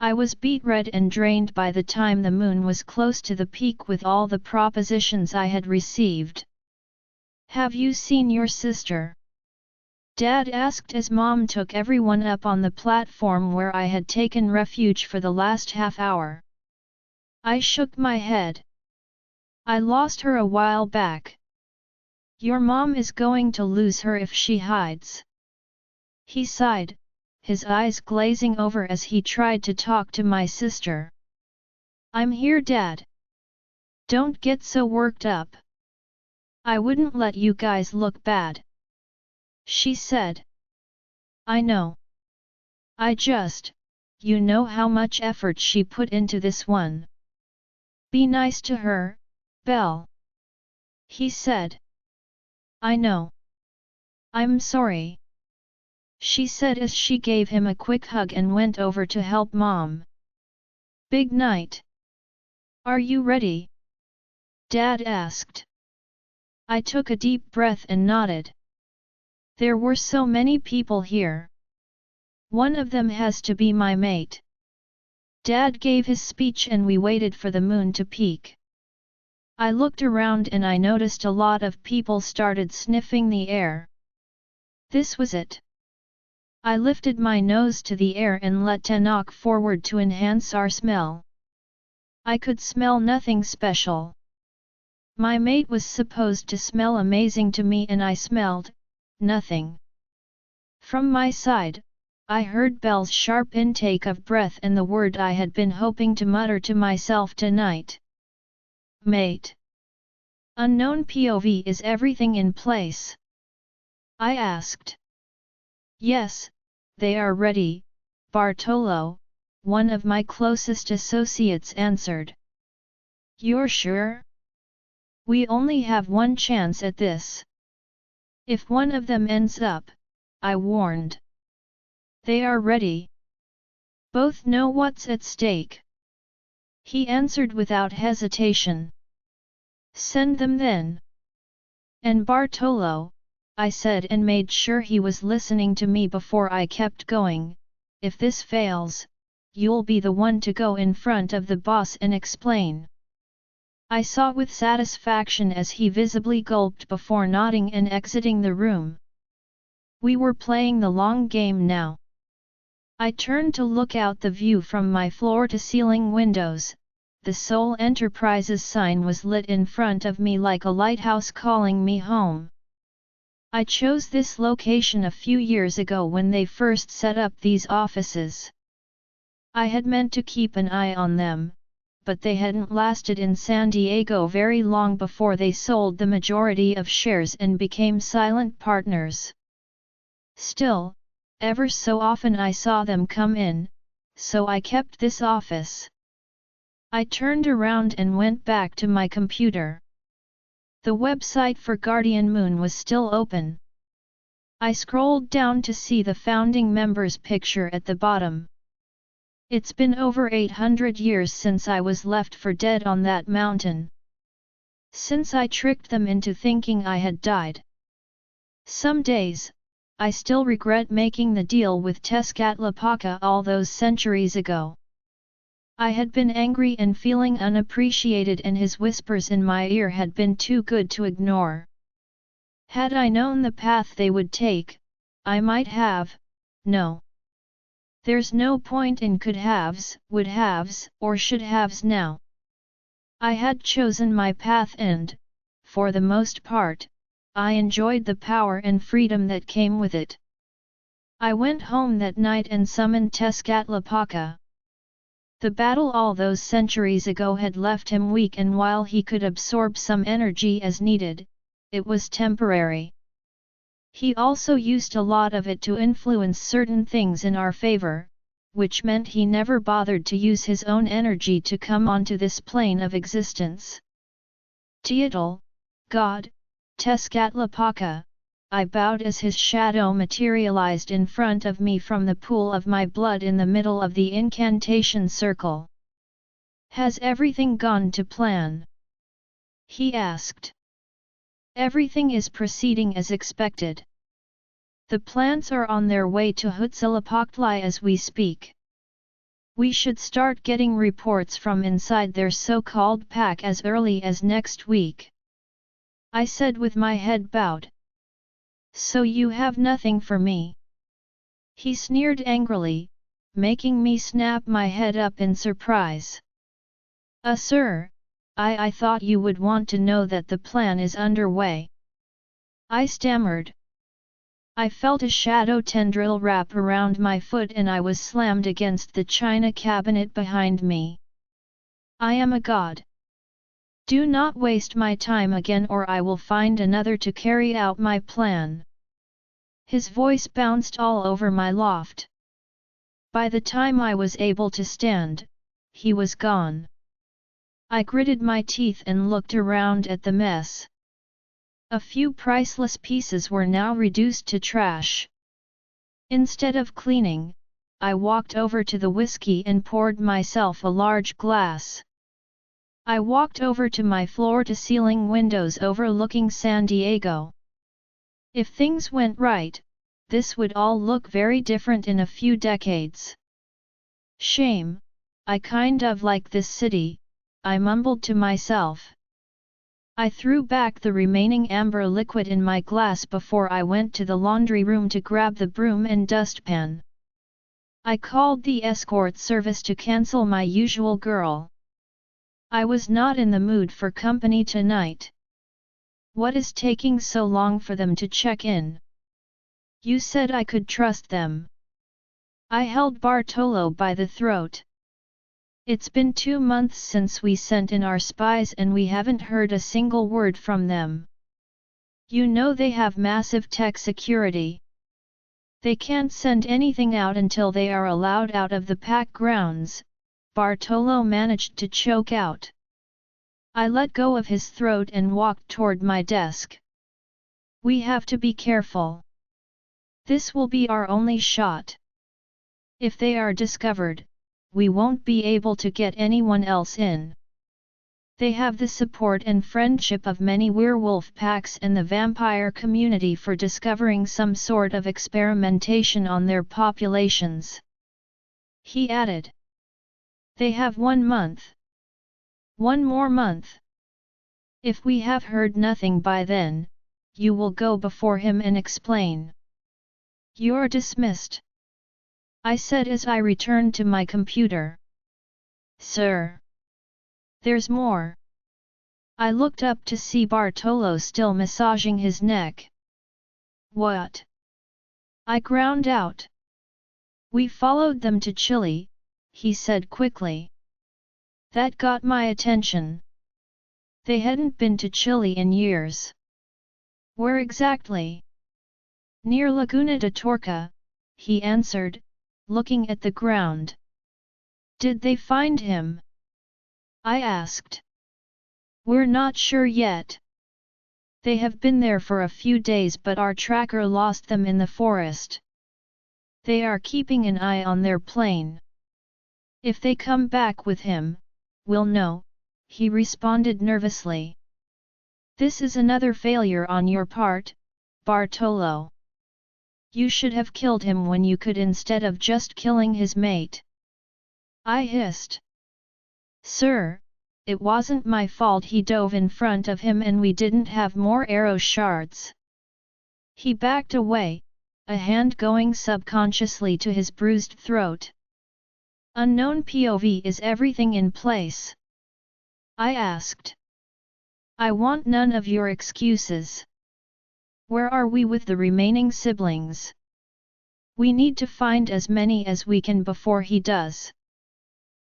I was beet red and drained by the time the moon was close to the peak with all the propositions I had received. Have you seen your sister? Dad asked as Mom took everyone up on the platform where I had taken refuge for the last half hour. I shook my head. I lost her a while back. Your mom is going to lose her if she hides. He sighed, his eyes glazing over as he tried to talk to my sister. I'm here, Dad. Don't get so worked up. I wouldn't let you guys look bad. She said. I know. You know how much effort she put into this one. Be nice to her, Belle. He said. I know. I'm sorry. She said as she gave him a quick hug and went over to help Mom. Big night. Are you ready? Dad asked. I took a deep breath and nodded. There were so many people here. One of them has to be my mate. Dad gave his speech and we waited for the moon to peak. I looked around and I noticed a lot of people started sniffing the air. This was it. I lifted my nose to the air and let Te knock forward to enhance our smell. I could smell nothing special. My mate was supposed to smell amazing to me and I smelled nothing. From my side, I heard Belle's sharp intake of breath and the word I had been hoping to mutter to myself tonight. Mate. Unknown POV, is everything in place? I asked. Yes, they are ready, Bartolo, one of my closest associates answered. You're sure? We only have one chance at this. If one of them ends up, I warned. They are ready. Both know what's at stake. He answered without hesitation. Send them then. And Bartolo, I said and made sure he was listening to me before I kept going, if this fails, you'll be the one to go in front of the boss and explain. I saw with satisfaction as he visibly gulped before nodding and exiting the room. We were playing the long game now. I turned to look out the view from my floor-to-ceiling windows. The Seoul Enterprises sign was lit in front of me like a lighthouse calling me home. I chose this location a few years ago when they first set up these offices. I had meant to keep an eye on them, but they hadn't lasted in San Diego very long before they sold the majority of shares and became silent partners. Still, ever so often I saw them come in, so I kept this office. I turned around and went back to my computer. The website for Guardian Moon was still open. I scrolled down to see the founding members' picture at the bottom. It's been over 800 years since I was left for dead on that mountain. Since I tricked them into thinking I had died. Some days, I still regret making the deal with Tezcatlipoca all those centuries ago. I had been angry and feeling unappreciated and his whispers in my ear had been too good to ignore. Had I known the path they would take, I might have, no. There's no point in could-haves, would-haves, or should-haves now. I had chosen my path and, for the most part, I enjoyed the power and freedom that came with it. I went home that night and summoned Tezcatlipoca. The battle all those centuries ago had left him weak, and while he could absorb some energy as needed, it was temporary. He also used a lot of it to influence certain things in our favor, which meant he never bothered to use his own energy to come onto this plane of existence. Teotl, God, Tezcatlipoca, I bowed as his shadow materialized in front of me from the pool of my blood in the middle of the incantation circle. Has everything gone to plan? He asked. Everything is proceeding as expected. The plants are on their way to Huitzilopochtli as we speak. We should start getting reports from inside their so-called pack as early as next week. I said with my head bowed. So you have nothing for me? He sneered angrily, making me snap my head up in surprise. Sir, I thought you would want to know that the plan is underway. I stammered. I felt a shadow tendril wrap around my foot and I was slammed against the china cabinet behind me. I am a god. Do not waste my time again or I will find another to carry out my plan. His voice bounced all over my loft. By the time I was able to stand, he was gone. I gritted my teeth and looked around at the mess. A few priceless pieces were now reduced to trash. Instead of cleaning, I walked over to the whiskey and poured myself a large glass. I walked over to my floor-to-ceiling windows overlooking San Diego. If things went right, this would all look very different in a few decades. Shame, I kind of like this city, I mumbled to myself. I threw back the remaining amber liquid in my glass before I went to the laundry room to grab the broom and dustpan. I called the escort service to cancel my usual girl. I was not in the mood for company tonight. What is taking so long for them to check in? You said I could trust them. I held Bartolo by the throat. It's been 2 months since we sent in our spies and we haven't heard a single word from them. You know they have massive tech security. They can't send anything out until they are allowed out of the pack grounds, Bartolo managed to choke out. I let go of his throat and walked toward my desk. We have to be careful. This will be our only shot. If they are discovered, we won't be able to get anyone else in. They have the support and friendship of many werewolf packs and the vampire community for discovering some sort of experimentation on their populations. He added. They have 1 month. 1 more month. If we have heard nothing by then, you will go before him and explain. You're dismissed, I said as I returned to my computer. Sir. There's more. I looked up to see Bartolo still massaging his neck. What? I ground out. We followed them to Chile, he said quickly. That got my attention. They hadn't been to Chile in years. Where exactly? Near Laguna de Torca, he answered, looking at the ground. Did they find him? I asked. We're not sure yet. They have been there for a few days but our tracker lost them in the forest. They are keeping an eye on their plane. If they come back with him, we'll know, he responded nervously. This is another failure on your part, Bartolo. You should have killed him when you could instead of just killing his mate. I hissed. Sir, it wasn't my fault he dove in front of him and we didn't have more arrow shards. He backed away, a hand going subconsciously to his bruised throat. Unknown POV, is everything in place? I asked. I want none of your excuses. Where are we with the remaining siblings? We need to find as many as we can before he does.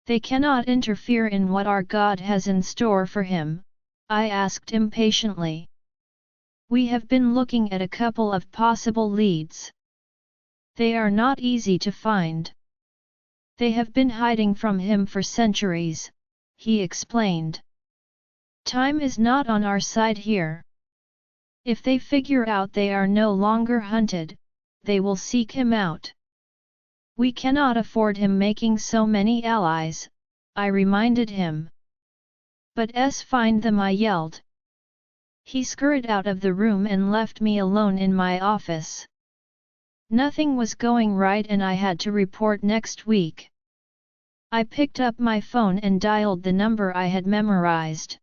They cannot interfere in what our God has in store for him, I asked impatiently. We have been looking at a couple of possible leads. They are not easy to find. They have been hiding from him for centuries, he explained. Time is not on our side here. If they figure out they are no longer hunted, they will seek him out. We cannot afford him making so many allies, I reminded him. But find them, I yelled. He scurried out of the room and left me alone in my office. Nothing was going right and I had to report next week. I picked up my phone and dialed the number I had memorized.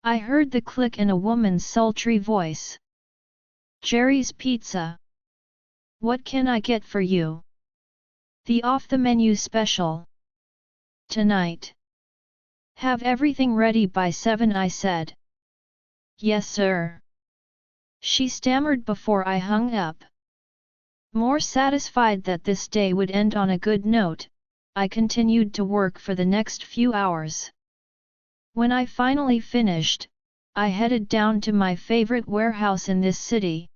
I heard the click and a woman's sultry voice. Jerry's Pizza. What can I get for you? The off-the-menu special. Tonight. Have everything ready by 7, I said. Yes, sir. She stammered before I hung up. More satisfied that this day would end on a good note, I continued to work for the next few hours. When I finally finished, I headed down to my favorite warehouse in this city.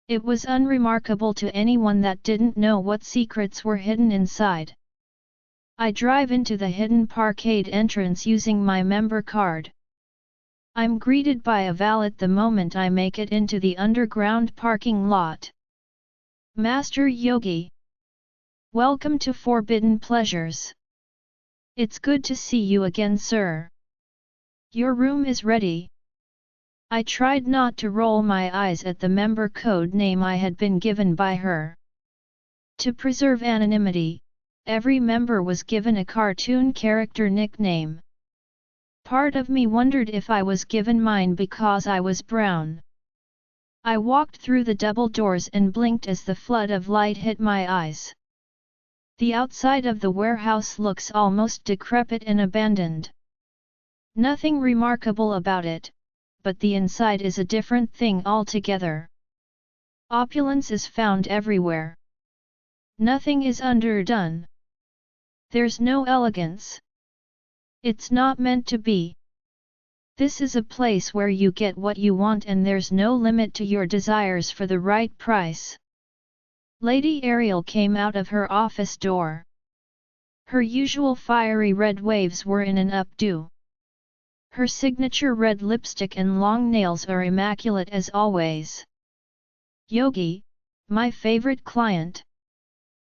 It was unremarkable to anyone that didn't know what secrets were hidden inside. I drive into the hidden parkade entrance using my member card. I'm greeted by a valet the moment I make it into the underground parking lot. Master Yogi. Welcome to Forbidden Pleasures. It's good to see you again, sir, Your room is ready. I tried not to roll my eyes at the member code name I had been given by her. To preserve anonymity, every member was given a cartoon character nickname. Part of me wondered if I was given mine because I was brown. I walked through the double doors and blinked as the flood of light hit my eyes. The outside of the warehouse looks almost decrepit and abandoned. Nothing remarkable about it, but the inside is a different thing altogether. Opulence is found everywhere. Nothing is underdone. There's no elegance. It's not meant to be. This is a place where you get what you want and there's no limit to your desires for the right price. Lady Ariel came out of her office door. Her usual fiery red waves were in an updo. Her signature red lipstick and long nails are immaculate as always. Yogi, my favorite client.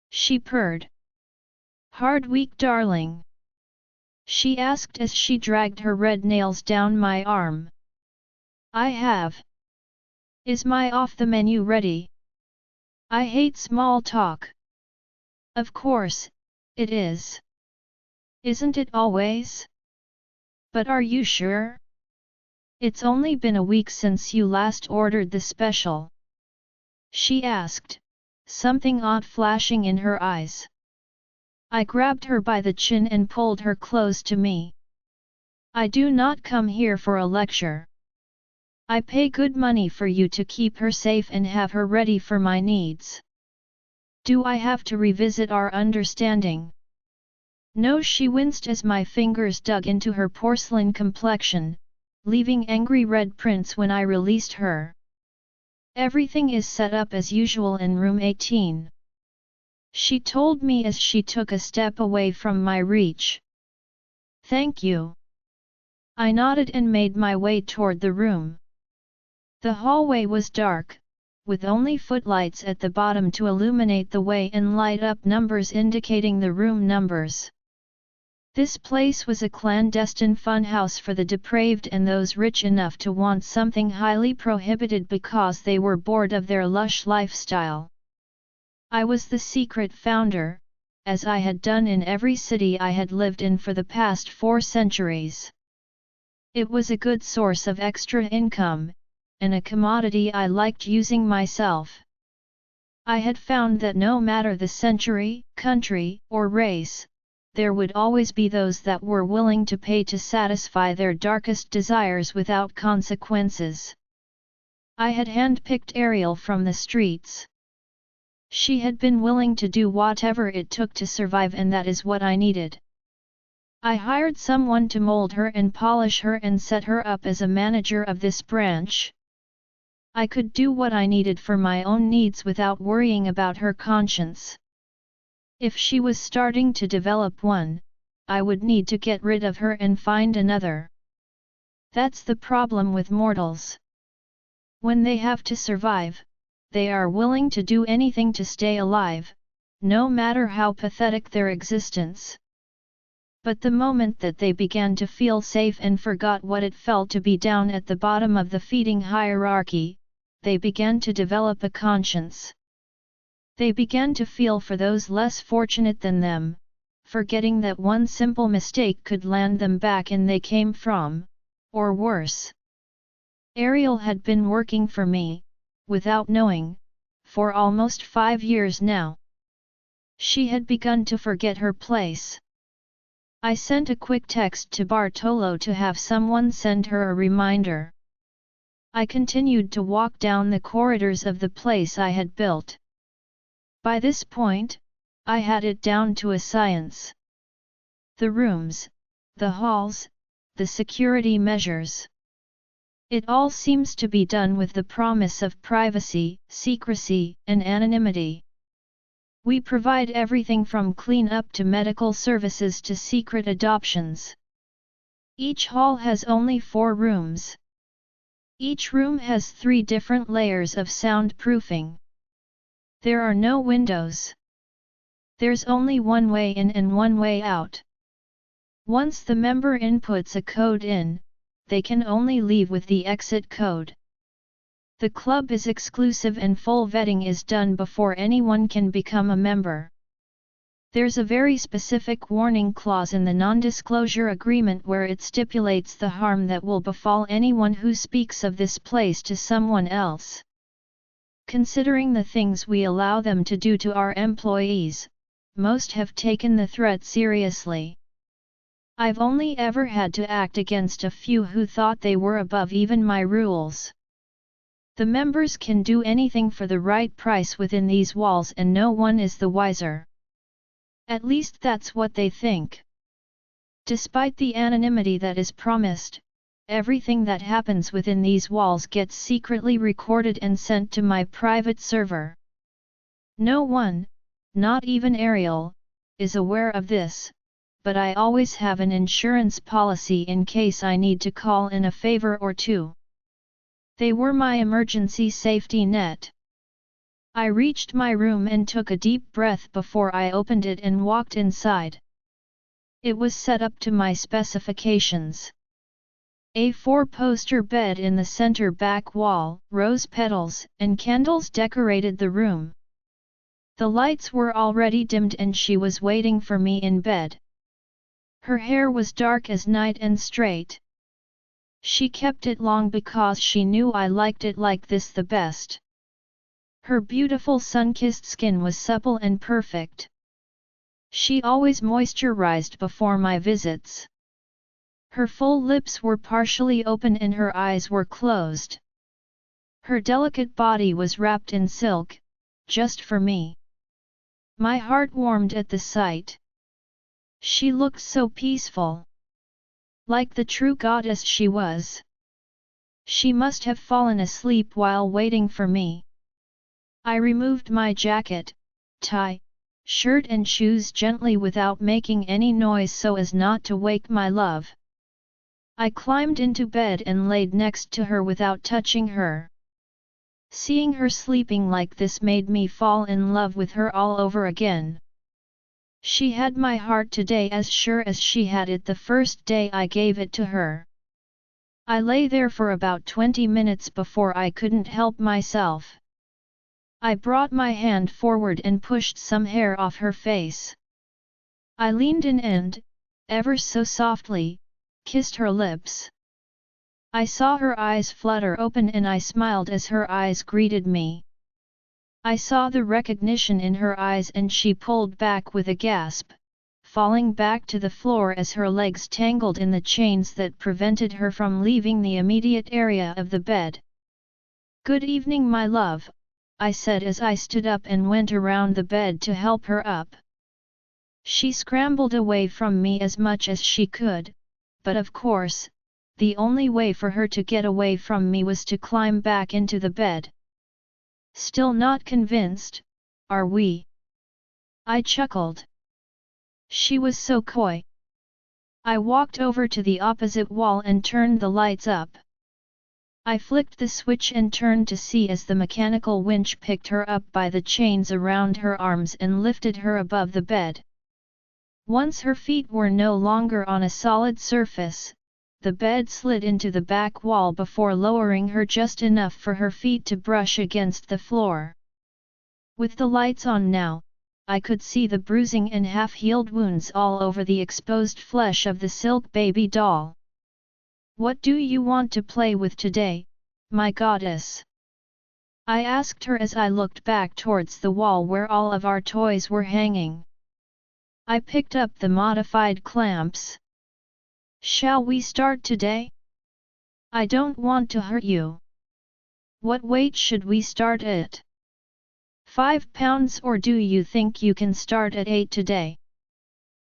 She purred. Hard week, darling? She asked as she dragged her red nails down my arm. I have. Is my off the menu ready? I hate small talk. Of course, it is. Isn't it always? But are you sure? It's only been a week since you last ordered the special. She asked, something odd flashing in her eyes. I grabbed her by the chin and pulled her close to me. I do not come here for a lecture. I pay good money for you to keep her safe and have her ready for my needs. Do I have to revisit our understanding? No, she winced as my fingers dug into her porcelain complexion, leaving angry red prints when I released her. Everything is set up as usual in room 18. She told me as she took a step away from my reach. Thank you. I nodded and made my way toward the room. The hallway was dark, with only footlights at the bottom to illuminate the way and light up numbers indicating the room numbers. This place was a clandestine funhouse for the depraved and those rich enough to want something highly prohibited because they were bored of their lush lifestyle. I was the secret founder, as I had done in every city I had lived in for the past 4 centuries. It was a good source of extra income, and a commodity I liked using myself. I had found that no matter the century, country, or race, there would always be those that were willing to pay to satisfy their darkest desires without consequences. I had handpicked Ariel from the streets. She had been willing to do whatever it took to survive, and that is what I needed. I hired someone to mold her and polish her and set her up as a manager of this branch. I could do what I needed for my own needs without worrying about her conscience. If she was starting to develop one, I would need to get rid of her and find another. That's the problem with mortals. When they have to survive, they are willing to do anything to stay alive, no matter how pathetic their existence. But the moment that they began to feel safe and forgot what it felt to be down at the bottom of the feeding hierarchy, they began to develop a conscience. They began to feel for those less fortunate than them, forgetting that one simple mistake could land them back in they came from, or worse. Ariel had been working for me, without knowing, for almost 5 years now. She had begun to forget her place. I sent a quick text to Bartolo to have someone send her a reminder. I continued to walk down the corridors of the place I had built. By this point, I had it down to a science. The rooms, the halls, the security measures. It all seems to be done with the promise of privacy, secrecy, and anonymity. We provide everything from clean-up to medical services to secret adoptions. Each hall has only 4 rooms. Each room has 3 different layers of soundproofing. There are no windows. There's only one way in and one way out. Once the member inputs a code in, they can only leave with the exit code. The club is exclusive and full vetting is done before anyone can become a member. There's a very specific warning clause in the non-disclosure agreement where it stipulates the harm that will befall anyone who speaks of this place to someone else. Considering the things we allow them to do to our employees, most have taken the threat seriously. I've only ever had to act against a few who thought they were above even my rules. The members can do anything for the right price within these walls and no one is the wiser. At least that's what they think. Despite the anonymity that is promised, everything that happens within these walls gets secretly recorded and sent to my private server. No one, not even Ariel, is aware of this, but I always have an insurance policy in case I need to call in a favor or two. They were my emergency safety net. I reached my room and took a deep breath before I opened it and walked inside. It was set up to my specifications. A 4-poster bed in the center back wall, rose petals and candles decorated the room. The lights were already dimmed and she was waiting for me in bed. Her hair was dark as night and straight. She kept it long because she knew I liked it like this the best. Her beautiful sun-kissed skin was supple and perfect. She always moisturized before my visits. Her full lips were partially open and her eyes were closed. Her delicate body was wrapped in silk, just for me. My heart warmed at the sight. She looked so peaceful. Like the true goddess she was. She must have fallen asleep while waiting for me. I removed my jacket, tie, shirt and shoes gently without making any noise so as not to wake my love. I climbed into bed and laid next to her without touching her. Seeing her sleeping like this made me fall in love with her all over again. She had my heart today as sure as she had it the first day I gave it to her. I lay there for about 20 minutes before I couldn't help myself. I brought my hand forward and pushed some hair off her face. I leaned in and, ever so softly, kissed her lips. I saw her eyes flutter open and I smiled as her eyes greeted me. I saw the recognition in her eyes and she pulled back with a gasp, falling back to the floor as her legs tangled in the chains that prevented her from leaving the immediate area of the bed. "Good evening, my love," I said as I stood up and went around the bed to help her up. She scrambled away from me as much as she could, but of course, the only way for her to get away from me was to climb back into the bed. "Still not convinced, are we?" I chuckled. She was so coy. I walked over to the opposite wall and turned the lights up. I flicked the switch and turned to see as the mechanical winch picked her up by the chains around her arms and lifted her above the bed. Once her feet were no longer on a solid surface, the bed slid into the back wall before lowering her just enough for her feet to brush against the floor. With the lights on now, I could see the bruising and half-healed wounds all over the exposed flesh of the silk baby doll. "What do you want to play with today, my goddess?" I asked her as I looked back towards the wall where all of our toys were hanging. I picked up the modified clamps. "Shall we start today? I don't want to hurt you. What weight should we start at? 5 pounds, or do you think you can start at 8 today?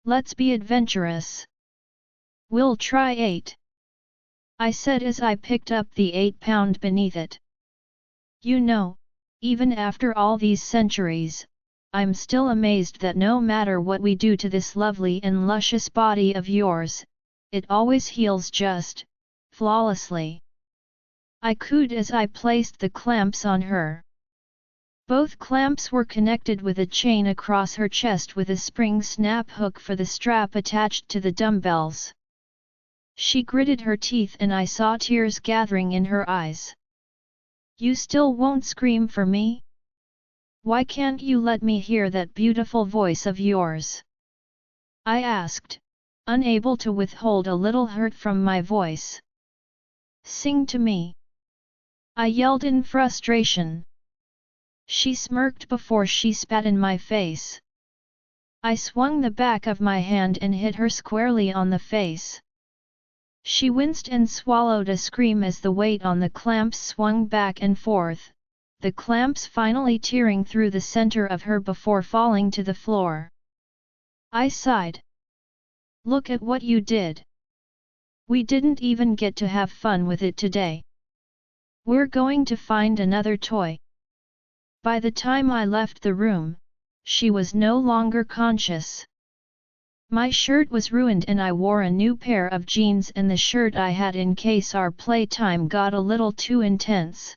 Let's be adventurous. We'll try 8. I said as I picked up the 8-pound beneath it. You know, even after all these centuries, I'm still amazed that no matter what we do to this lovely and luscious body of yours, it always heals just flawlessly. I cooed as I placed the clamps on her. Both clamps were connected with a chain across her chest with a spring snap hook for the strap attached to the dumbbells. She gritted her teeth and I saw tears gathering in her eyes. You still won't scream for me? Why can't you let me hear that beautiful voice of yours? I asked, unable to withhold a little hurt from my voice. Sing to me. I yelled in frustration. She smirked before she spat in my face. I swung the back of my hand and hit her squarely on the face. She winced and swallowed a scream as the weight on the clamps swung back and forth, the clamps finally tearing through the center of her before falling to the floor. I sighed. Look at what you did. We didn't even get to have fun with it today. We're going to find another toy. By the time I left the room, she was no longer conscious. My shirt was ruined and I wore a new pair of jeans and the shirt I had in case our playtime got a little too intense.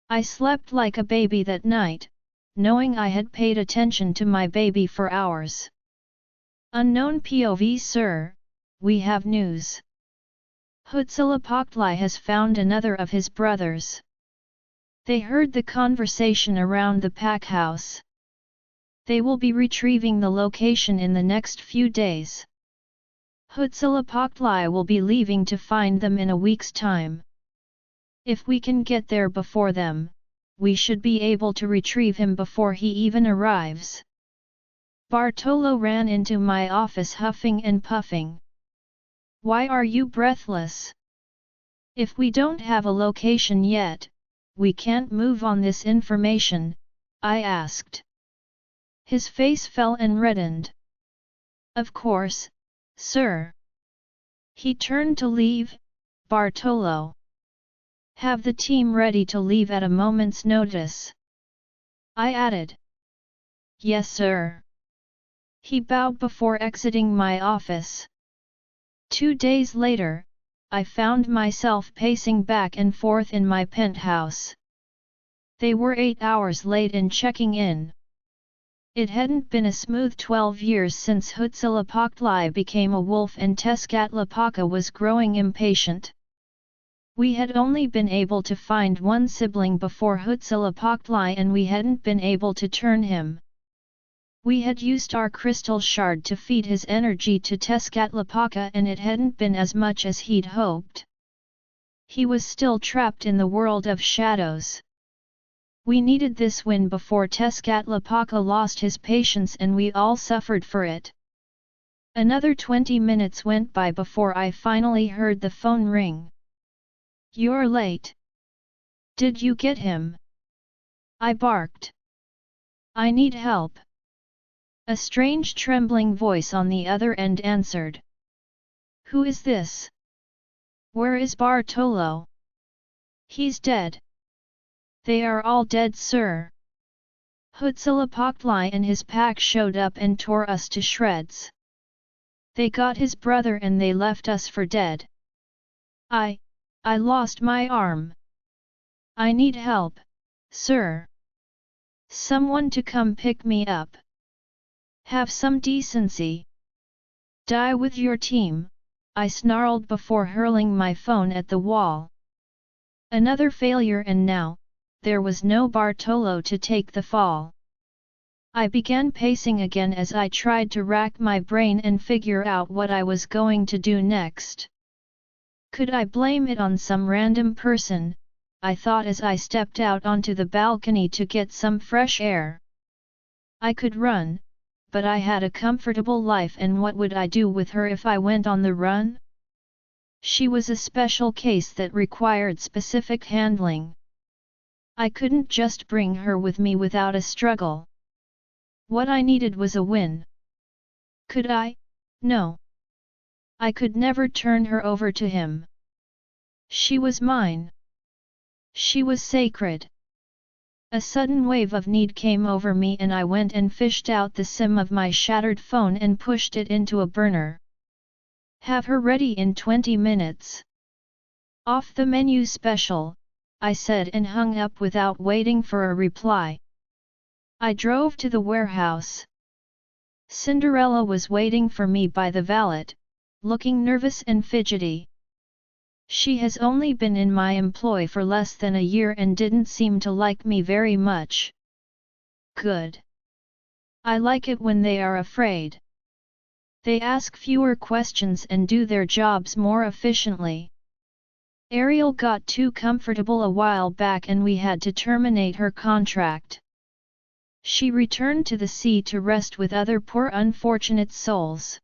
I slept like a baby that night, knowing I had paid attention to my baby for hours. Unknown POV Sir, we have news. Huitzilopochtli has found another of his brothers. They heard the conversation around the pack house. They will be retrieving the location in the next few days. Huitzilopochtli will be leaving to find them in a week's time. If we can get there before them, we should be able to retrieve him before he even arrives. Bartolo ran into my office huffing and puffing. Why are you breathless? If we don't have a location yet, we can't move on this information, I asked. His face fell and reddened. Of course, sir. He turned to leave. Bartolo. Have the team ready to leave at a moment's notice. I added. Yes, sir. He bowed before exiting my office. 2 days later, I found myself pacing back and forth in my penthouse. They were 8 hours late in checking in. It hadn't been a smooth 12 years since Huitzilopochtli became a wolf and Tezcatlipoca was growing impatient. We had only been able to find one sibling before Huitzilopochtli and we hadn't been able to turn him. We had used our crystal shard to feed his energy to Tezcatlipoca and it hadn't been as much as he'd hoped. He was still trapped in the world of shadows. We needed this win before Tezcatlipoca lost his patience and we all suffered for it. Another 20 minutes went by before I finally heard the phone ring. You're late. Did you get him? I barked. I need help. A strange trembling voice on the other end answered. Who is this? Where is Bartolo? He's dead. They are all dead, sir. Huitzilopochtli and his pack showed up and tore us to shreds. They got his brother and they left us for dead. I lost my arm. I need help, sir. Someone to come pick me up. Have some decency. Die with your team, I snarled before hurling my phone at the wall. Another failure and now, there was no Bartolo to take the fall. I began pacing again as I tried to rack my brain and figure out what I was going to do next. Could I blame it on some random person? I thought as I stepped out onto the balcony to get some fresh air. I could run, but I had a comfortable life and what would I do with her if I went on the run? She was a special case that required specific handling. I couldn't just bring her with me without a struggle. What I needed was a win. Could I? No. I could never turn her over to him. She was mine. She was sacred. A sudden wave of need came over me and I went and fished out the SIM of my shattered phone and pushed it into a burner. Have her ready in 20 minutes. Off the menu special, I said and hung up without waiting for a reply. I drove to the warehouse. Cinderella was waiting for me by the valet, looking nervous and fidgety. She has only been in my employ for less than a year and didn't seem to like me very much. Good. I like it when they are afraid. They ask fewer questions and do their jobs more efficiently. Ariel got too comfortable a while back and we had to terminate her contract. She returned to the sea to rest with other poor unfortunate souls.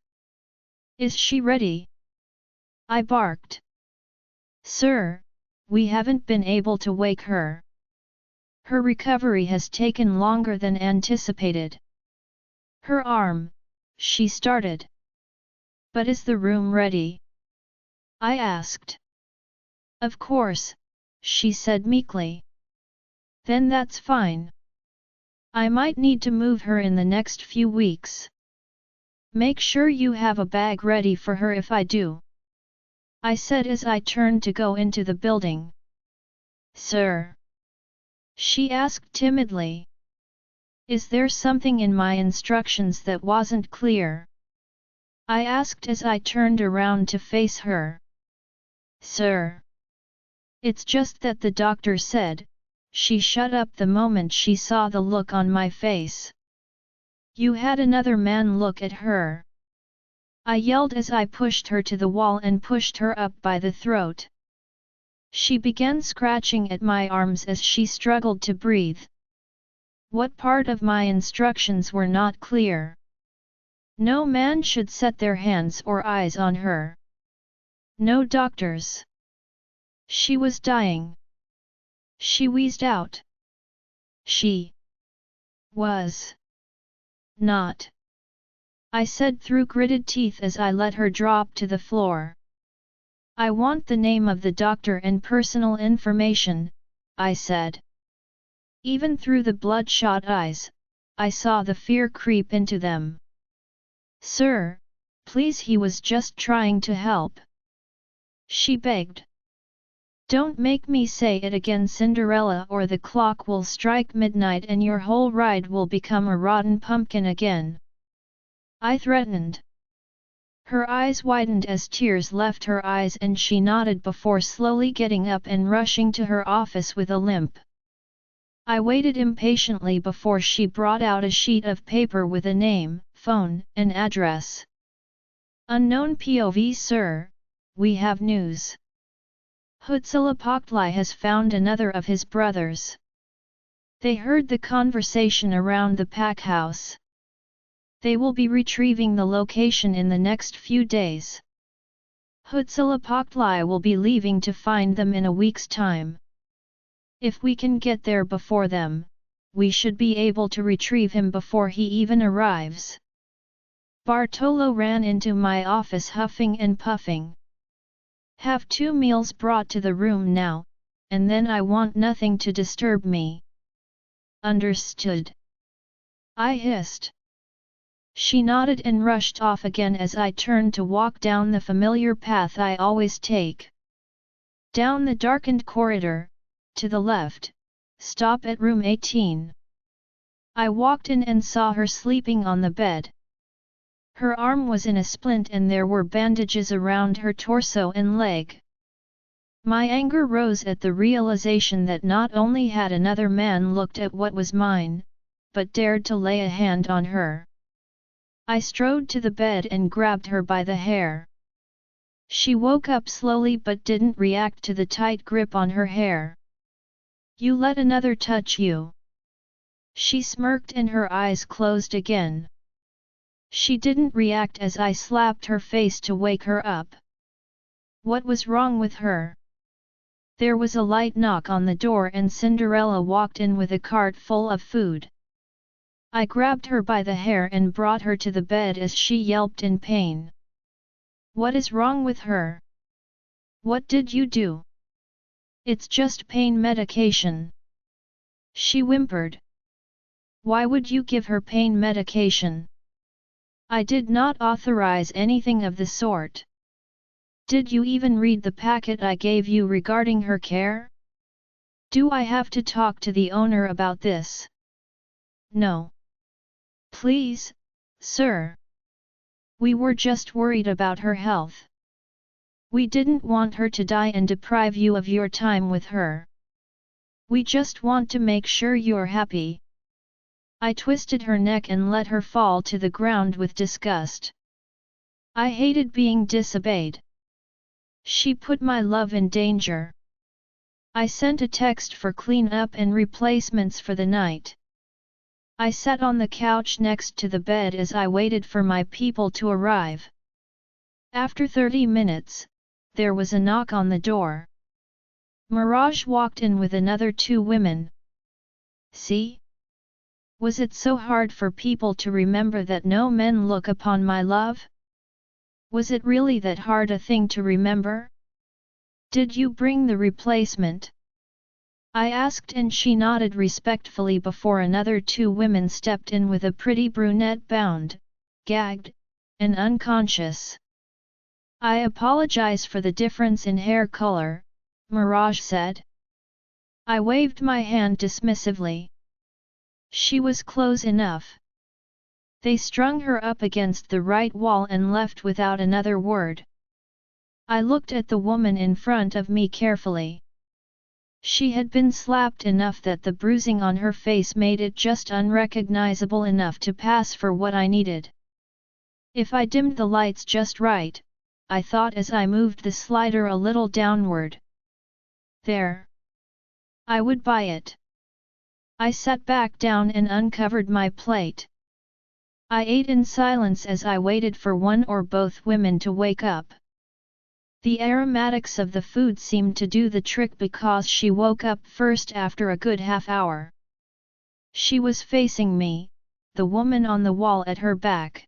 Is she ready? I barked. Sir, we haven't been able to wake her. Her recovery has taken longer than anticipated. Her arm, she started. But is the room ready? I asked. Of course, she said meekly. Then that's fine. I might need to move her in the next few weeks. Make sure you have a bag ready for her if I do. I said as I turned to go into the building. Sir? She asked timidly. Is there something in my instructions that wasn't clear? I asked as I turned around to face her. Sir? It's just that the doctor said. She shut up the moment she saw the look on my face. You had another man look at her. I yelled as I pushed her to the wall and pushed her up by the throat. She began scratching at my arms as she struggled to breathe. What part of my instructions were not clear? No man should set their hands or eyes on her. No doctors. She was dying. She wheezed out. She was not. I said through gritted teeth as I let her drop to the floor. I want the name of the doctor and personal information, I said. Even through the bloodshot eyes, I saw the fear creep into them. Sir, please, he was just trying to help. She begged. Don't make me say it again, Cinderella, or the clock will strike midnight and your whole ride will become a rotten pumpkin again. I threatened. Her eyes widened as tears left her eyes and she nodded before slowly getting up and rushing to her office with a limp. I waited impatiently before she brought out a sheet of paper with a name, phone, and address. Unknown POV. Sir, we have news. Huitzilopochtli has found another of his brothers. They heard the conversation around the pack house. They will be retrieving the location in the next few days. Huitzilopochtli will be leaving to find them in a week's time. If we can get there before them, we should be able to retrieve him before he even arrives. Bartolo ran into my office huffing and puffing. Have 2 meals brought to the room now, and then I want nothing to disturb me. Understood? I hissed. She nodded and rushed off again as I turned to walk down the familiar path I always take. Down the darkened corridor, to the left, stop at room 18. I walked in and saw her sleeping on the bed. Her arm was in a splint and there were bandages around her torso and leg. My anger rose at the realization that not only had another man looked at what was mine, but dared to lay a hand on her. I strode to the bed and grabbed her by the hair. She woke up slowly but didn't react to the tight grip on her hair. You let another touch you? She smirked and her eyes closed again. She didn't react as I slapped her face to wake her up. What was wrong with her? There was a light knock on the door and Cinderella walked in with a cart full of food. I grabbed her by the hair and brought her to the bed as she yelped in pain. What is wrong with her? What did you do? It's just pain medication. She whimpered. Why would you give her pain medication? I did not authorize anything of the sort. Did you even read the packet I gave you regarding her care? Do I have to talk to the owner about this? No. Please, sir. We were just worried about her health. We didn't want her to die and deprive you of your time with her. We just want to make sure you're happy." I twisted her neck and let her fall to the ground with disgust. I hated being disobeyed. She put my love in danger. I sent a text for clean-up and replacements for the night. I sat on the couch next to the bed as I waited for my people to arrive. After 30 minutes, there was a knock on the door. Mirage walked in with another 2 women. "See? Was it so hard for people to remember that no men look upon my love? Was it really that hard a thing to remember? Did you bring the replacement?" I asked, and she nodded respectfully before another 2 women stepped in with a pretty brunette bound, gagged, and unconscious. "I apologize for the difference in hair color," Mirage said. I waved my hand dismissively. She was close enough. They strung her up against the right wall and left without another word. I looked at the woman in front of me carefully. She had been slapped enough that the bruising on her face made it just unrecognizable enough to pass for what I needed. If I dimmed the lights just right, I thought as I moved the slider a little downward. There. I would buy it. I sat back down and uncovered my plate. I ate in silence as I waited for one or both women to wake up. The aromatics of the food seemed to do the trick because she woke up first after a good half hour. She was facing me, the woman on the wall at her back.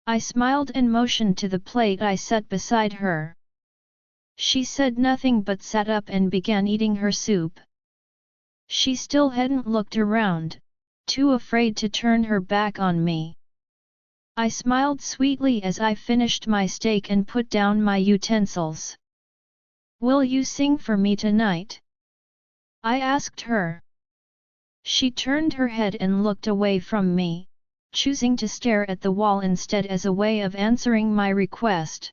I smiled and motioned to the plate I set beside her. She said nothing but sat up and began eating her soup. She still hadn't looked around, too afraid to turn her back on me. I smiled sweetly as I finished my steak and put down my utensils. "Will you sing for me tonight?" I asked her. She turned her head and looked away from me, choosing to stare at the wall instead as a way of answering my request.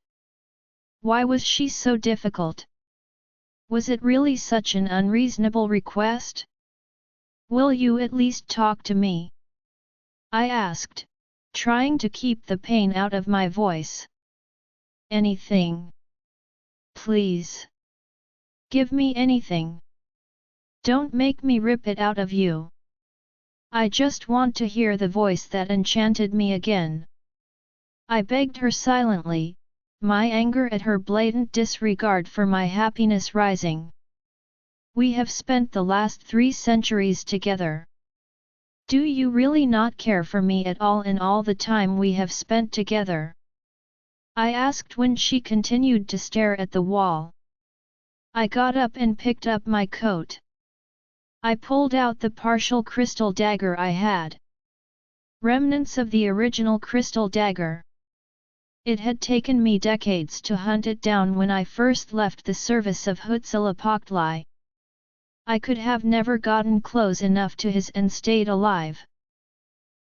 Why was she so difficult? Was it really such an unreasonable request? "Will you at least talk to me?" I asked, trying to keep the pain out of my voice. "Anything. Please. Give me anything. Don't make me rip it out of you. I just want to hear the voice that enchanted me again." I begged her silently, my anger at her blatant disregard for my happiness rising. "We have spent the last 3 centuries together. Do you really not care for me at all in all the time we have spent together?" I asked when she continued to stare at the wall. I got up and picked up my coat. I pulled out the partial crystal dagger I had. Remnants of the original crystal dagger. It had taken me decades to hunt it down when I first left the service of Huitzilopochtli. I could have never gotten close enough to his and stayed alive.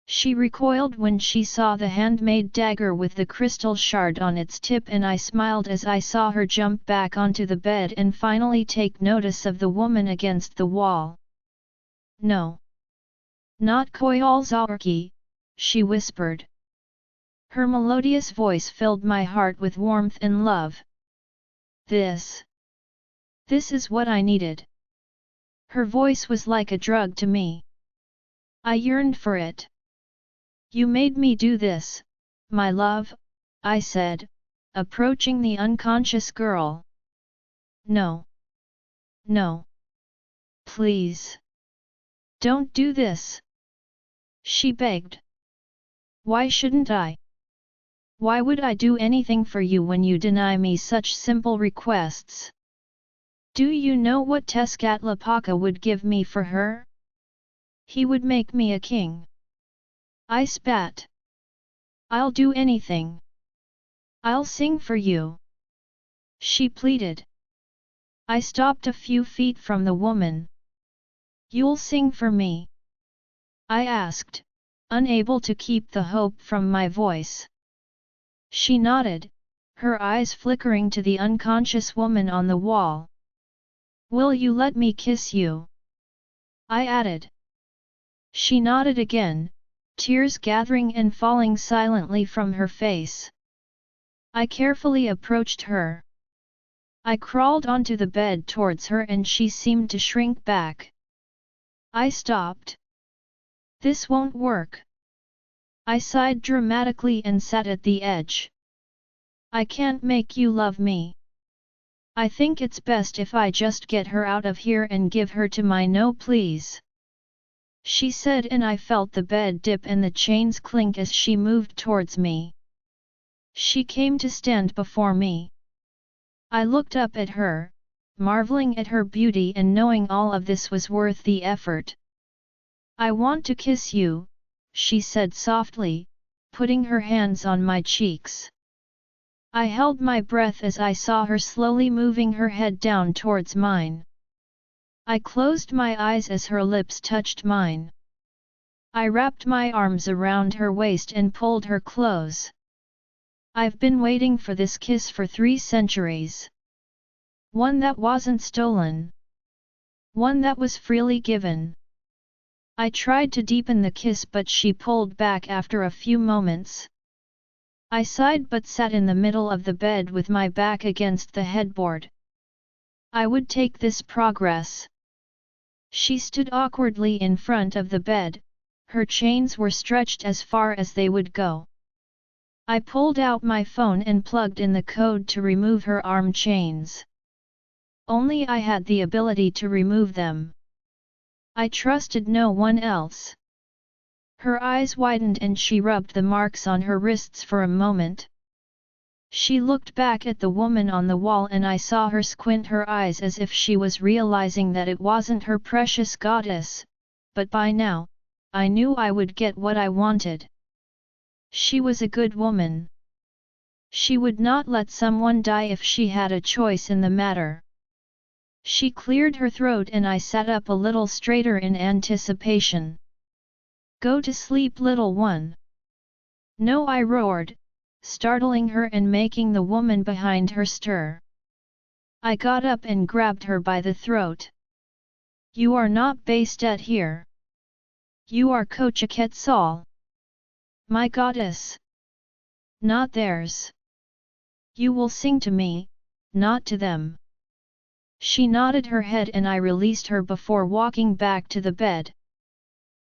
She recoiled when she saw the handmade dagger with the crystal shard on its tip, and I smiled as I saw her jump back onto the bed and finally take notice of the woman against the wall. "No. Not Koyalzarki," she whispered. Her melodious voice filled my heart with warmth and love. This is what I needed. Her voice was like a drug to me. I yearned for it. "You made me do this, my love," I said, approaching the unconscious girl. "No. No. Please. Don't do this," she begged. "Why shouldn't I? Why would I do anything for you when you deny me such simple requests? Do you know what Tezcatlipoca would give me for her? He would make me a king." I spat. "I'll do anything. I'll sing for you," she pleaded. I stopped a few feet from the woman. "You'll sing for me?" I asked, unable to keep the hope from my voice. She nodded, her eyes flickering to the unconscious woman on the wall. Will you let me kiss you? I added. She nodded again, tears gathering and falling silently from her face. I carefully approached her. I crawled onto the bed towards her and she seemed to shrink back. I stopped. This won't work. I sighed dramatically and sat at the edge. I can't make you love me. I think it's best if I just get her out of here and give her to my no please. She said, and I felt the bed dip and the chains clink as she moved towards me. She came to stand before me. I looked up at her, marveling at her beauty and knowing all of this was worth the effort. I want to kiss you, she said softly, putting her hands on my cheeks. I held my breath as I saw her slowly moving her head down towards mine. I closed my eyes as her lips touched mine. I wrapped my arms around her waist and pulled her close. I've been waiting for this kiss for 3 centuries. One that wasn't stolen. One that was freely given. I tried to deepen the kiss but she pulled back after a few moments. I sighed but sat in the middle of the bed with my back against the headboard. I would take this progress. She stood awkwardly in front of the bed, her chains were stretched as far as they would go. I pulled out my phone and plugged in the code to remove her arm chains. Only I had the ability to remove them. I trusted no one else. Her eyes widened and she rubbed the marks on her wrists for a moment. She looked back at the woman on the wall and I saw her squint her eyes as if she was realizing that it wasn't her precious goddess, but by now, I knew I would get what I wanted. She was a good woman. She would not let someone die if she had a choice in the matter. She cleared her throat and I sat up a little straighter in anticipation. Go to sleep, little one. No, I roared, startling her and making the woman behind her stir. I got up and grabbed her by the throat. You are not based at here. You are Quetzal. My goddess. Not theirs. You will sing to me, not to them. She nodded her head and I released her before walking back to the bed.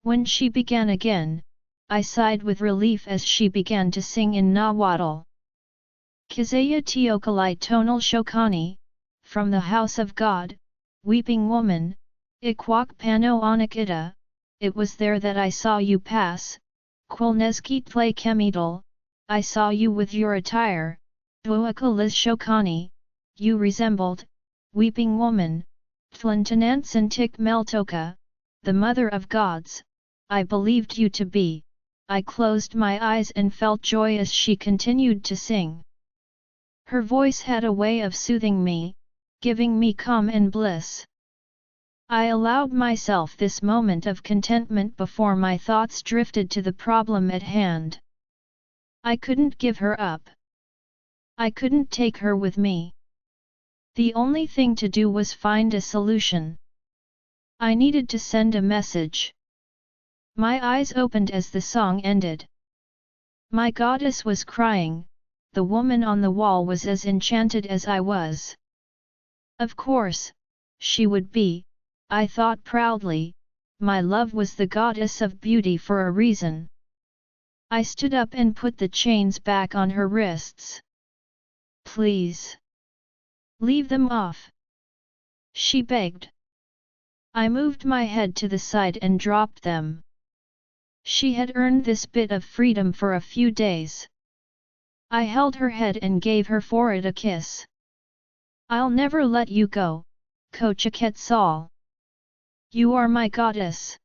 When she began again, I sighed with relief as she began to sing in Nahuatl. Kizaya Teokalai Tonal Shokani, from the house of God, weeping woman, Ikwak Pano Anakita, it was there that I saw you pass, Quilneskit Tle Kemidal, I saw you with your attire, Duakaliz Shokani, you resembled, weeping woman, Tlantanansantik Meltoka, the mother of gods, I believed you to be. I closed my eyes and felt joy as she continued to sing. Her voice had a way of soothing me, giving me calm and bliss. I allowed myself this moment of contentment before my thoughts drifted to the problem at hand. I couldn't give her up. I couldn't take her with me. The only thing to do was find a solution. I needed to send a message. My eyes opened as the song ended. My goddess was crying, the woman on the wall was as enchanted as I was. Of course, she would be, I thought proudly, my love was the goddess of beauty for a reason. I stood up and put the chains back on her wrists. Please. Leave them off. She begged. I moved my head to the side and dropped them. She had earned this bit of freedom for a few days. I held her head and gave her forehead a kiss. I'll never let you go, Quetzal. You are my goddess.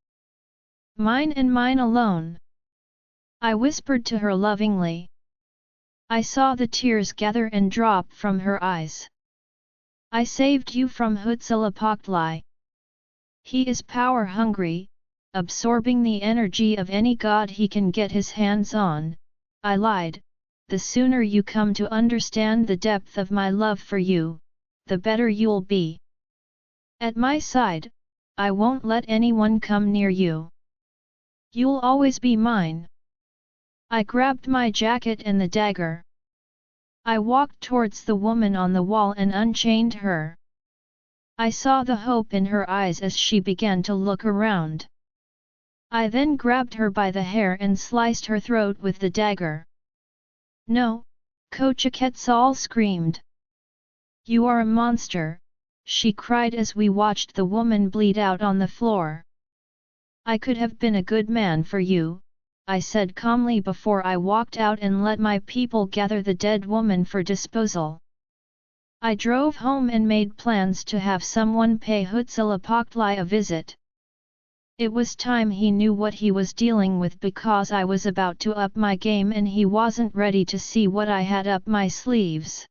Mine and mine alone. I whispered to her lovingly. I saw the tears gather and drop from her eyes. I saved you from Huitzilopochtli. He is power-hungry, absorbing the energy of any god he can get his hands on, I lied, the sooner you come to understand the depth of my love for you, the better you'll be. At my side, I won't let anyone come near you. You'll always be mine. I grabbed my jacket and the dagger. I walked towards the woman on the wall and unchained her. I saw the hope in her eyes as she began to look around. I then grabbed her by the hair and sliced her throat with the dagger. No, Quetzal screamed. You are a monster, she cried as we watched the woman bleed out on the floor. I could have been a good man for you, I said calmly before I walked out and let my people gather the dead woman for disposal. I drove home and made plans to have someone pay Huitzilopochtli a visit. It was time he knew what he was dealing with because I was about to up my game and he wasn't ready to see what I had up my sleeves.